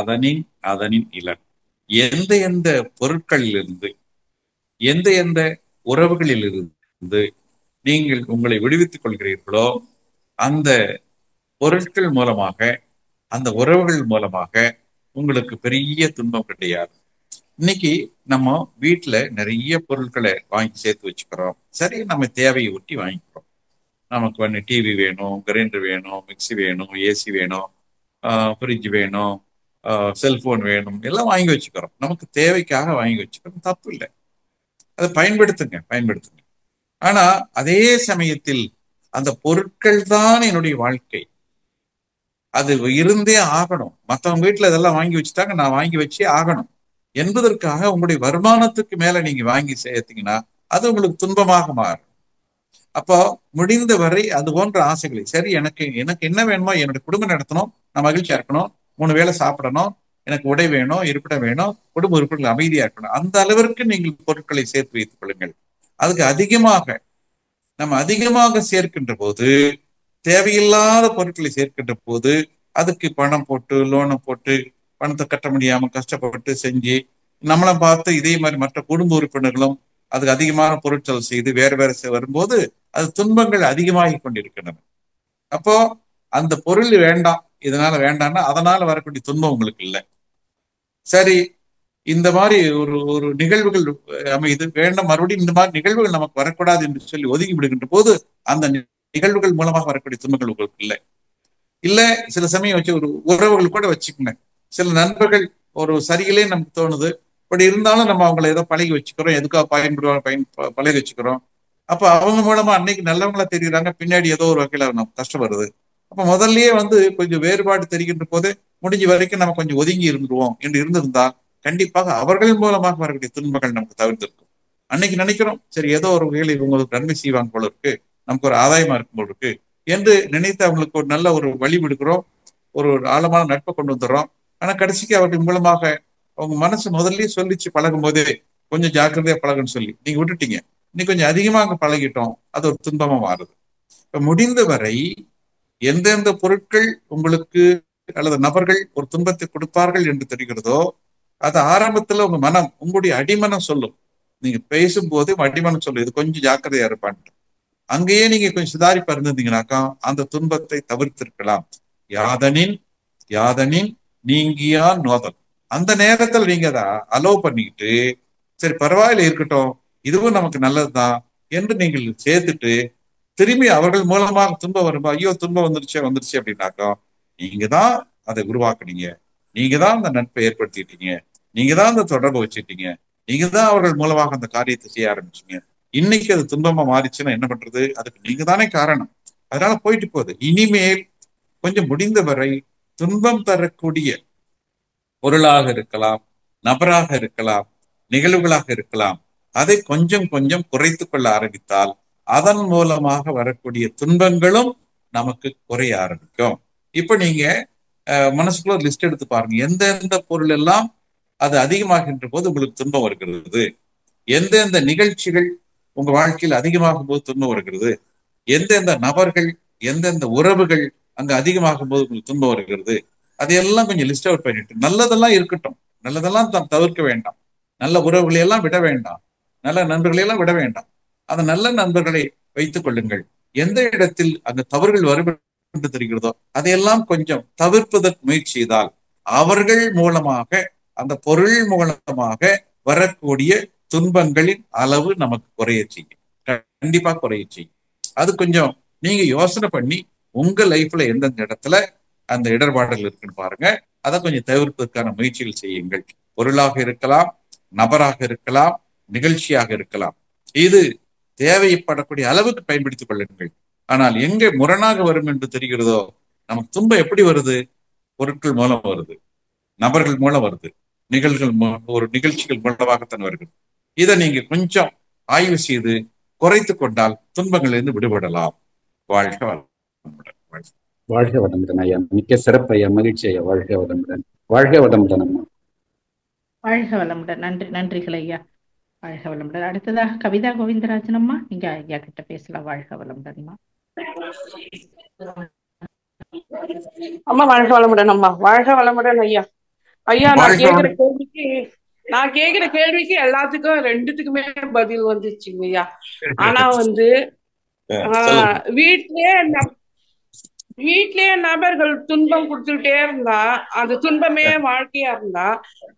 Speaker 2: அதனின் அதனின் இலன். எந்த எந்த பொருட்களிலிருந்து, எந்த எந்த உறவுகளிலிருந்து நீங்கள் உங்களை விடுவித்துக் கொள்கிறீர்களோ அந்த பொருட்கள் மூலமாக, அந்த உறவுகள் மூலமாக உங்களுக்கு பெரிய துன்பம் கிடையாது. இன்னைக்கு நம்ம வீட்டுல நிறைய பொருட்களை வாங்கி சேர்த்து வச்சுக்கிறோம். சரி, நம்ம தேவையை ஒட்டி வாங்கிக்கிறோம். நமக்கு டிவி வேணும், கிரைண்டர் வேணும், மிக்சி வேணும், ஏசி வேணும், ஃப்ரிட்ஜ் வேணும், செல்போன் வேணும், எல்லாம் வாங்கி வச்சுக்கிறோம். நமக்கு தேவைக்காக வாங்கி வச்சுக்கிறோம், தப்பு இல்லை. அதை பயன்படுத்துங்க பயன்படுத்துங்க. ஆனா அதே சமயத்தில் அந்த பொருட்கள் தான் என்னுடைய வாழ்க்கை, அது இருந்தே ஆகணும். மற்றவங்க வீட்டுல இதெல்லாம் வாங்கி வச்சுட்டாங்க, நான் வாங்கி வச்சே ஆகணும் என்பதற்காக உங்களுடைய வருமானத்துக்கு மேல நீங்க வாங்கி சேர்த்தீங்கன்னா அது உங்களுக்கு துன்பமாக மாறும். அப்போ முடிந்த வரை அது போன்ற ஆசைகளை, சரி எனக்கு எனக்கு என்ன வேணுமோ, என்னுடைய குடும்பம் நடத்தணும், நான் மகிழ்ச்சியா இருக்கணும், 3 வேளை சாப்பிடணும், எனக்கு உடை வேணும், இருப்பிடம் வேணும், குடும்ப உறுப்பினர்கள் அமைதியா இருக்கணும், அந்த அளவிற்கு நீங்கள் பொருட்களை சேர்த்து வைத்துக் கொள்ளுங்கள். அதுக்கு நம்ம அதிகமாக சேர்க்கின்ற போது, தேவையில்லாத பொருட்களை சேர்க்கின்ற போது, அதுக்கு பணம் போட்டு லோனை போட்டு பணத்தை கட்ட முடியாம கஷ்டப்பட்டு செஞ்சு நம்மளை பார்த்து இதே மாதிரி மற்ற குடும்ப உறுப்பினர்களும் அதுக்கு அதிகமான பொருட்கள் செய்து வேற வேற வரும்போது அது துன்பங்கள் அதிகமாகி கொண்டிருக்கின்றன. அப்போ அந்த பொருள் வேண்டாம், இதனால வேண்டாம்னா அதனால வரக்கூடிய துன்பம் உங்களுக்கு இல்லை. சரி, இந்த மாதிரி ஒரு ஒரு நிகழ்வுகள் இது வேண்டாம், மறுபடியும் இந்த மாதிரி நிகழ்வுகள் நமக்கு வரக்கூடாது என்று சொல்லி ஒதுக்கி விடுகின்ற போது அந்த நிகழ்வுகள் மூலமாக வரக்கூடிய துன்பங்கள் உங்களுக்கு இல்லை. இல்ல சில சமயம் வச்சு ஒரு உறவுகள் கூட வச்சுக்கோங்க, சில நண்பர்கள் ஒரு சரியிலே நமக்கு தோணுது, இப்படி இருந்தாலும் நம்ம அவங்களை ஏதோ பழகி வச்சுக்கிறோம், எதுக்காக பழகி வச்சுக்கிறோம். அப்ப அவங்க மூலமா அன்னைக்கு நல்லவங்களா தெரியுறாங்க, பின்னாடி ஏதோ ஒரு வகையில நமக்கு கஷ்டம் வருது. அப்ப முதல்லயே கொஞ்சம் வேறுபாடு தெரிகின்ற போது முடிஞ்ச வரைக்கும் நம்ம கொஞ்சம் ஒதுங்கி இருந்துருவோம் என்று இருந்திருந்தா கண்டிப்பாக அவர்கள் மூலமாக வரக்கூடிய துன்பங்கள் நமக்கு தவிர்த்திருக்கும். அன்னைக்கு நினைக்கிறோம், சரி ஏதோ ஒரு வகையில் இவங்களுக்கு நன்மை செய்வாங்க போல இருக்கு, நமக்கு ஒரு ஆதாயமா இருக்கும் போல இருக்கு என்று நினைத்து அவங்களுக்கு ஒரு நல்ல ஒரு வழி விடுக்கிறோம், ஒரு ஆழமான நட்பை கொண்டு வந்துடுறோம். ஆனா கடைசிக்கு அவர்கள் மூலமாக அவங்க மனசு முதல்லயே சொல்லிச்சு பழகும் போதே கொஞ்சம் ஜாக்கிரதையா பழகுன்னு சொல்லி நீங்க விட்டுட்டீங்க, இன்னைக்கு கொஞ்சம் அதிகமாக பழகிட்டோம், அது ஒரு துன்பமா மாறுது. இப்ப முடிந்த வரை எந்தெந்த பொருட்கள் உங்களுக்கு அல்லது நபர்கள் ஒரு துன்பத்தை கொடுப்பார்கள் என்று தெரிகிறதோ அது ஆரம்பத்துல உங்க மனம், உங்களுடைய அடிமனம் சொல்லும். நீங்க பேசும்போது அடிமனம் சொல்லும், இது கொஞ்சம் ஜாக்கிரதையா இருப்பான்ட்டு. அங்கேயே நீங்க கொஞ்சம் சுதாரிப்பா இருந்தீங்கன்னாக்கா அந்த துன்பத்தை தவிர்த்திருக்கலாம். யாதனின் யாதனின் நீங்கியா நோதல். அந்த நேரத்துல நீங்க அதை அலோவ் பண்ணிக்கிட்டு சரி பரவாயில்ல இருக்கட்டும், இதுவும் நமக்கு நல்லதுதான் என்று நீங்கள் சேர்த்துட்டு திரும்பி அவர்கள் மூலமாக துன்பம் வரும்போ ஐயோ துன்பம் வந்துருச்சு அப்படின்னாக்கா நீங்க தான் அதை உருவாக்குனீங்க, நீங்க தான் அந்த நட்பை ஏற்படுத்திட்டீங்க, நீங்க தான் அந்த தொடர்பை வச்சுட்டீங்க, நீங்க தான் அவர்கள் மூலமாக அந்த காரியத்தை செய்ய ஆரம்பிச்சீங்க. இன்னைக்கு அது துன்பமா மாறிச்சுன்னா என்ன பண்றது, அதுக்கு நீங்க தானே காரணம். அதனால போயிட்டு போகுது. இனிமேல் கொஞ்சம் முடிந்த வரை துன்பம் தரக்கூடிய பொருளாக இருக்கலாம், நபராக இருக்கலாம், நிகழ்வுகளாக இருக்கலாம், அதை கொஞ்சம் கொஞ்சம் குறைத்து கொள்ள ஆரம்பித்தால் அதன் மூலமாக வரக்கூடிய துன்பங்களும் நமக்கு குறைய ஆரம்பிக்கும். இப்ப நீங்க மனசுக்குள்ள ஒரு லிஸ்ட் எடுத்து பாருங்க, எந்தெந்த பொருள் எல்லாம் அது அதிகமாகின்ற போது உங்களுக்கு துன்பம் வருகிறது, எந்தெந்த நிகழ்ச்சிகள் உங்க வாழ்க்கையில் அதிகமாகும் போது துன்பம் வருகிறது, எந்தெந்த நபர்கள் எந்தெந்த உறவுகள் அங்க அதிகமாகும் போது உங்களுக்கு துன்பம் வருகிறது, அதையெல்லாம் கொஞ்சம் லிஸ்ட் அவுட் பண்ணிட்டு, நல்லதெல்லாம் இருக்கட்டும், நல்லதெல்லாம் தவிர்க்க வேண்டாம், நல்ல உறவுகளை எல்லாம் விட வேண்டாம், நல்ல நண்பர்களை எல்லாம் விட வேண்டாம், அந்த நல்ல நண்பர்களை வைத்துக் கொள்ளுங்கள். எந்த இடத்தில் அங்க தவறுகள் வரும் என்று தெரிகிறதோ அதையெல்லாம் கொஞ்சம் தவிர்ப்பதற்கு முயற்சி செய்தால் அவர்கள் மூலமாக, அந்த பொருள் மூலமாக வரக்கூடிய துன்பங்களின் அளவு நமக்கு குறைய செய்யும், கண்டிப்பா குறைய செய்யும். அது கொஞ்சம் நீங்க யோசனை பண்ணி உங்க லைஃப்ல எந்தெந்த இடத்துல அந்த இடர்பாடுகள் இருக்குன்னு பாருங்க, அதை கொஞ்சம் தவிர்ப்பதற்கான முயற்சிகள் செய்யுங்கள். பொருளாக இருக்கலாம், நபராக இருக்கலாம், நிகழ்ச்சியாக இருக்கலாம். இது தேவைப்படக்கூடிய அளவுக்கு பயன்படுத்திக் கொள்ளுங்கள். ஆனால் எங்க முரணாக வரும் என்று தெரிகிறதோ, நமக்கு துன்பம் எப்படி வருது? பொருட்கள் மூலம் வருது, நபர்கள் மூலம் வருது, ஒரு நிகழ்ச்சிகள் மூலமாகத்தான் வருகிறது. இதை நீங்க கொஞ்சம் ஆய்வு செய்து குறைத்து கொண்டால் துன்பங்களிலிருந்து விடுபடலாம். வாழ்க வளமுடன்.
Speaker 4: வாழ்க வளமுடன் ஐயா, மிக்க சிறப்பு ஐயா, மகிழ்ச்சி ஐயா. வாழ்க வளமுடன். வாழ்க வளமுடன் அம்மா.
Speaker 1: வாழ்க வளமுடன். நன்றிகள் ஐயா. வாழ்க வளமுடன். அடுத்ததாக கவிதா கோவிந்தராஜன் அம்மா, நீங்க ஐயா கிட்ட பேசலாம். வாழ்க வளமுடன் அம்மா.
Speaker 5: அம்மா வாழ்க வளமுடன் அம்மா. வாழ்க வளமுடன் ஐயா. ஐயா, நான் கேக்குற கேள்விக்கு எல்லாத்துக்கும் ரெண்டுத்துக்குமே பதில் வந்துச்சுங்க ஐயா. ஆனா வீட்லயே நபர்கள் துன்பம் கொடுத்துட்டே இருந்தா, அந்த துன்பமே வாழ்க்கையா இருந்தா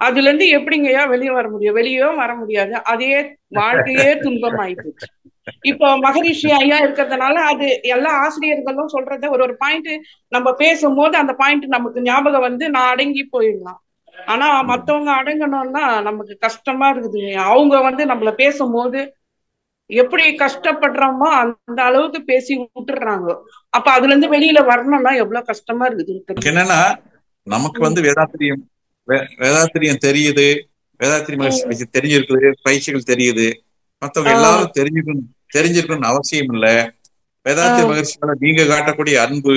Speaker 5: அதுல இருந்து எப்படிங்கய்யா வெளியே வர முடியும்? வெளியவும் வர முடியாது, அதே வாழ்க்கையே துன்பம் ஆயிப்போச்சு. இப்போ மகரிஷி ஐயா இருக்கிறதுனால அது எல்லா ஆசிரியர்களும் சொல்றத ஒரு பாயிண்ட் நம்ம பேசும்போது அந்த பாயிண்ட் நமக்கு ஞாபகம் வந்து நான் அடங்கி போயிடலாம். ஆனா மத்தவங்க அடங்கணும்னா நமக்கு கஷ்டமா இருக்குது. அவங்க நம்மள பேசும்போது எப்படி கஷ்டப்படுறோமோ அந்த அளவுக்கு பேசி விட்டுறாங்க. அப்ப அதுல இருந்து வெளியில வரணும்னா எவ்வளவு கஷ்டமா இருக்குது.
Speaker 2: என்னன்னா, நமக்கு வேதாத்திரியம் தெரியுது, வேதாத்திரி தெரிஞ்சிருக்குது, பயிற்சிகள் தெரியுது, மற்றவங்க எல்லாரும் தெரிஞ்சிருக்கணும்னு அவசியம் இல்லை. வேதாத்திரி மகர்ஷியால நீங்க காட்டக்கூடிய அன்பு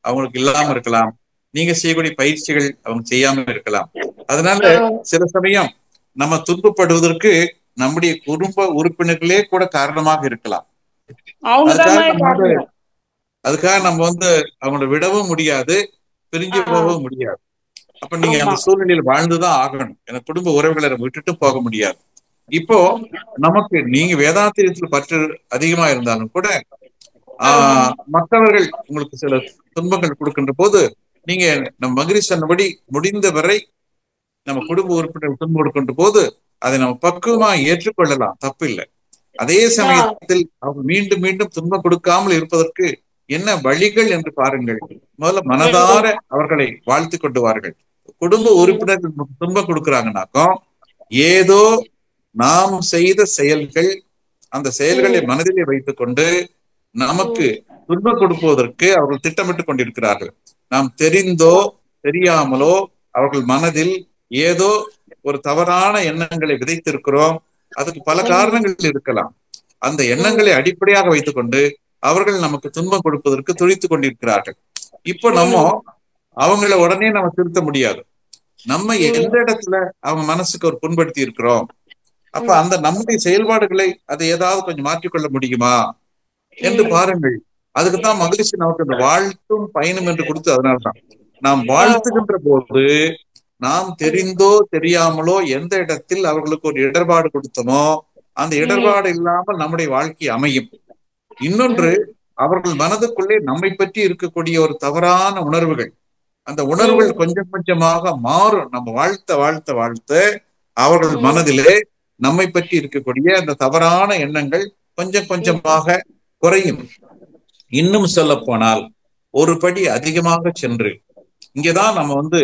Speaker 2: அவங்களுக்கு இல்லாம இருக்கலாம், நீங்க செய்யக்கூடிய பயிற்சிகள் அவங்க செய்யாம இருக்கலாம். அதனால சில சமயம் நம்ம துன்பப்படுவதற்கு நம்முடைய குடும்ப உறுப்பினர்களே கூட காரணமாக இருக்கலாம். அதுக்காக நம்ம அவங்கள விடவும் முடியாது, பிரிஞ்சு போகவும் முடியாது. அப்ப நீங்க அந்த சூழ்நிலையில் வாழ்ந்துதான் ஆகணும். எனக்கு குடும்ப உறவுகளை விட்டுட்டு போக முடியாது. இப்போ நமக்கு நீங்க வேதாத்திரியத்தில் பற்று அதிகமா இருந்தாலும் கூட மற்றவர்கள் உங்களுக்கு சில துன்பங்கள் கொடுக்கின்ற போது நீங்க நம்ம மகிழ்ச்சி சொன்னபடி முடிந்த வரை நம்ம குடும்ப உறுப்பினர்கள் துன்பம் கொடுக்கின்ற போது அதை நம்ம பக்குவமா ஏற்றுக்கொள்ளலாம், தப்பு இல்லை. அதே சமயத்தில் அவங்க மீண்டும் மீண்டும் துன்பம் கொடுக்காமல் இருப்பதற்கு என்ன வழிகள் என்று பாருங்கள். முதல்ல மனதார அவர்களை வாழ்த்து கொண்டுவார்கள். குடும்ப உறுப்பினர்கள் துன்பம் கொடுக்குறாங்கனாக்கோ ஏதோ நாம் செய்த செயல்கள், அந்த செயல்களை மனதிலே வைத்துக் கொண்டு நமக்கு துன்பம் கொடுப்பதற்கு அவர்கள் திட்டமிட்டுக் கொண்டிருக்கிறார்கள். நாம் தெரிந்தோ தெரியாமலோ அவர்கள் மனதில் ஏதோ ஒரு தவறான எண்ணங்களை விதைத்திருக்கிறோம். அதுக்கு பல காரணங்கள் இருக்கலாம். அந்த எண்ணங்களை அடிப்படையாக வைத்துக் கொண்டு அவர்கள் நமக்கு துன்பம் கொடுப்பதற்கு துடித்துக் கொண்டிருக்கிறார்கள். இப்போ நம்ம அவங்கள உடனே நம்ம திருத்த முடியாது. நம்ம எந்த இடத்துல அவங்க மனசுக்கு ஒரு புண்படுத்தி இருக்கிறோம், அப்ப அந்த நம்முடைய செயல்பாடுகளை அதை ஏதாவது கொஞ்சம் மாற்றிக்கொள்ள முடியுமா என்று பாருங்கள். அதுக்குத்தான் மகிழ்ச்சி நமக்கு இந்த வாழ்த்தும் பயணம் என்று கொடுத்து, அதனால்தான் நாம் வாழ்த்துகின்ற போது நாம் தெரிந்தோ தெரியாமலோ எந்த இடத்தில் அவர்களுக்கு ஒரு இடர்பாடு கொடுத்தோமோ அந்த இடர்பாடு இல்லாமல் நம்முடைய வாழ்க்கை அமையும். இன்னொன்று, அவர்கள் மனதுக்குள்ளே நம்மை பற்றி இருக்கக்கூடிய ஒரு தவறான உணர்வுகள், அந்த உணர்வுகள் கொஞ்சம் கொஞ்சமாக மாறும். நம்ம வாழ்த்த வாழ்த்த வாழ்த்த அவர்கள் மனதிலே நம்மை பற்றி இருக்கக்கூடிய அந்த தவறான எண்ணங்கள் கொஞ்சம் கொஞ்சமாக குறையும். இன்னும் சொல்ல போனால் ஒரு படி அதிகமாக சென்று, இங்கதான் நம்ம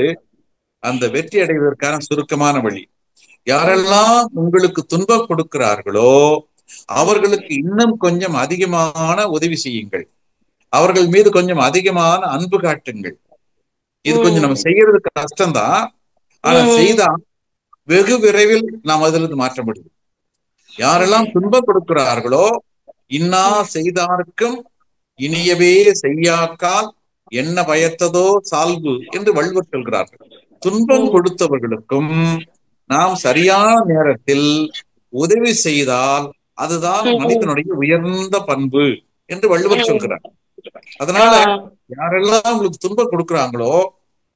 Speaker 2: அந்த வெற்றி அடைவதற்கான சுருக்கமான வழி. யாரெல்லாம் உங்களுக்கு துன்பம் கொடுக்கிறார்களோ அவர்களுக்கு இன்னும் கொஞ்சம் அதிகமான உதவி செய்யுங்கள். அவர்கள் மீது கொஞ்சம் அதிகமான அன்பு காட்டுங்கள். இது கொஞ்சம் நம்ம செய்யறதுக்கு கஷ்டம்தான், ஆனா செய்தா வெகு விரைவில் நாம் அதிலிருந்து மாற்ற முடியும். யாரெல்லாம் துன்பம் கொடுக்கிறார்களோ இன்னா செய்தாருக்கும் இனியவே செய்யாக்கால் என்ன பயத்ததோ சால்பு என்று வள்ளுவர் சொல்கிறார்கள். துன்பம் கொடுத்தவர்களுக்கும் நாம் சரியான நேரத்தில் உதவி செய்தால் அதுதான் மனிதனுடைய உயர்ந்த பண்பு என்று வள்ளுவர் சொல்கிறார். அதனால யாரெல்லாம் உங்களுக்கு துன்பம் கொடுக்குறாங்களோ,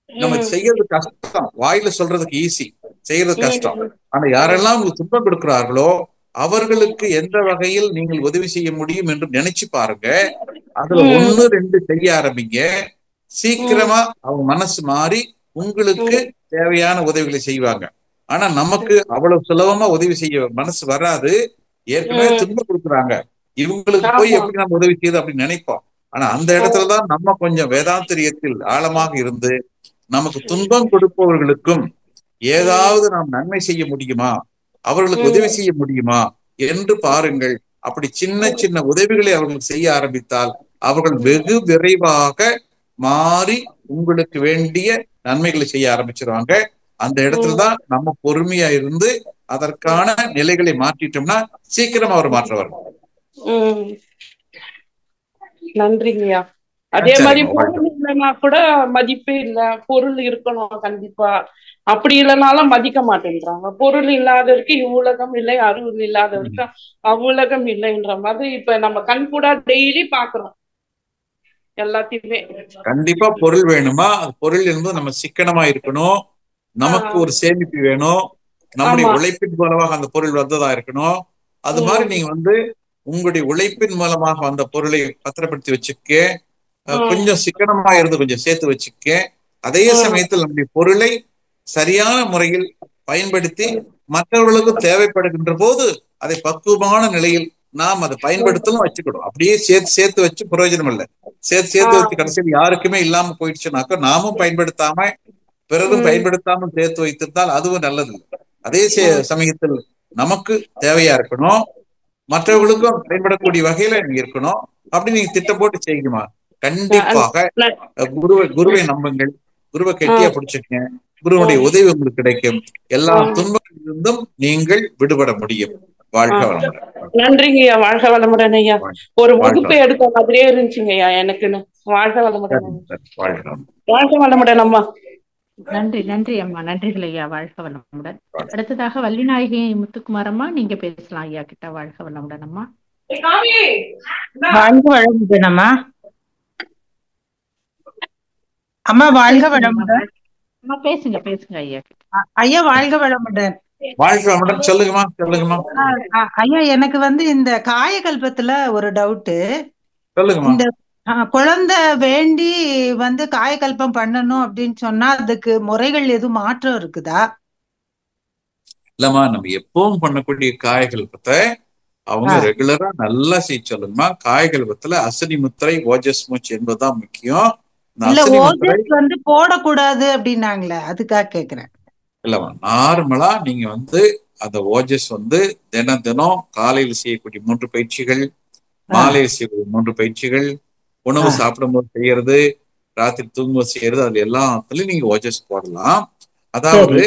Speaker 2: நம்ம செய்யறது கஷ்டம், வாயில சொல்றதுக்கு ஈஸி, செய்யறது கஷ்டம். ஆனா யாரெல்லாம் உங்களுக்கு துன்பம் கொடுக்கிறார்களோ அவர்களுக்கு எந்த வகையில் நீங்கள் உதவி செய்ய முடியும் என்று நினைச்சு பாருங்க. அதுல 1, 2 செய்ய ஆரம்பிங்க. சீக்கிரமா அவங்க மனசு மாறி உங்களுக்கு தேவையான உதவிகளை செய்வாங்க. ஆனா நமக்கு அவ்வளவு சுலபமா உதவி செய்ய மனசு வராது. ஏற்கனவே துன்பம் கொடுக்குறாங்க, இவங்களுக்கு போய் எப்படி நம்ம உதவி செய்யுது அப்படின்னு நினைப்போம். ஆனா அந்த இடத்துலதான் நம்ம கொஞ்சம் வேதாந்தரியத்தில் ஆழமாக இருந்து நமக்கு துன்பம் கொடுப்பவர்களுக்கும் ஏதாவது நாம் நன்மை செய்ய முடியுமா, அவர்களுக்கு உதவி செய்ய முடியுமா என்று பாருங்கள். அப்படி சின்ன சின்ன உதவிகளை அவர்கள் செய்ய ஆரம்பித்தால் அவர்கள் வெகு விரைவாக மாறி உங்களுக்கு வேண்டிய நன்மைகளை செய்ய ஆரம்பிச்சிருவாங்க. அந்த இடத்துலதான் நம்ம பொறுமையா இருந்து அதற்கான நிலைகளை மாற்றிட்டோம்னா சீக்கிரமா ஒரு மாற்றம் வரும்.
Speaker 5: நன்றிங்கய்யா. அதே மாதிரி பொருள் இல்லைன்னா கூட மதிப்பே இல்ல, பொருள் இருக்கணும் கண்டிப்பா, அப்படி இல்லைனாலும் மதிக்க மாட்டேன்றாங்க. பொருள் இல்லாதவருக்கு இவ்வுலகம் இல்லை, அருள் இல்லாதவருக்கு அவ்வுலகம் இல்லைன்ற மாதிரி இப்ப நம்ம கண்கூடா டெய்லி பாக்குறோம் எல்லாத்தையுமே.
Speaker 2: கண்டிப்பா பொருள் வேணுமா, பொருள் என்பது நம்ம சிக்கனமா இருக்கணும், நமக்கு ஒரு சேமிப்பு வேணும், நம்முடைய உழைப்பின் மூலமாக அந்த பொருள் வந்ததா இருக்கணும். அது மாதிரி நீங்க உங்களுடைய உழைப்பின் மூலமாக வந்த பொருளை பத்திரப்படுத்தி வச்சுக்க, கொஞ்சம் சிக்கனமா இருந்து கொஞ்சம் சேர்த்து வச்சுக்க. அதே சமயத்தில் நம்முடைய பொருளை சரியான முறையில் பயன்படுத்தி மற்றவர்களுக்கும் தேவைப்படுகின்ற போது அதை பக்குவமான நிலையில் நாம் அதை பயன்படுத்தலும் வச்சுக்கணும். அப்படியே சேர்த்து வச்சு பிரயோஜனம் இல்லை. சேர்த்து வச்சு கடைசியில் யாருக்குமே இல்லாம போயிடுச்சுனாக்கா நாமும் பயன்படுத்தாம பிறரும் பயன்படுத்தாமல் சேர்த்து வைத்திருந்தால் அதுவும் நல்லது. அதே சமயத்தில் நமக்கு தேவையா இருக்கணும், மற்றவர்களுக்கும் பயன்படக்கூடிய வகையில நீங்க இருக்கணும். அப்படி நீங்க திட்டம் போட்டு செய்யுமா, கண்டிப்பாக குருவை நம்புங்கள், குருவை கெட்டியா பிடிச்சுக்கங்க, குருவுடைய உதவி உங்களுக்கு கிடைக்கும், எல்லா துன்பங்களிலிருந்தும் நீங்கள் விடுபட முடியும். வாழ்க வளமுடன்.
Speaker 5: நன்றிங்கய்யா, வாழ்க வளமுடன் ஐயா. ஒரு வகுப்பு எடுத்த மாதிரியே இருந்துச்சுங்கய்யா எனக்குன்னு. வாழ்க வளமுடன், வாழ்க வளமுடன் அம்மா.
Speaker 1: நன்றி அம்மா, நன்றிகள் ஐயா, வாழ்க வளமுடன். அடுத்ததாக வள்ளிநாயகி முத்துக்குமார் அம்மா, நீங்க பேசலாம் ஐயா கிட்ட. வாழ்க வளமுடன் அம்மா.
Speaker 6: வாழ்க வளமுடன் அம்மா. அம்மா வாழ்க வளமுடன்.
Speaker 1: பேசுங்க ஐயா.
Speaker 6: ஐயா வாழ்க வளமுடன்.
Speaker 2: வாழ்க வளமுடன். சொல்லுங்கம்மா.
Speaker 6: ஐயா எனக்கு இந்த காயகல்பத்துல ஒரு டவுட்டு.
Speaker 2: சொல்லுங்கம்மா.
Speaker 6: இந்த குழந்தை வேண்டி காயகல்பம் பண்ணணும் அப்படின்னு சொன்னா அதுக்கு முறைகள் எதுவும் மாற்றம் இருக்குதா?
Speaker 2: இல்லம்மா, நம்ம எப்பவும் பண்ணக்கூடிய காயகல்பத்தை அவங்க ரெகுலரா நல்லா செய்ய சொல்லுங்கம்மா. காயகல்பத்துல அசனி முத்திரை, ஓஜஸ் மூச்சு என்பதுதான் முக்கியம்.
Speaker 6: போடக்கூடாது அப்படின்னாங்களே, அதுக்காக கேக்குறேன்.
Speaker 2: இல்லம்மா, நார்மலா நீங்க அந்த ஓஜஸ் தினம் காலையில் செய்யக்கூடிய 3 பயிற்சிகள், மாலையில் செய்யக்கூடிய 3 பயிற்சிகள், உணவு சாப்பிடும்போது செய்யறது, ராத்திரி தூங்கும்போது செய்யறது, அதுல எல்லாத்துலயும் நீங்க ஓஜஸ் போடலாம். அதாவது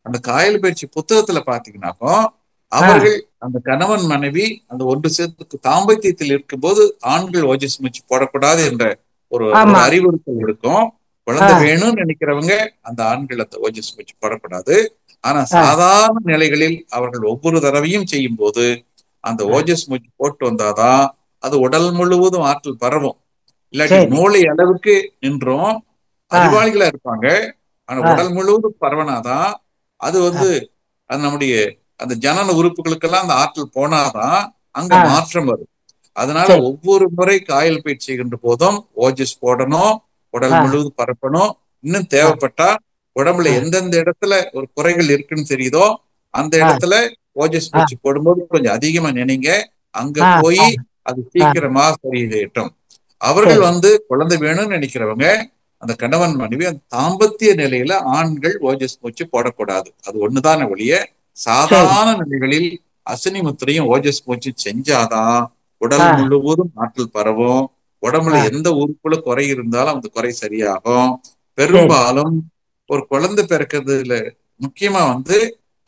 Speaker 2: அந்த காயல் பயிற்சி புத்தகத்துல பாத்தீங்கன்னாக்கும் அவர்கள் அந்த கணவன் மனைவி அந்த ஒன்று சேர்த்து தாம்பத்தியத்தில் இருக்கும்போது ஆண்கள் ஓஜஸ் மூச்சு போடக்கூடாது என்ற ஒரு அறிவுறுத்தல் இருக்கும். குழந்தை வேணும்னு நினைக்கிறவங்க அந்த ஆண்கள் அந்த ஓஜஸ் மூச்சு போடக்கூடாது. ஆனா சாதாரண நிலைகளில் அவர்கள் ஒவ்வொரு தடவையும் செய்யும் போது அந்த ஓஜஸ் மூச்சு போட்டு வந்தாதான் அது உடல் முழுவதும் ஆற்றல் பரவும். இல்லாட்டி மூளை அளவுக்கு நின்றும் அறிவாளிகளா இருப்பாங்க, ஆனா உடல் முழுவதும் பரவனாதான் அது அது நம்முடைய அந்த ஜனன உறுப்புகளுக்கெல்லாம் அந்த ஆற்றல் போனாதான் அங்க மாற்றம் வரும். அதனால ஒவ்வொரு முறை காயல் பயிற்சி செய்கின்ற போதும் ஓஜஸ் போடணும், உடல் முழுவதும் பரப்பணும். இன்னும் தேவைப்பட்டா உடம்புல எந்தெந்த இடத்துல ஒரு குறைகள் இருக்குன்னு தெரியுதோ அந்த இடத்துல ஓஜஸ் பயிற்சி போடும்போது கொஞ்சம் அதிகமா நினைங்க, அங்க போய் அது சீக்கிரமா சரி செய்யட்டும். அவர்கள் குழந்தை வேணும்னு நினைக்கிறவங்க அந்த கணவன் மனைவி அந்த தாம்பத்திய நிலையில ஆண்கள் ஓஜஸ் மூச்சு போடக்கூடாது. அது ஒண்ணுதான ஒழிய சாதாரண நிலைகளில் அசனி முத்திரையும் ஓஜஸ் மூச்சு செஞ்சாதான் உடல் முழுவதும் ஆற்றல் பரவும். உடம்புல எந்த உறுப்புல குறை இருந்தாலும் அந்த குறை சரியாகும். பெரும்பாலும் ஒரு குழந்தை பிறக்கிறதுல முக்கியமா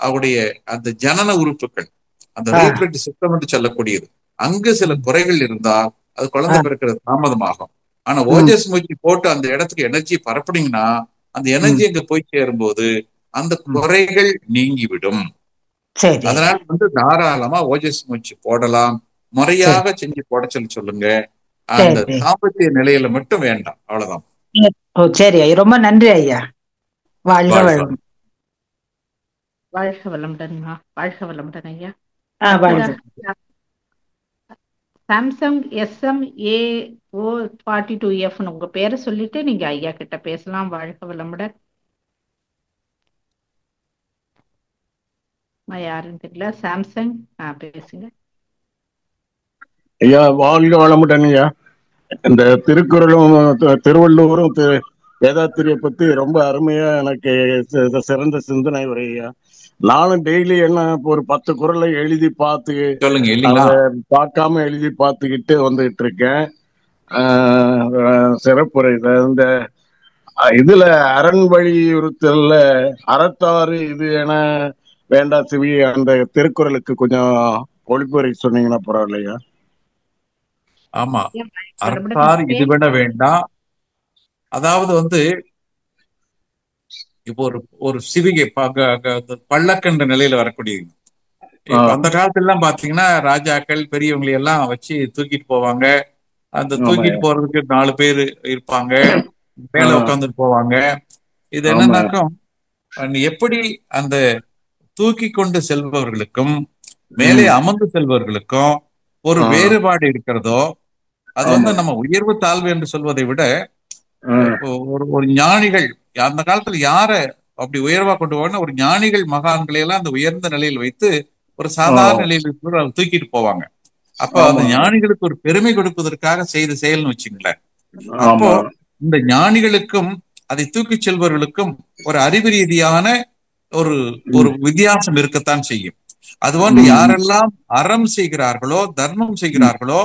Speaker 2: அவருடைய அந்த ஜனன உறுப்புகள், அந்த ரீப்ரடக்டிவ் சிஸ்டம் என்று சொல்லக்கூடியது, அங்கு சில குறைகள் இருந்தால் அது குழந்தை பிறக்கிறது தாமதமாகும். ஆனா ஓஜஸ் மூச்சு போட்டு அந்த இடத்துக்கு எனர்ஜி பரப்புனீங்கன்னா அந்த எனர்ஜி அங்க போய் சேரும்போது அந்த குறைகள் நீங்கிவிடும். அதனால தாராளமா ஓஜஸ் மூச்சு போடலாம். முறையாக செஞ்சு போட சொல்லுங்க. அந்த தாம்பத்திய நிலையில மட்டும் வேண்டாம், அவ்வளவுதான்.
Speaker 6: சரி ஐயா, ரொம்ப நன்றி ஐயா. வாழ்க வளம்.
Speaker 1: வாழ்க வளமுடன்மா. வாழ்க வளமுடன் ஐயா. சாம்சங் SM-A042F உங்க பேரை சொல்லிட்டு நீங்க ஐயா கிட்ட பேசலாம். வாழ்க வளமுடன். யாருன்னு தெரியல. சாம்சங் பேசுங்க
Speaker 7: ஐயா. வாழ்க வளமுடன் ஐயா. இந்த திருக்குறளும் திருவள்ளுவரும் வேதாத்திரிய பத்தி ரொம்ப அருமையா எனக்கு சிறந்த சிந்தனை உரையா. நானும் டெய்லி என்ன ஒரு 10 குறளை எழுதி பார்த்து பார்க்காம எழுதி பார்த்துக்கிட்டு வந்துகிட்டு இருக்கேன். சிறப்புரை இந்த இதுல அரண் வலியுறுத்தல்ல அறத்தாறு இது என வேண்டா சிவி அந்த திருக்குறளுக்கு கொஞ்சம் ஒளிப்புரை சொன்னீங்கன்னா பரவாயில்லையா?
Speaker 2: ஆமா, அறத்தார் இது விட வேண்டாம். அதாவது இப்போ ஒரு சிவிகை பல்லக்கென்ற நிலையில வரக்கூடியது. இப்ப அந்த காலத்துல எல்லாம் பாத்தீங்கன்னா ராஜாக்கள் பெரியவங்களை எல்லாம் வச்சு தூக்கிட்டு போவாங்க. அந்த தூக்கிட்டு போறதுக்கு 4 பேர் இருப்பாங்க, மேல உட்காந்துட்டு போவாங்க. இது என்னன்னாக்கும் எப்படி அந்த தூக்கி கொண்டு செல்பவர்களுக்கும் மேலே அமர்ந்து செல்பவர்களுக்கும் ஒரு வேறுபாடு இருக்கிறதோ, அது நம்ம உயர்வு தாழ்வு என்று சொல்வதை விட ஒரு ஞானிகள் அந்த காலத்துல யார அப்படி உயர்வா கொண்டு போவாங்க, ஒரு ஞானிகள் மகான்களை எல்லாம் அந்த உயர்ந்த நிலையில் வைத்து ஒரு சாதாரண நிலையில் தூக்கிட்டு போவாங்க. அப்போ அந்த ஞானிகளுக்கு ஒரு பெருமை கொடுப்பதற்காக செய்த செயல்னு வச்சுங்களேன். அப்போ இந்த ஞானிகளுக்கும் அதை தூக்கி செல்பவர்களுக்கும் ஒரு அறிவு ரீதியான ஒரு வித்தியாசம் இருக்கத்தான் செய்யும். அதுபோன்று யாரெல்லாம் அறம் செய்கிறார்களோ தர்மம் செய்கிறார்களோ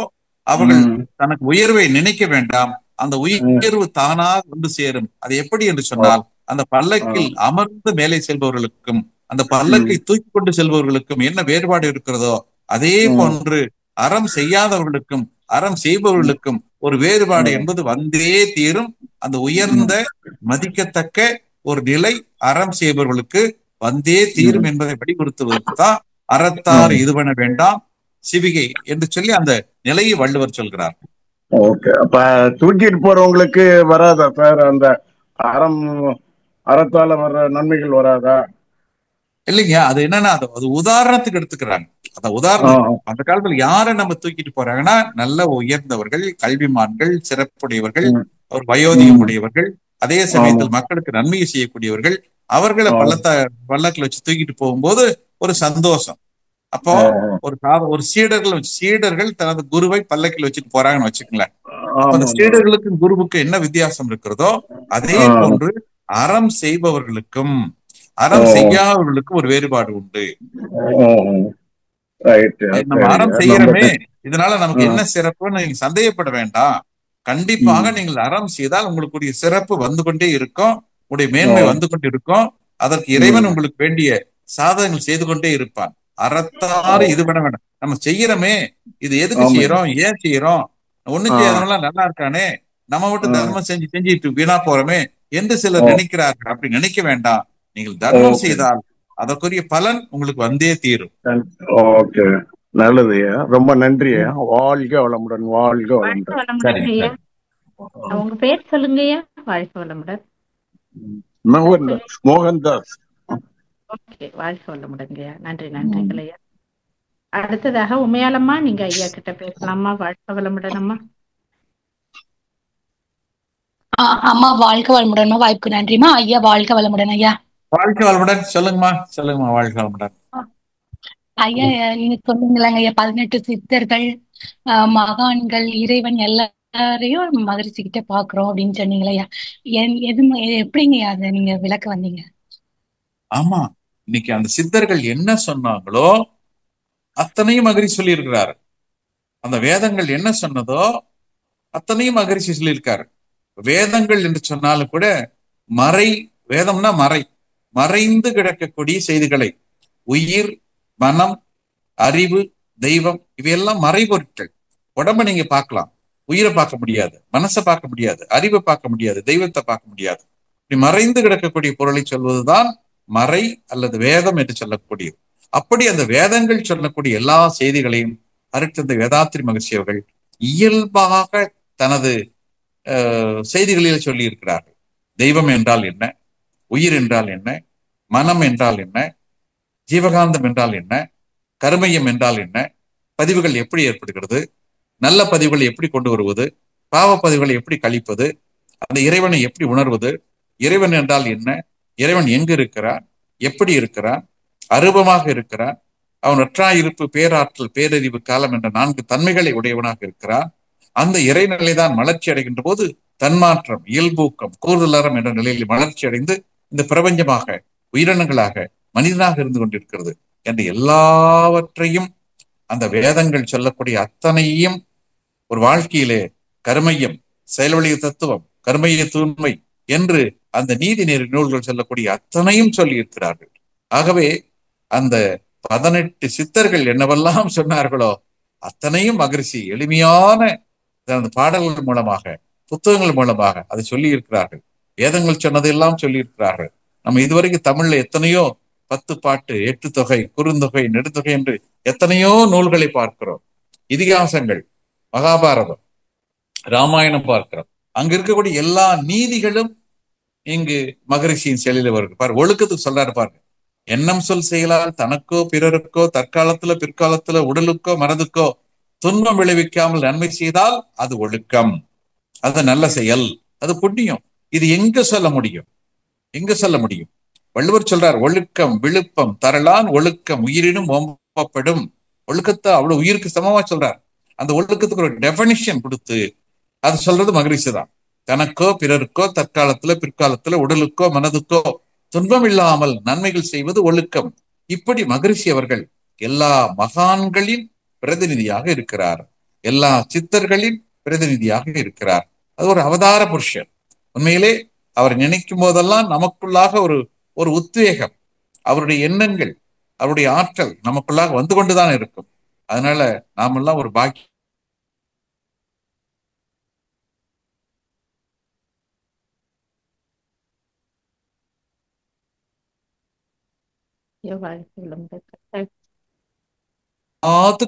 Speaker 2: அவர்கள் தனக்கு உயர்வை நினைக்க வேண்டாம். அந்த உயர்வு தானாக கொண்டு சேரும். அது எப்படி என்று சொன்னால், அந்த பல்லக்கில் அமர்ந்து மேலே செல்பவர்களுக்கும் அந்த பல்லக்கை தூக்கி கொண்டு செல்பவர்களுக்கும் என்ன வேறுபாடு இருக்கிறதோ அதே போன்று அறம் செய்யாதவர்களுக்கும் அறம் செய்பவர்களுக்கும் ஒரு வேறுபாடு என்பது வந்தே தீரும். அந்த உயர்ந்த மதிக்கத்தக்க ஒரு நிலை அறம் செய்பவர்களுக்கு வந்தே தீரும் என்பதை வலியுறுத்துவதற்கு தான் அறத்தார் இதுவென வேண்டாம் சிவிகை என்று சொல்லி அந்த நிலையை வள்ளுவர் சொல்கிறார்.
Speaker 7: ஓகே, அப்ப தூக்கிட்டு போறவங்களுக்கு வராதா சார் அந்த அறத்தால வர்ற நன்மைகள் வராதா?
Speaker 2: இல்லைங்க, அது என்னன்னா அது உதாரணத்துக்கு எடுத்துக்கிறாங்க. அந்த உதாரணம் அந்த காலத்துல யாரை நம்ம தூக்கிட்டு போறாங்கன்னா நல்ல உயர்ந்தவர்கள், கல்விமான்கள், சிறப்புடையவர்கள், ஒரு வயோதிகம் உடையவர்கள், அதே சமயத்தில் மக்களுக்கு நன்மையை செய்யக்கூடியவர்கள், அவர்களை பல்லக்கில் வச்சு தூக்கிட்டு போகும்போது ஒரு சந்தோஷம். அப்போ ஒரு சீடர்கள் தனது குருவை பல்லக்கில் வச்சுட்டு போறாங்கன்னு வச்சுக்கங்களேன். அந்த சீடர்களுக்கும் குருவுக்கும் என்ன வித்தியாசம் இருக்கிறதோ அதே போன்று அறம் செய்பவர்களுக்கும் அறம் செய்யாதவர்களுக்கும் ஒரு வேறுபாடு உண்டு. நம்ம அறம் செய்யறோமே, இதனால நமக்கு என்ன சிறப்புன்னு நீங்க சந்தேகப்பட வேண்டாம். கண்டிப்பாக நீங்கள் அறம் செய்தால் உங்களுக்குரிய சிறப்பு வந்து கொண்டே இருக்கும், உங்களுடைய மேன்மை வந்து கொண்டே இருக்கும். அதற்கு இறைவன் உங்களுக்கு வேண்டிய சாதகங்கள் செய்து கொண்டே இருப்பான். அறத்தாறு இது பண்ண வேண்டாம். நம்ம செய்யறோமே, இது எதுக்கு செய்யறோம், ஏன் செய்யறோம், ஒண்ணும் செய்யாதவங்களாம் நல்லா இருக்கானே, நம்ம மட்டும் தர்மம் செஞ்சுட்டு வீணா போறோமே என்று சிலர் நினைக்கிறார்கள். அப்படி நினைக்க வேண்டாம். நீங்கள் தர்மம் செய்தால் அதற்குரிய பலன் உங்களுக்கு வந்தே தீரும்.
Speaker 7: ஓகே, நல்லது, ரொம்ப நன்றி. வாழ்க வளமுடன். வாழ்க வளமுடன்.
Speaker 1: உங்க பேர் சொல்லுங்கய்யா. வாழ்க வளமுடன்.
Speaker 7: மோகன்தாஸ்.
Speaker 1: ஓகே, வாழ்க வளமுடன்ங்கய்யா. நன்றி நன்றிங்களையா. அடுத்ததாக உமையாலம்மா, நீங்க ஐயா கிட்ட பேசலாமா. வாழ்க வளமுடன் அம்மா.
Speaker 8: அம்மா வாழ்க வளமுடன். வாய்ப்புக்கு நன்றிமா. ஐயா வாழ்க வளமுடன். ஐயா
Speaker 2: வாழ்க வளமுடன். சொல்லுங்கம்மா. வாழ்க வளமுடன்.
Speaker 8: ஐயா, நீங்க சொன்னீங்களாங்க ஐயா 18 சித்தர்கள், மகான்கள், இறைவன் எல்லாரையும் மகிழ்ச்சிக்கிட்ட பாக்குறோம் அப்படின்னு சொன்னீங்களா. எப்படிங்க அதை நீங்க விளக்க வந்தீங்க?
Speaker 2: ஆமா, இன்னைக்கு அந்த சித்தர்கள் என்ன சொன்னாங்களோ அத்தனையும் மகிழ்ச்சி சொல்லி இருக்கிறாரு. அந்த வேதங்கள் என்ன சொன்னதோ அத்தனையும் மகிழ்ச்சி சொல்லியிருக்காரு. வேதங்கள் என்று சொன்னாலும் கூட வேதம்னா மறைந்து கிடக்கக்கூடிய செய்திகளை, உயிர், மனம், அறிவு, தெய்வம், இவையெல்லாம் மறைபொருட்கள். உடம்ப நீங்க பார்க்கலாம், உயிரை பார்க்க முடியாது, மனசை பார்க்க முடியாது, அறிவை பார்க்க முடியாது, தெய்வத்தை பார்க்க முடியாது. இப்படி மறைந்து கிடக்கக்கூடிய பொருளை சொல்வதுதான் மறை அல்லது வேதம் என்று சொல்லக்கூடியது. அப்படி அந்த வேதங்கள் சொல்லக்கூடிய எல்லா செய்திகளையும் அருட்தந்தை வேதாத்ரி மகரிஷி அவர்கள் இயல்பாக தனது செய்திகளில் சொல்லி இருக்கிறார்கள். தெய்வம் என்றால் என்ன, உயிர் என்றால் என்ன, மனம் என்றால் என்ன, ஜீவகாந்தம் என்றால் என்ன, கருமையம் என்றால் என்ன, பதிவுகள் எப்படி ஏற்படுகிறது, நல்ல பதிவுகளை எப்படி கொண்டு வருவது, பாவ பதிவுகளை எப்படி கழிப்பது, அந்த இறைவனை எப்படி உணர்வது, இறைவன் என்றால் என்ன, இறைவன் எங்கு இருக்கிறான், எப்படி இருக்கிறான், அரூபமாக இருக்கிறான், அவன் ஒற்றாயிருப்பு, பேராற்றல், பேரறிவு, காலம் என்ற 4 தன்மைகளை உடையவனாக இருக்கிறான். அந்த இறைநிலைதான் மலர்ச்சி அடைகின்ற போது தன்மாற்றம், இயல்பூக்கம், கூறுதலறம் என்ற நிலையில் மலர்ச்சி அடைந்து இந்த பிரபஞ்சமாக, உயிரினங்களாக, மனிதனாக இருந்து கொண்டிருக்கிறது என்று எல்லாவற்றையும் அந்த வேதங்கள் சொல்லக்கூடிய அத்தனையும் ஒரு வாழ்க்கையிலே கருமையம், செயல்வழிய தத்துவம், கருமைய தூய்மை என்று அந்த நீதி நூல்கள் சொல்லக்கூடிய அத்தனையும் சொல்லி இருக்கிறார்கள். ஆகவே அந்த 18 சித்தர்கள் என்னவெல்லாம் சொன்னார்களோ அத்தனையும் மகரிஷி எளிமையான அந்த பாடல்கள் மூலமாக, புத்தகங்கள் மூலமாக அதை சொல்லி இருக்கிறார்கள். வேதங்கள் சொன்னதெல்லாம் சொல்லி இருக்கிறார்கள். நம்ம இதுவரைக்கும் தமிழ்ல எத்தனையோ 10 பாட்டு, 8 தொகை, குறுந்தொகை, நெடுந்தொகை என்று எத்தனையோ நூல்களை பார்க்கிறோம். இதிகாசங்கள், மகாபாரதம், ராமாயணம் பார்க்கிறோம். அங்க இருக்கக்கூடிய எல்லா நீதிகளும் இங்கு மகரிஷியின் செயலில் வருது. பாரு, ஒழுக்கத்துக்கு சொல்றாரு பாருங்க. எண்ணம் சொல் செயலால் தனக்கோ பிறருக்கோ தற்காலத்துல பிற்காலத்துல உடலுக்கோ மனதுக்கோ துன்பம் விளைவிக்காமல் நன்மை செய்தால் அது ஒழுக்கம், அது நல்ல செயல், அது புண்ணியம். இது எங்க சொல்ல முடியும்? எங்க சொல்ல முடியும்? வள்ளுவர் சொல்றார், ஒழுக்கம் விழுப்பம் தரலான் ஒழுக்கம் உயிரினும் ஓம்பப்படும். ஒழுக்கத்தை அவ்வளவு உயிருக்கு சமமா சொல்றார். அந்த ஒழுக்கத்துக்கு ஒரு டெபனிஷன் கொடுத்து அது சொல்றது மகரிஷி தான். தனக்கோ பிறருக்கோ தற்காலத்துல பிற்காலத்துல உடலுக்கோ மனதுக்கோ துன்பம் இல்லாமல் நன்மைகள் செய்வது ஒழுக்கம். இப்படி மகரிஷி அவர்கள் எல்லா மகான்களின் பிரதிநிதியாக இருக்கிறார், எல்லா சித்தர்களின் பிரதிநிதியாக இருக்கிறார். அது ஒரு அவதார புருஷர். உண்மையிலே அவர் நினைக்கும் போதெல்லாம் நமக்குள்ளாக ஒரு உத்வேகம், அவருடைய எண்ணங்கள், அவருடைய ஆற்றல் நமக்குள்ளாக வந்து கொண்டுதான் இருக்கும். அதனால நாமெல்லாம் ஒரு பாக்கி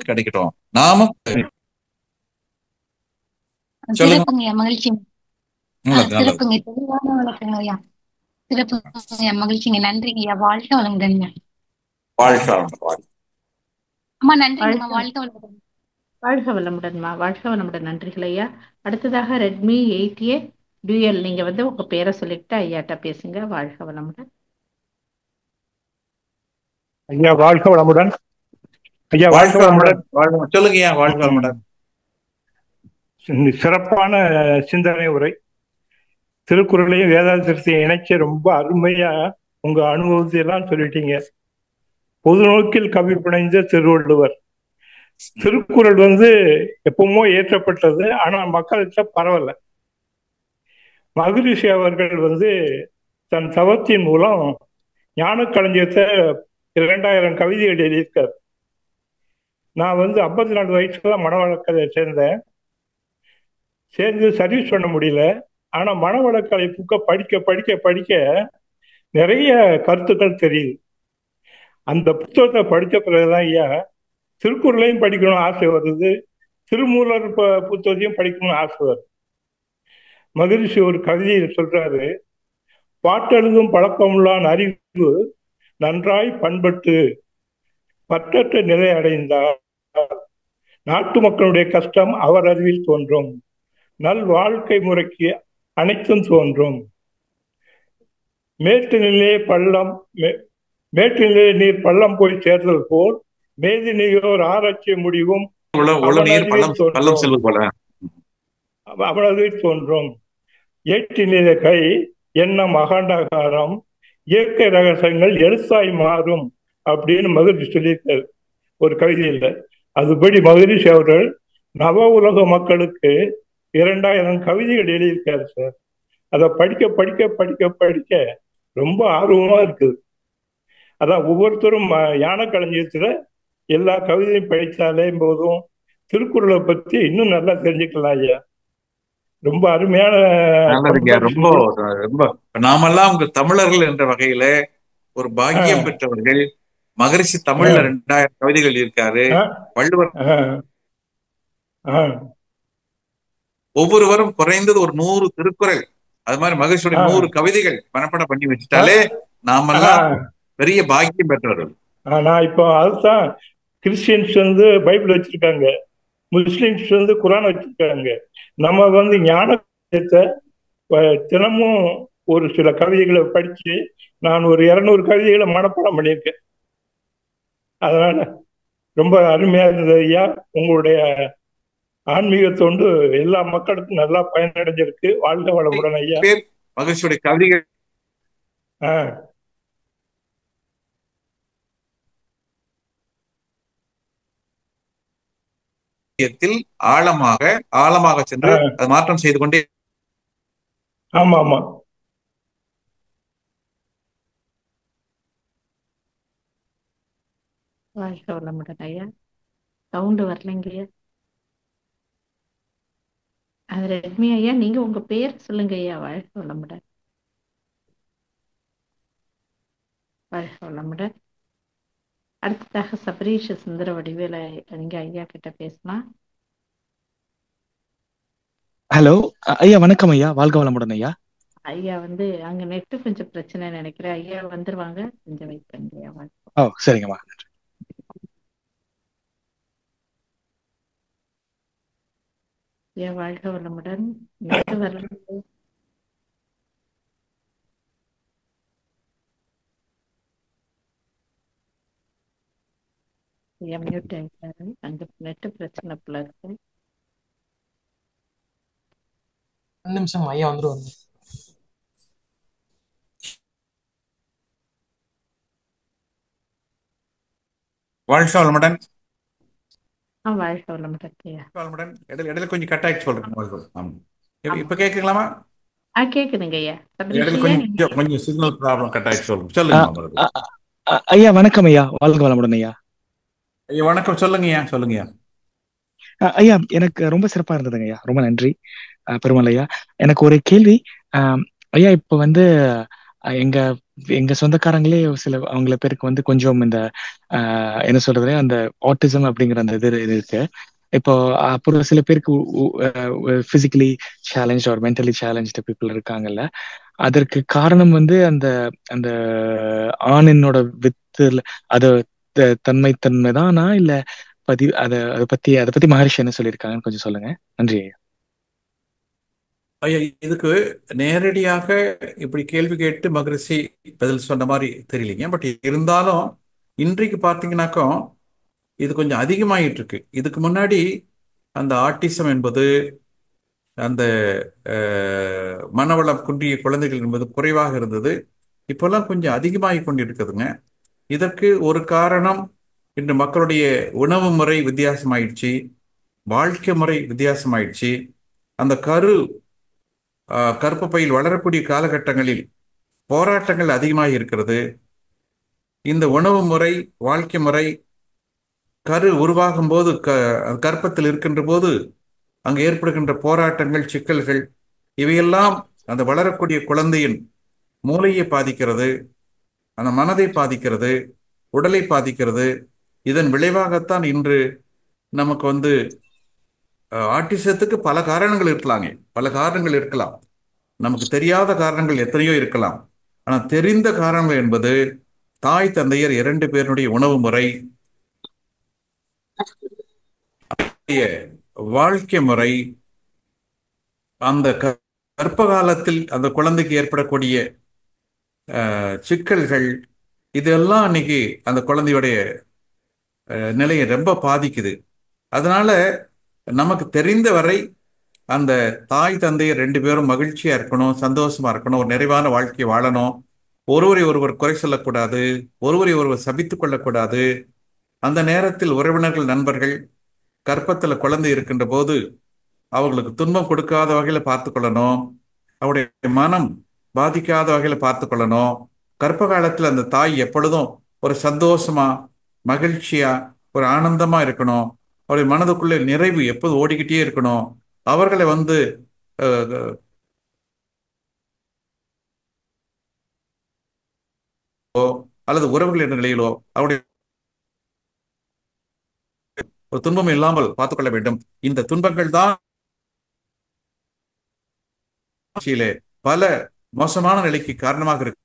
Speaker 2: கிடைக்கட்டும். நாம
Speaker 8: சிறப்புங்க, மகிழ்ச்சி. சிறப்புங்க, தெளிவான விளக்கங்கய்யா. சிறப்புங்க, மகிழ்ச்சிங்க. நன்றிங்கய்யா. வாழ்க வளமுடன்ங்க. அம்மா நன்றிங்கம்மா. வாழ்க வளமுடன்.
Speaker 1: வாழ்க வளமுடன்மா. வாழ்க வளமுடன். நன்றிகள் ஐயா. அடுத்ததாக ரெட்மி 8A டூயல். நீங்க உங்க பேரை சொல்லிட்டு ஐயாட்ட பேசுங்க. வாழ்க வளமுடன்
Speaker 9: ஐயா. வாழ்க வளமுடன் ஐயா. வாழ்க வளமுடன்.
Speaker 2: சொல்லுங்க ஐயா. வாழ்க வளமுடன்.
Speaker 9: சிறப்பான சிந்தனை உரை. திருக்குறளையும் வேதாந்தத்தையும் இணைச்சு ரொம்ப அருமையா உங்க அனுபவத்தை எல்லாம் சொல்லிட்டீங்க. பொது நோக்கில் கவி புனைந்த திருவள்ளுவர். திருக்குறள் எப்பவுமோ ஏற்றப்பட்டது, ஆனா மக்கள்கிட்ட பரவல. மகரிஷி அவர்கள் தன் தவத்தின் மூலம் ஞான களஞ்சியத்தை 2000 கவிதைகள் எழுதியிருக்கார். நான் 54 வயசுல மனவளக்கலை சேர்ந்து சர்வீஸ் பண்ண முடியல. ஆனா மனவளக்கலை புக்க படிக்க படிக்க படிக்க நிறைய கருத்துக்கள் தெரியுது. அந்த புத்தகத்தை படித்த பிறகுதான் ஐயா திருக்குறளையும் படிக்கணும்னு ஆசை வருது, திருமூலர் புத்தகத்தையும் படிக்கணும்னு ஆசை வருது. மகரிஷி ஒரு கவிதையில் சொல்றாரு, பாட்டெழுதும் பழக்கமுள்ளான் அறிவு நன்றாய் பண்பட்டு பற்றற்ற நிலை அடைந்தார் நாட்டு மக்களுடைய கஷ்டம் அவர் அறிவில் தோன்றும், நல் வாழ்க்கை முறைக்கு அனைத்தும் தோன்றும். மேட்டுநிலையே நீர் பள்ளம் போய் சேர்தல் போல் மேதினியோர் ஆராய்ச்சி முடிவும் அவனதில் தோன்றும். ஏற்றினில கை எண்ணம் அகண்டகாரம் இயற்கை ரகசியங்கள் எழுத்தாய் மாறும் அப்படின்னு மகரிஷி சொல்லியிருக்காரு ஒரு கவிதையில. அதுபடி மகரிஷி அவர்கள் நவ உலக மக்களுக்கு 2000 கவிதைகள் எழுதியிருக்காரு சார். அதை படிக்க படிக்க படிக்க படிக்க ரொம்ப ஆர்வமா இருக்குது. அதான் ஒவ்வொருத்தரும் ஞான களஞ்சியத்துல எல்லா கவிதையும் படித்தாலே போதும் திருக்குறளை பத்தி இன்னும் நல்லா தெரிஞ்சுக்கலாம் ஐயா. ரொம்ப அருமையான
Speaker 2: நல்லதுங்க. ரொம்ப
Speaker 9: கான்ட்ரிபியூஷன்.
Speaker 2: ரொம்ப நாமெல்லாம் உங்க தமிழர்கள் என்ற வகையில ஒரு பாக்கியம் பெற்றவர்கள். மகரிஷி தமிழ்ல 2000 கவிதைகள் இருக்காரு. வள்ளுவர் ஒவ்வொருவரும் குறைந்தது ஒரு 100 திருக்குறள், அது மாதிரி மகரிஷியுடைய 100 கவிதைகள் மனப்பாடம் பண்ணி வச்சுட்டாலே நாமெல்லாம் பெரிய பாக்கியம் பெற்றவர்கள்.
Speaker 9: நான் இப்போ அதுதான், கிறிஸ்டியன்ஸ் வந்து பைபிள் வச்சிருக்காங்க, முஸ்லிம்ஸ் வந்து குரான் வச்சிருக்காங்க. நம்ம வந்து ஞானத்தை தினமும் ஒரு சில கவிதைகளை படிச்சு நான் ஒரு 200 கவிதைகளை மனப்பாடம் பண்ணியிருக்கேன். அதனால ரொம்ப அருமையா இருந்தது ஐயா. உங்களுடைய ஆன்மீக தொண்டு எல்லா மக்களுக்கும் நல்லா பயனடைஞ்சிருக்கு. வாழ்க வளமுடன் ஐயா.
Speaker 2: மகிழ்ச்சியுடைய கவிதைகள் ஆழமாக சென்று அது மாற்றம் செய்து கொண்டே.
Speaker 9: ஆமா ஆமா.
Speaker 1: வாழ்க வளமுடன் ஐயா. சவுண்டு வரலைங்க. அது ரெட்மி ஐயா, நீங்க உங்க பேர் சொல்லுங்க ஐயா. வாழ்க வளமுடன். வாழ்க வளமுடன். அடுத்ததாக சபரீஷ சுந்தர வடிவேல, நீங்க ஐயா கிட்ட பேசலாம்.
Speaker 10: ஹலோ ஐயா, வணக்கம் ஐயா. வாழ்க வளமுடன் ஐயா.
Speaker 1: ஐயா வந்து அங்க நெட்டு கொஞ்சம் பிரச்சனை நினைக்கிறேன். ஐயா வந்துருவாங்க, கொஞ்சம் வெயிட் பண்ணுங்க ஐயா.
Speaker 10: ஓ சரிங்கம்மா.
Speaker 1: ஐயா வாழ்க வளமுடன். நெட்டு வரல. ஐயா மியூட் ஆயிட்டாரு. அங்க நெட்டு பிரச்சனை போல இருக்கு.
Speaker 11: 2 நிமிஷம் ஐயா வந்துருவாங்க.
Speaker 2: வாழ்க வளமுடன்.
Speaker 1: வாழ்க வளமுடன் ஐயா.
Speaker 2: வளமுடன். இடையில கொஞ்சம் கட் ஆயிடுச்சு சொல்றேன். இப்ப கேக்குங்களாமா?
Speaker 1: கேக்குதுங்க ஐயா.
Speaker 2: இடையில கொஞ்சம் சிக்னல் ப்ராப்ளம் கட் ஆயிடுச்சு சொல்லுங்க.
Speaker 10: ஐயா வணக்கம் ஐயா. வாழ்க வளமுடன் ஐயா.
Speaker 2: ஐயா வணக்கம். சொல்லுங்கய்யா. சொல்லுங்கய்யா.
Speaker 10: ஐயா எனக்கு ரொம்ப சிறப்பா இருந்ததுங்க ஐயா. ரொம்ப நன்றி பெருமாள் ஐயா. எனக்கு ஒரு கேள்வி ஐயா. இப்ப வந்து எங்க சொந்தக்காரங்களே சில அவங்கள பேருக்கு வந்து கொஞ்சம் இந்த என்ன சொல்றது, அந்த ஆட்டிசம் அப்படிங்கிற அந்த இது இருக்கு. இப்போ அப்புறம் சில பேருக்கு பிசிக்கலி சேலஞ்ச் ஒரு மென்டலி சேலஞ்ச் பீப்புள் இருக்காங்கல்ல. அதற்கு காரணம் வந்து அந்த அந்த ஆணினோட வித்துல அது தன்மை தானா, இல்ல அதை பத்தி மகரிஷி என்ன சொல்லியிருக்காங்கன்னு கொஞ்சம் சொல்லுங்க. நன்றி ஐயா.
Speaker 2: ஐயா இதுக்கு நேரடியாக இப்படி கேள்வி கேட்டு மகரிஷி பதில் சொன்ன மாதிரி தெரியலீங்க. பட் இருந்தாலும் இன்றைக்கு பார்த்தீங்கன்னாக்கா இது கொஞ்சம் அதிகமாயிட்டு இருக்கு. இதுக்கு முன்னாடி அந்த ஆட்டிசம் என்பது, அந்த மனவளம் குன்றிய குழந்தைகள் என்பது குறைவாக இருந்தது. இப்பெல்லாம் கொஞ்சம் அதிகமாகி கொண்டு இருக்குதுங்க. இதற்கு ஒரு காரணம் இன்று மக்களுடைய உணவு முறை வித்தியாசமாயிடுச்சு, வாழ்க்கை முறை வித்தியாசமாயிடுச்சு. அந்த கருப்பு பையில் வளரக்கூடிய காலகட்டங்களில் போராட்டங்கள் அதிகமாக இருக்கிறது. இந்த உணவு முறை, வாழ்க்கை முறை கரு உருவாகும் போது, கர்ப்பத்தில் இருக்கின்ற போது அங்கு ஏற்படுகின்ற போராட்டங்கள், சிக்கல்கள், இவையெல்லாம் அந்த வளரக்கூடிய குழந்தையின் மூளையை பாதிக்கிறது, அந்த மனதை பாதிக்கிறது, உடலை பாதிக்கிறது. இதன் விளைவாகத்தான் இன்று நமக்கு வந்து ஆட்டிசத்துக்கு பல காரணங்கள் இருக்கலாங்க. பல காரணங்கள் இருக்கலாம். நமக்கு தெரியாத காரணங்கள் எத்தனையோ இருக்கலாம். ஆனால் தெரிந்த காரணங்கள் என்பது தாய் தந்தையர் 2 பேருடைய உணவு முறை, வாழ்க்கை முறை, அந்த கர்ப்ப காலத்தில் அந்த குழந்தைக்கு ஏற்படக்கூடிய சிக்கல்கள், இதெல்லாம் இன்னைக்கு அந்த குழந்தையுடைய நிலையை ரொம்ப பாதிக்குது. அதனால நமக்கு தெரிந்த வரை அந்த தாய் தந்தையர் 2 பேரும் மகிழ்ச்சியா இருக்கணும், சந்தோஷமா இருக்கணும், ஒரு நிறைவான வாழ்க்கையை வாழணும். ஒருவரை ஒருவர் குறை சொல்லக்கூடாது, ஒருவரை ஒருவர் சபித்துக் கொள்ளக்கூடாது. அந்த நேரத்தில் உறவினர்கள், நண்பர்கள் கர்ப்பத்தில் குழந்தை இருக்கின்ற போது அவர்களுக்கு துன்பம் கொடுக்காத வகையில் பார்த்து கொள்ளணும், அவருடைய மனம் பாதிக்காத வகையில் பார்த்து கொள்ளணும். கர்ப்ப காலத்தில் அந்த தாய் எப்பொழுதும் ஒரு சந்தோஷமா, மகிழ்ச்சியா, ஒரு ஆனந்தமா இருக்கணும். அவருடைய மனதுக்குள்ளே நிறைவு எப்போது ஓடிக்கிட்டே இருக்கணும். அவர்களை வந்து அஹ், அல்லது உறவுகள் என்ற நிலையிலோ அவருடைய ஒரு துன்பம் இல்லாமல் பார்த்துக் கொள்ள வேண்டும். இந்த துன்பங்கள் தான் பல மோசமான நிலைக்கு காரணமாக இருக்கு.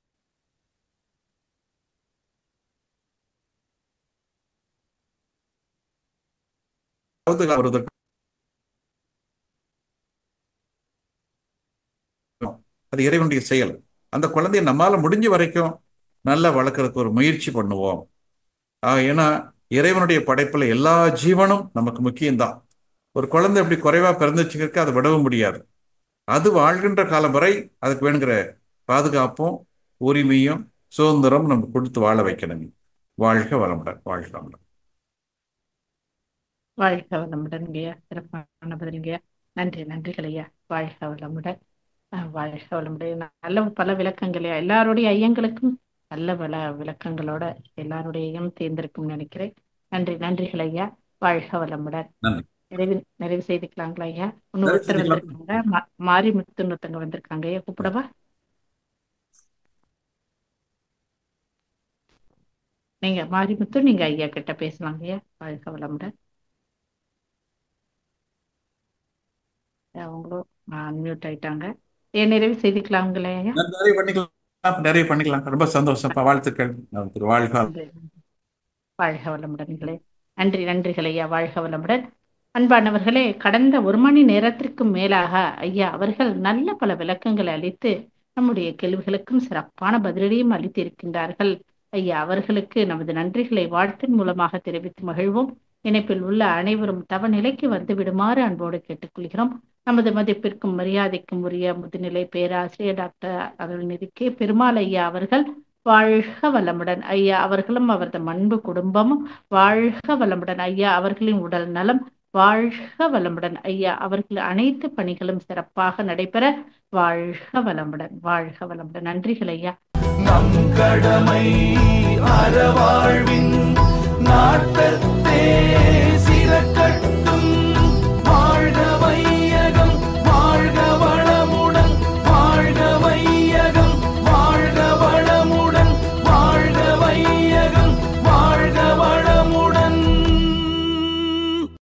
Speaker 2: அது இறைவனுடைய செயல். அந்த குழந்தைய நம்மால முடிஞ்ச வரைக்கும் நல்லா வளர்க்கறதுக்கு ஒரு முயற்சி பண்ணுவோம். ஏன்னா இறைவனுடைய படைப்புல எல்லா ஜீவனும் நமக்கு முக்கியம்தான். ஒரு குழந்தை எப்படி குறைவா பிறந்துச்சுக்க அதை விடவும் முடியாது. அது வாழ்கின்ற காலம் வரை அதுக்கு வேணுங்கிற பாதுகாப்பும் உரிமையும் சுதந்திரம் நம்ம கொடுத்து வாழ வைக்கணும். வாழ்க வளமுடன். வாழ்க வளமுடன்.
Speaker 1: வாழ்க வளமுடன் ஐயா. சிறப்பான பதிலுங்கய்யா. நன்றி, நன்றிகள் ஐயா. வாழ்க வளமுடன். வாழ்க வளமுடன். நல்ல பல விளக்கங்களையா, எல்லாருடைய ஐயங்களுக்கும் நல்ல பல விளக்கங்களோட எல்லாருடைய ஐயம் தேர்ந்திருக்கும் நினைக்கிறேன். நன்றி, நன்றிகள் ஐயா. வாழ்க வளமுடன். நிறைவு செய்துக்கலாங்களா ஐயா? இன்னும் ஒருத்தர் வந்திருக்காங்க, மாரிமுத்துன்னு ஒருத்தங்க வந்திருக்காங்க ஐயா, கூப்பிடவா? நீங்க மாரிமுத்து, நீங்க ஐயா கிட்ட பேசலாங்க ஐயா. வாழ்க வளமுடன். அவங்களும் அன்மியூட் ஆயிட்டாங்க. நிறைவு செய்துக்கலாங்களா ஐயா?
Speaker 2: நிறைய பண்ணிக்கலாம். ரொம்ப சந்தோஷம். வாழ்த்துக்கள்.
Speaker 1: வாழ்க வளமுடன்களே. நன்றி, நன்றிகள் ஐயா. வாழ்க வளமுடன். அன்பானவர்களே, கடந்த 1 மணி நேரத்திற்கும் மேலாக ஐயா அவர்கள் நல்ல பல விளக்கங்களை அளித்து நம்முடைய கேள்விகளுக்கும் சிறப்பான பதிலடியும் அளித்து இருக்கின்றார்கள். ஐயா அவர்களுக்கு நமது நன்றிகளை வாழ்த்தின் மூலமாக தெரிவித்து மகிழ்வோம். இணைப்பில் உள்ள அனைவரும் தவ நிலைக்கு வந்து விடுமாறு அன்போடு கேட்டுக்கொள்கிறோம். நமது மதிப்பிற்கும் மரியாதைக்கும் உரிய முதுநிலை பேராசிரியர் டாக்டர் அருள்நிதி கே. பெருமாள் ஐயா அவர்கள் வாழ்க வளமுடன். ஐயா அவர்களும் அவரது அன்பு குடும்பமும் வாழ்க வளமுடன். ஐயா அவர்களின் உடல் நலம் வாழ்க வளமுடன். ஐயா அவர்கள் அனைத்து பணிகளும் சிறப்பாக நடைபெற வாழ்க வளமுடன். வாழ்க வளமுடன். நன்றிகள் ஐயா.
Speaker 12: நம் கடமை அறவாழ்வின் நாட்டத்தே